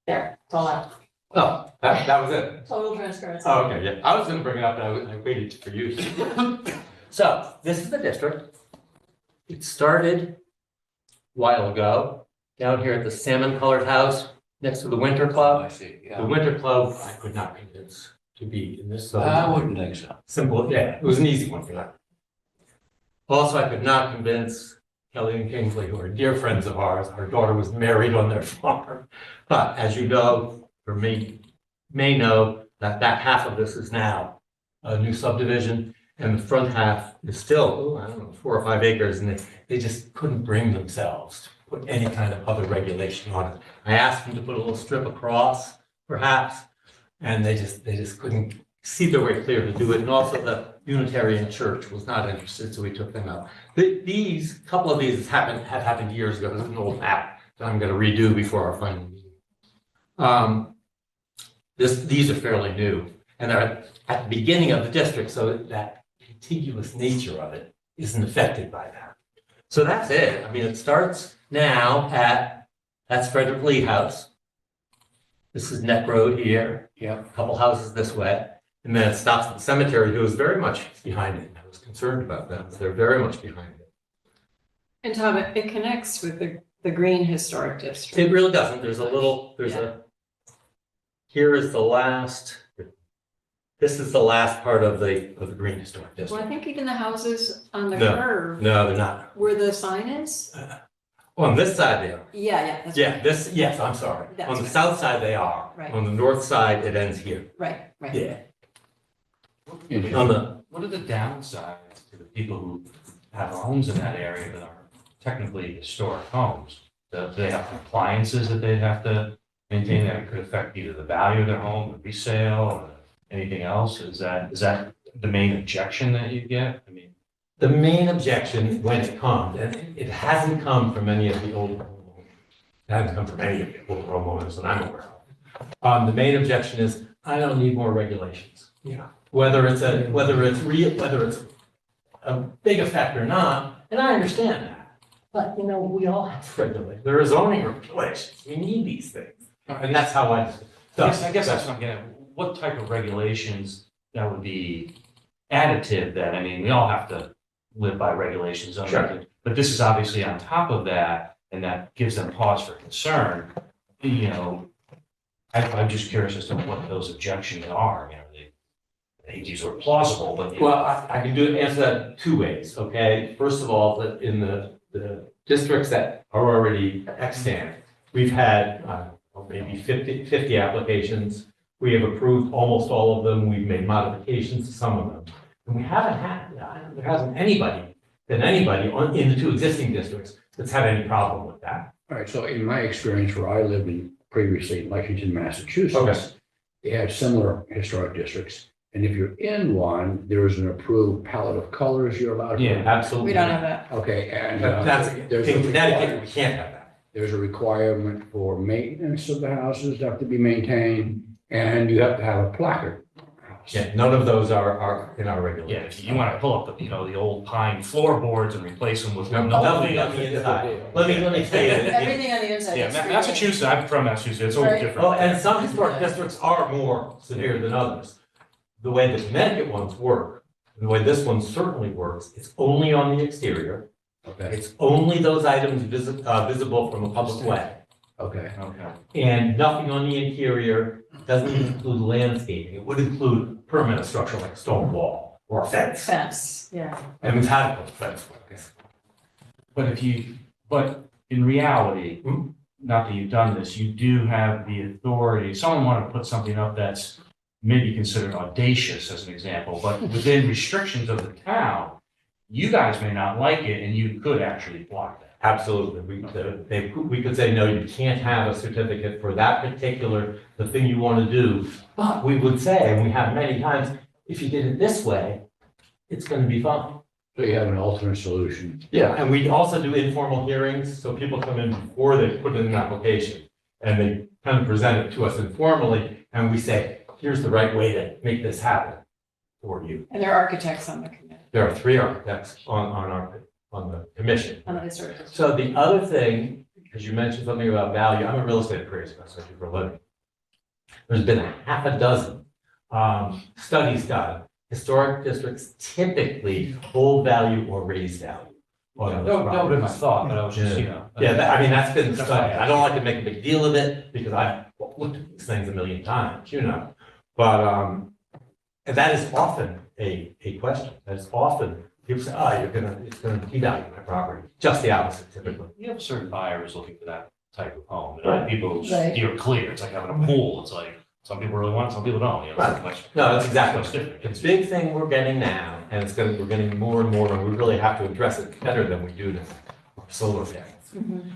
S1: there, it's all out.
S6: Oh, that was it.
S1: Total transparency.
S6: Oh, okay, yeah. I was gonna bring it up, but I waited for you. So this is the district. It started a while ago, down here at the salmon colored house next to the Winter Club.
S7: I see,
S6: The Winter Club, I could not convince to be in this.
S7: I wouldn't think so.
S6: Simple, yeah, it was an easy one for that. Also, I could not convince Kelly and Kingsley, who are dear friends of ours. Our daughter was married on their farm. But as you know, or may know, that half of this is now a new subdivision, and the front half is still, I don't know, 4 or 5 acres, and they just couldn't bring themselves to put any kind of other regulation on it. I asked them to put a little strip across, perhaps, and they just couldn't see their way clear to do it. And also the Unitarian Church was not interested, so we took them out. These, couple of these have happened years ago. There's an old map that I'm gonna redo before our final meeting. These are fairly new, and they're at the beginning of the district, so that contiguous nature of it isn't affected by that. So that's it. I mean, it starts now that's Frederick Lee House. This is Neck Road here.
S7: Yeah.
S6: A couple houses this way. And then it stops at the cemetery, who is very much behind it. I was concerned about that. They're very much behind it.
S1: And Tom, it connects with the Green Historic District.
S6: It really doesn't. Here is the last, this is the last part of the Green Historic
S1: Well,
S6: District.
S1: I think even the houses on the
S6: No.
S1: curve.
S6: No, they're not.
S1: Where the sign is?
S6: On this side they are.
S1: Yeah, that's
S6: Yeah,
S1: right.
S6: yes, I'm sorry.
S1: That's
S6: On the
S1: right.
S6: south side they are.
S1: Right.
S6: On the north side, it ends here.
S1: Right.
S6: Yeah. What are the downsides to the people who have homes in that area that are technically historic homes? Do they have appliances that they have to maintain that could affect either the value of their home, the resale, or anything else? Is that the main objection that you get? I mean, the main objection when it comes, and it hasn't come from any of the old homeowners. It hasn't come from any of the old homeowners that I'm aware of. The main objection is, I don't need more regulations. Yeah. whether it's a big effect or not, and I understand that. But, you know, we all have to regulate. There are zoning regulations. We need these things. And that's how I guess that's what I'm getting at. What type of regulations that would be additive then? I mean, we all have to live by regulations. Sure. But this is obviously on top of that, and that gives them pause for concern. You know, I'm just curious as to what those objections are. You know, I hate to use the word plausible, but.
S19: Well, I can answer that two ways, okay? First of all, that in the districts that are already extant, we've had maybe 50 applications. We have approved almost all of them. We've made modifications to some of them. And we haven't had, there hasn't been anybody in the 2 existing districts that's had any problem with that.
S7: All right, so in my experience where I lived previously in Lexington, Massachusetts, they had similar historic districts. And if you're in one, there is an approved palette of colors you're allowed to.
S19: Yeah, absolutely.
S1: We don't have that.
S7: Okay, and
S19: There's in Connecticut, we can't have that.
S7: There's a requirement for maintenance of the houses that have to be maintained, and you have to have a placard.
S19: Yeah, none of those are in our regulations.
S6: Yeah, if you want to pull up the old pine floorboards and replace them with.
S19: Nothing on the inside. Let me tell you.
S1: Everything on the inside.
S6: Yeah,
S1: is free.
S6: Massachusetts, I'm from Massachusetts, it's a little
S1: Right.
S6: different.
S19: Well, and some historic districts are more severe than others. The way the Connecticut ones work, and the way this one certainly works, it's only on the exterior.
S7: Okay,
S19: It's only those items visible from a public way.
S7: okay.
S19: And nothing on the interior, doesn't include landscaping. It would include permanent structure like a stone wall or a fence.
S1: Fence, yeah.
S19: And we've had a fence.
S6: But in reality, not that you've done this, you do have the authority, someone wanted to put something up that's maybe considered audacious as an example, but within restrictions of the town, you guys may not like it and you could actually block that.
S19: Absolutely. We could say, no, you can't have a certificate for that particular, the thing you want to do. But we would say, and we have many times, if you did it this way, it's going to be fine.
S7: So you have an alternate solution.
S19: Yeah, and we also do informal hearings, so people come in before they put in an application. And they kind of present it to us informally, and we say, here's the right way to make this happen for you.
S1: And there are architects on the committee,
S19: There are 3 architects on the commission.
S1: on the historic district.
S19: So the other thing, because you mentioned something about value, I'm a real estate appraiser, that's what I do for a living. There's been a half a dozen studies done. Historic districts typically hold value or raise value.
S6: That would have been my thought, but I was just,
S19: Yeah, I mean, that's been studied. I don't like to make a big deal of it because I've looked at these things a million times, you know. But and that is often a question. That is often people say, oh, it's gonna devalue my property. Just the opposite typically.
S6: You have certain buyers looking for that type of home. And
S19: Right.
S6: people
S1: Right.
S6: steer clear. It's like having a pool. It's like, some people really want it, some people don't, you know.
S19: Right.
S6: it's much-
S19: No, that's exactly
S6: much different.
S19: The big thing we're getting now, and we're getting more and more, and we really have to address it better than we do to solar panels.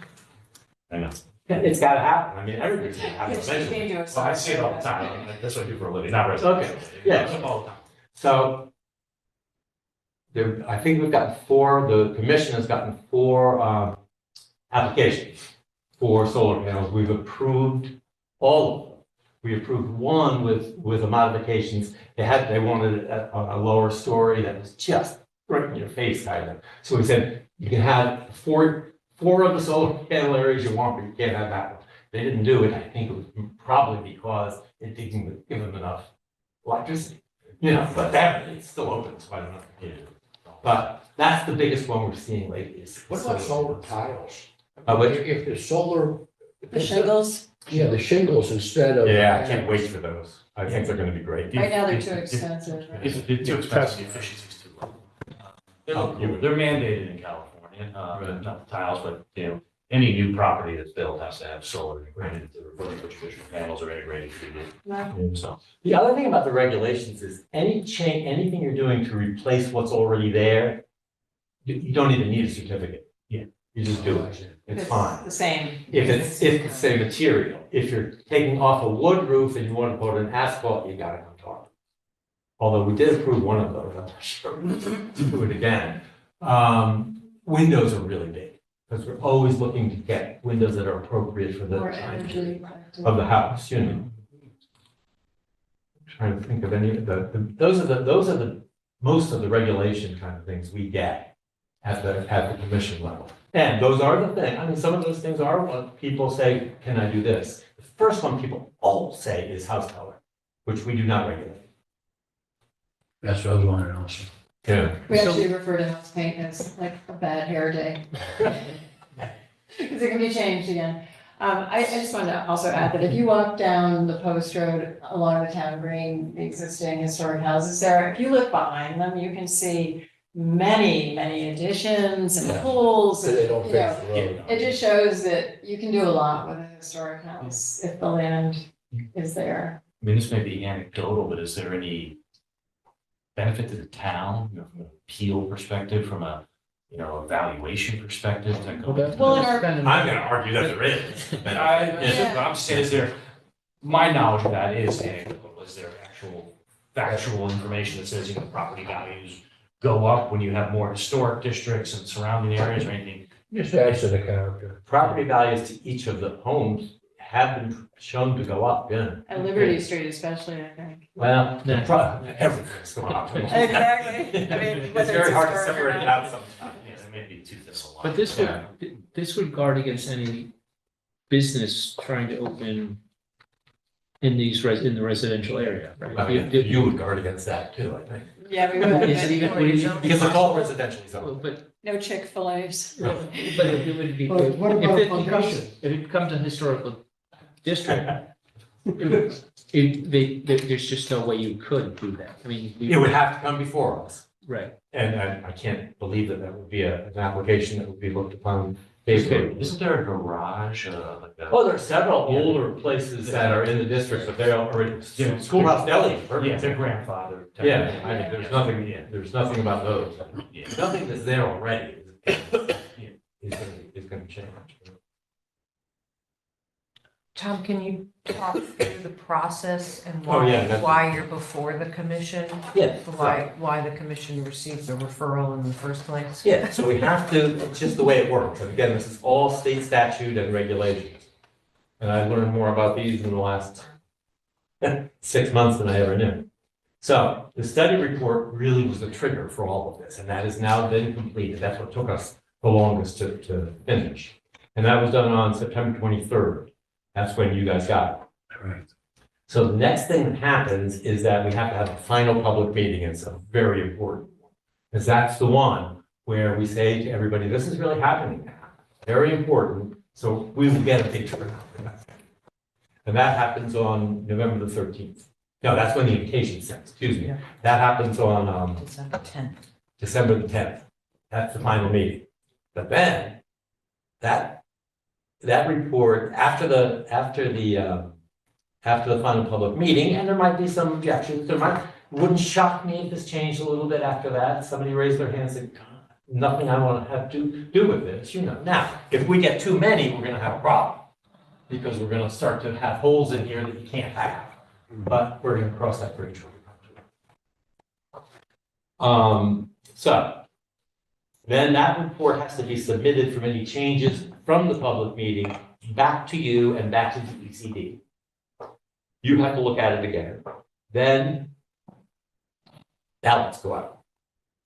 S6: I know.
S19: It's gotta happen. I mean, everybody's gonna have
S1: Yes,
S19: to
S1: you
S19: mention
S1: can
S19: it.
S1: do a
S6: Well, I see it all the
S1: solar
S6: time. That's what I do for a living, not residential.
S19: Okay, yeah.
S6: All the time.
S19: So I think we've gotten 4, the commission has gotten 4 applications for solar panels. We've approved all of them. We approved 1 with the modifications. They wanted a lower story that was just right in your face kind of. So we said, you can have 4 of the solar panel areas you want, but you can't have that one. They didn't do it. I think it was probably because it didn't give them enough electricity. You know, but that, it's still open, so I don't know. But that's the biggest one we're seeing lately.
S7: What about solar tiles?
S19: But
S7: If the solar.
S1: The shingles,
S7: Yeah, the shingles instead of.
S19: yeah, I can't wait for those. I think they're gonna be great.
S1: right now they're too expensive. right?
S6: It's too expensive, the efficiency's too low. They're mandated in California, not the tiles, but, you know, any new property that's built has to have solar integrated, whether it's traditional panels are integrated to the, so.
S19: The other thing about the regulations is anything you're doing to replace what's already there, you don't even need a certificate.
S6: Yeah.
S19: You just do it. It's fine.
S1: The same.
S19: If it's the same material, if you're taking off a wood roof and you want to put an asphalt, you gotta come talk. Although we did approve one of those, I'm not sure to do it again. Windows are really big, because we're always looking to get windows that are appropriate for the
S1: More
S19: time
S1: energy.
S19: of the house, you know. trying to think of any of those are the, most of the regulation kind of things we get at the commission level. And those are the things, I mean, some of those things are what people say, can I do this? The first one people all say is house color, which we do not regulate.
S7: That's what I was wondering also.
S19: Yeah.
S1: We actually refer to house paint as like a bad hair day. Because it can be changed again. I just wanted to also add that if you walk down the post road along the town green, the existing historic houses there, if you look behind them, you can see many additions and pools. And,
S7: They don't
S1: you know,
S7: face the road.
S1: it just shows that you can do a lot with a historic house if the land is there.
S6: I mean, this may be anecdotal, but is there any benefit to the town, you know, from an appeal perspective, from a, you know, a valuation perspective?
S1: Well, in our-
S6: I'm gonna argue that there is. I'm saying, is there, my knowledge of that is anecdotal. Is there actual factual information that says, you know, property values go up when you have more historic districts and surrounding areas or anything?
S7: Just adds to the character.
S19: Property values to each of the homes have been shown to go up, yeah.
S1: At Liberty Street especially, I think.
S19: Well, everything's going up.
S1: Exactly. I mean,
S19: It's
S1: whether
S19: very
S1: it's
S19: hard to
S1: historic or
S19: separate it
S1: not.
S19: out sometimes. Yeah, there may be two things.
S5: But this would guard against any business trying to open in in the residential area, right?
S19: I mean, you would guard against that too, I think.
S1: Yeah, we would.
S5: Is it even-
S19: Because it's all residential
S5: Well,
S19: zone.
S5: But,
S1: No Chick-fil-A's.
S5: but it would be,
S18: But what about
S5: if
S18: concussion?
S5: it becomes a historical district, there's just no way you could do that. I mean.
S19: It would have to come before us.
S5: Right.
S19: And I can't believe that would be an application that would be looked upon favorably.
S6: Isn't there a garage, like a?
S19: Oh, there are several older places that are in the district, but they are already, Schoolhouse Deli.
S6: Yeah, they're grandfather.
S19: Yeah, I mean, there's nothing about those. Nothing that's there already is gonna change.
S3: Tom, can you talk through the process and
S19: Oh, yeah, that's-
S3: why you're before the commission?
S19: Yeah.
S3: Why the commission received the referral in the first place?
S19: Yeah, so we have to, it's just the way it works. And again, this is all state statute and regulations. And I learned more about these in the last 6 months than I ever knew. So the study report really was the trigger for all of this, and that has now been completed. That's what took us the longest to finish. And that was done on September 23rd. That's when you guys got it.
S7: Correct.
S19: So the next thing that happens is that we have to have a final public meeting. It's a very important one. Because that's the one where we say to everybody, this is really happening now. Very important. So we will get a big turnout for that. And that happens on November the 13th. No, that's when the invitation is sent, excuse me.
S3: Yeah.
S19: That happens on
S3: December 10th.
S19: December the 10th. That's the final meeting. But then that report after the final public meeting, and there might be some objections, wouldn't shock me if this changed a little bit after that. Somebody raised their hand and said, "God, nothing I want to have to do with this, you know." Now, if we get too many, we're going to have a problem because we're going to start to have holes in here that you can't have. But we're going to cross that bridge when we come to it. So then that report has to be submitted from any changes from the public meeting back to you and back to the ECD. You have to look at it again. Then ballots go out.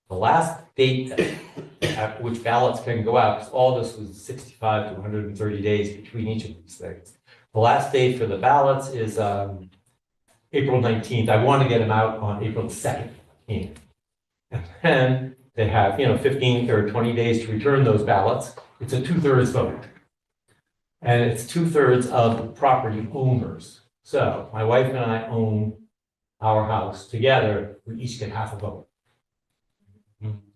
S19: The last date at which ballots can go out, because all this was 65 to 130 days between each of these things. The last date for the ballots is April 19th. I want to get them out on April 2nd. And then they have, 15 or 20 days to return those ballots. It's a 2/3 vote. And it's 2/3 of the property owners. So my wife and I own our house together. We each get half a vote.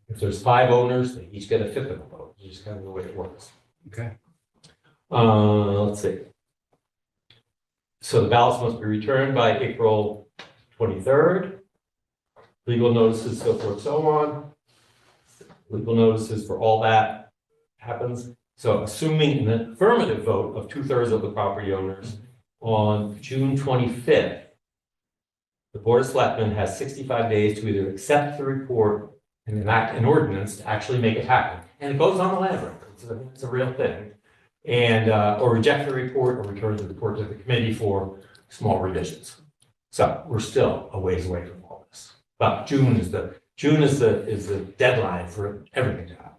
S19: If there's 5 owners, they each get a fifth of a vote. It's just kind of the way it works.
S7: Okay.
S19: Let's see. So the ballots must be returned by April 23rd. Legal notices, so forth, so on. Legal notices for all that happens. So assuming an affirmative vote of 2/3 of the property owners on June 25th, the Board of Selectmen has 65 days to either accept the report and enact an ordinance to actually make it happen. And it goes on the land record. It's a real thing. And, or reject the report or return the report to the committee for small revisions. So we're still a ways away from all this. But June is the deadline for everything to happen.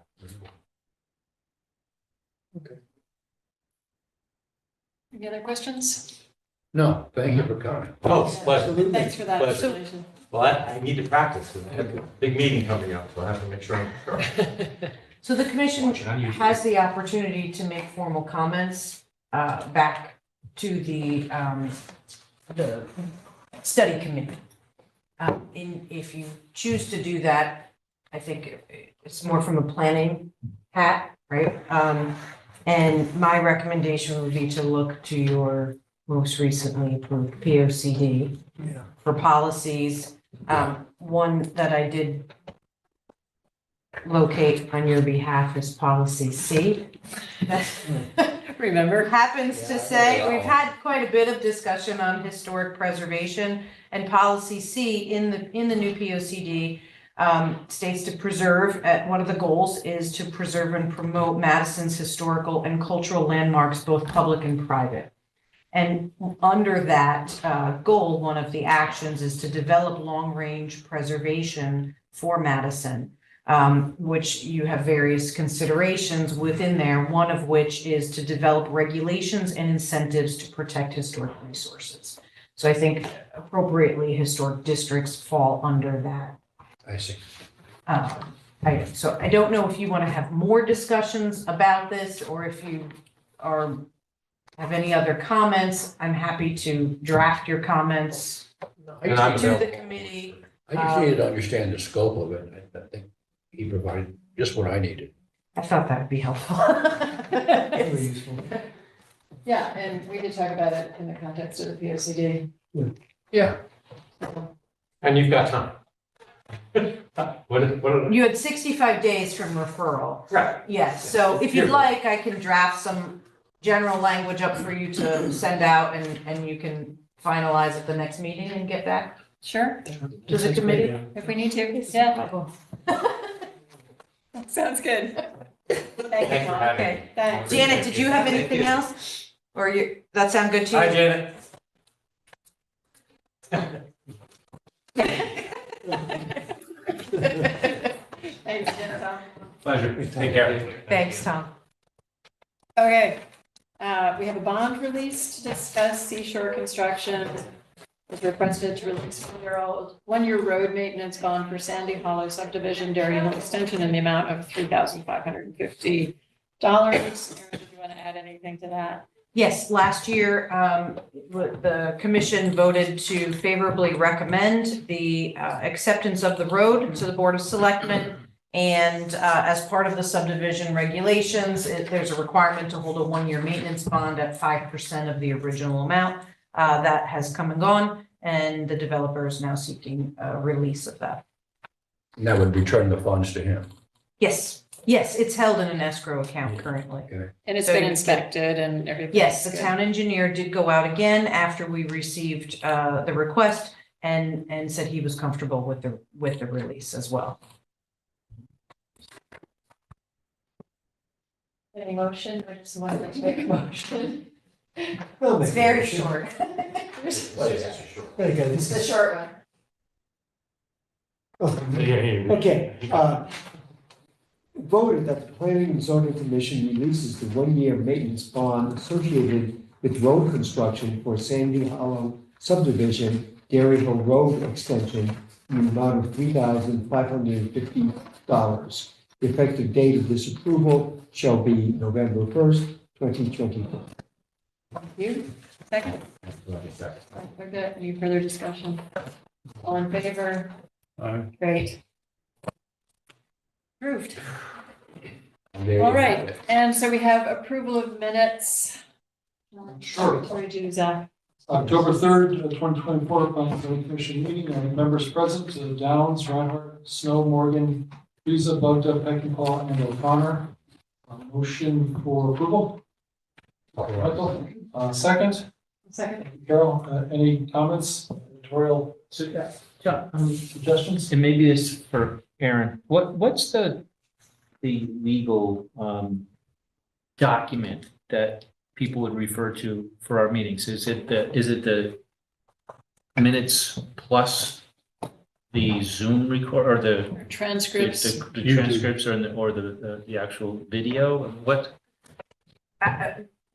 S1: Any other questions?
S7: No, thank you for coming.
S19: Oh, pleasure.
S1: Thanks for that
S19: Pleasure.
S1: explanation.
S19: Well, I need to practice, because I have a big meeting coming up, so I have to make sure I'm prepared.
S3: So the commission
S19: Watching on YouTube.
S3: has the opportunity to make formal comments back to the study committee. If you choose to do that, I think it's more from a planning hat, right? And my recommendation would be to look to your most recently approved P O C D for policies. One that I did locate on your behalf is policy C.
S1: Remember?
S3: Happens to say, we've had quite a bit of discussion on historic preservation, and policy C in the new P O C D states to preserve, one of the goals is to preserve and promote Madison's historical and cultural landmarks, both public and private. And under that goal, one of the actions is to develop long-range preservation for Madison, which you have various considerations within there, one of which is to develop regulations and incentives to protect historic resources. So I think appropriately, historic districts fall under that.
S7: I see.
S3: So I don't know if you want to have more discussions about this, or if you have any other comments. I'm happy to draft your comments
S7: And I'm
S3: to the
S7: available.
S3: committee.
S7: I just needed to understand the scope of it. I think he provided just what I needed.
S3: I thought that would be helpful.
S1: Yeah, and we did talk about it in the context of the P O C D.
S7: Yeah.
S19: And you've got time. What
S3: You had 65 days from referral.
S19: Right.
S3: Yes, so if you'd like, I can draft some general language up for you to send out, and you can finalize at the next meeting and get back
S1: Sure,
S3: to the committee.
S1: if we need to, yeah. Sounds good. Thank you,
S19: Thanks for
S1: Mom.
S19: having
S1: Okay,
S19: me.
S1: thanks.
S3: Janet, did you have anything else? Or that sound good to you?
S19: Hi, Janet.
S1: Thanks, Jennifer.
S19: Pleasure. Take care.
S3: Thanks, Tom.
S1: Okay, we have a bond release to discuss Seashore Construction. Was requested to release one-year road maintenance bond for Sandy Hollow subdivision Dairy Hill Extension in the amount of $3,550. Aaron, did you want to add anything to that?
S3: Yes, last year, the commission voted to favorably recommend the acceptance of the road to the Board of Selectmen. And as part of the subdivision regulations, there's a requirement to hold a one-year maintenance bond at 5% of the original amount. That has come and gone, and the developer is now seeking a release of that.
S7: And that would return the funds to him.
S3: Yes, it's held in an escrow account currently.
S7: Okay.
S1: And it's
S3: So
S1: been
S3: you-
S1: inspected and everything.
S3: Yes, the town engineer did go out again after we received the request and said he was comfortable with the release as well.
S1: Any motion, or just want to make a motion?
S3: It's very short.
S18: Very good.
S1: It's the short one.
S18: Okay, voted that the Planning and Zoning Commission releases the one-year maintenance bond associated with road construction for Sandy Hollow subdivision, Dairy Hill Road extension, in the amount of $3,550. The effective date of this approval shall be November 1st, 2024.
S1: Thank you. Second. Okay, any further discussion? All in favor? Great. Approved.
S7: There you
S1: All
S7: have
S1: right,
S7: it.
S1: and so we have approval of minutes.
S14: Sure.
S1: Before we do, Zach.
S14: October 3rd, 2024, Planning and Zoning Commission meeting, members present, Downs, Reinhardt, Snow, Morgan, Friesa, Bogda, Peckinpah, and O'Connor. Motion for approval. Michael, second.
S1: Second.
S14: Carol, any comments, editorial, suggestions?
S5: And maybe this for Aaron, what's the legal document that people would refer to for our meetings? Is it the minutes plus the Zoom record or the
S1: Transcripts.
S5: the transcripts or the actual video? What?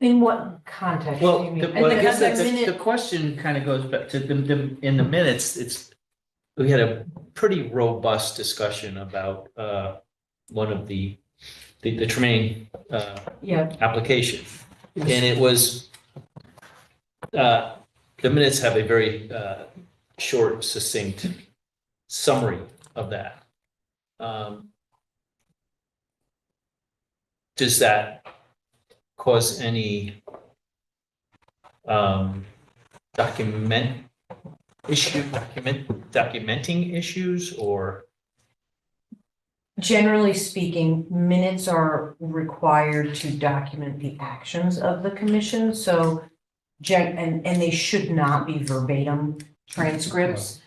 S3: In what context?
S5: Well,
S3: do you mean?
S5: well, I guess
S3: Because
S5: the question kind of goes back to in the minutes, we had a pretty robust discussion about one of the Tremaine
S3: Yeah.
S5: application. And it was the minutes have a very short, succinct summary of that. Does that cause any documenting issues or?
S3: Generally speaking, minutes are required to document the actions of the commission, so and they should not be verbatim transcripts.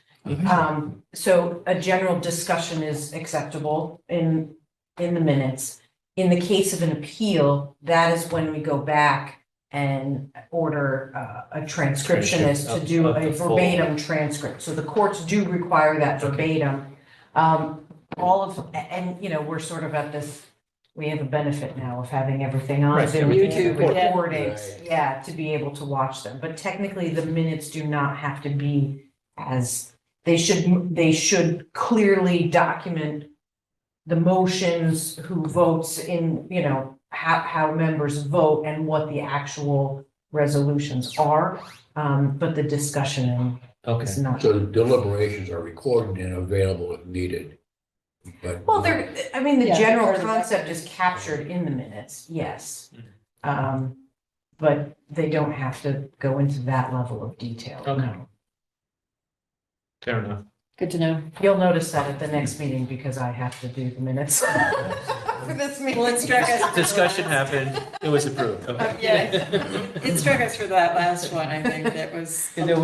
S3: So a general discussion is acceptable in the minutes. In the case of an appeal, that is when we go back and order a transcriptionist to do a verbatim transcript. So the courts do require that verbatim. We're sort of at this, we have a benefit now of having everything on
S5: Right,
S3: Zoom,
S1: YouTube, yeah.
S3: recordings, yeah, to be able to watch them. But technically, the minutes do not have to be they should clearly document the motions, who votes in, how members vote and what the actual resolutions are. But the discussion is not.
S7: So the deliberations are recorded and available if needed. But
S3: Well, the
S1: Yeah,
S3: general
S1: part of the
S3: concept is captured in the minutes, yes. But they don't have to go into that level of detail.
S5: Okay.
S3: No.
S5: Fair enough.
S1: Good to know.
S3: You'll notice that at the next meeting because I have to do the minutes for this meeting.
S1: Well, it struck us.
S5: Discussion happened, it was approved, okay.
S1: It struck us for that last one, I think, that was.
S5: And there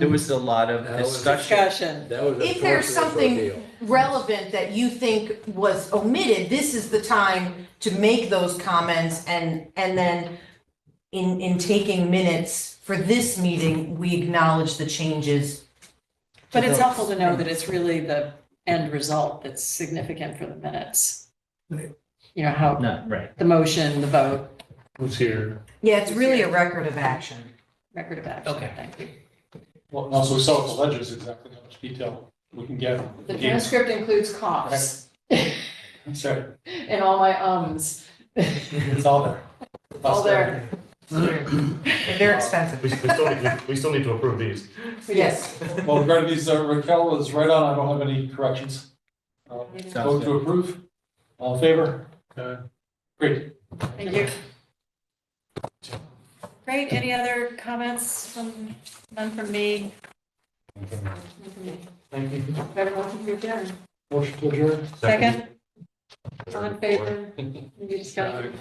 S5: was a lot of discussion.
S7: that was a
S3: If there's
S7: torturous
S3: something
S7: ordeal.
S3: relevant that you think was omitted, this is the time to make those comments and then in taking minutes for this meeting, we acknowledge the changes.
S1: But it's helpful to know that it's really the end result that's significant for the minutes. How
S5: No, right.
S1: the motion, the vote,
S12: Who's here?
S3: Yeah, it's really a record of action.
S1: record of action.
S5: Okay.
S1: Thank you.
S14: Well, and also we saw with the ledgers exactly how much detail we can get.
S1: The transcript includes coughs
S14: Sorry,
S1: and all my ums.
S14: it's all there.
S1: All there.
S3: They're expensive.
S19: We still need to approve these.
S1: Yes.
S14: Well, regarding these, Raquel is right on, I don't have any corrections. Vote to approve, all in favor? Great.
S1: Thank you. Great. Any other comments none from me?
S14: Thank you.
S1: Everyone can adjourn.
S14: Motion to adjourn.
S1: Second? All in favor? Any discussion?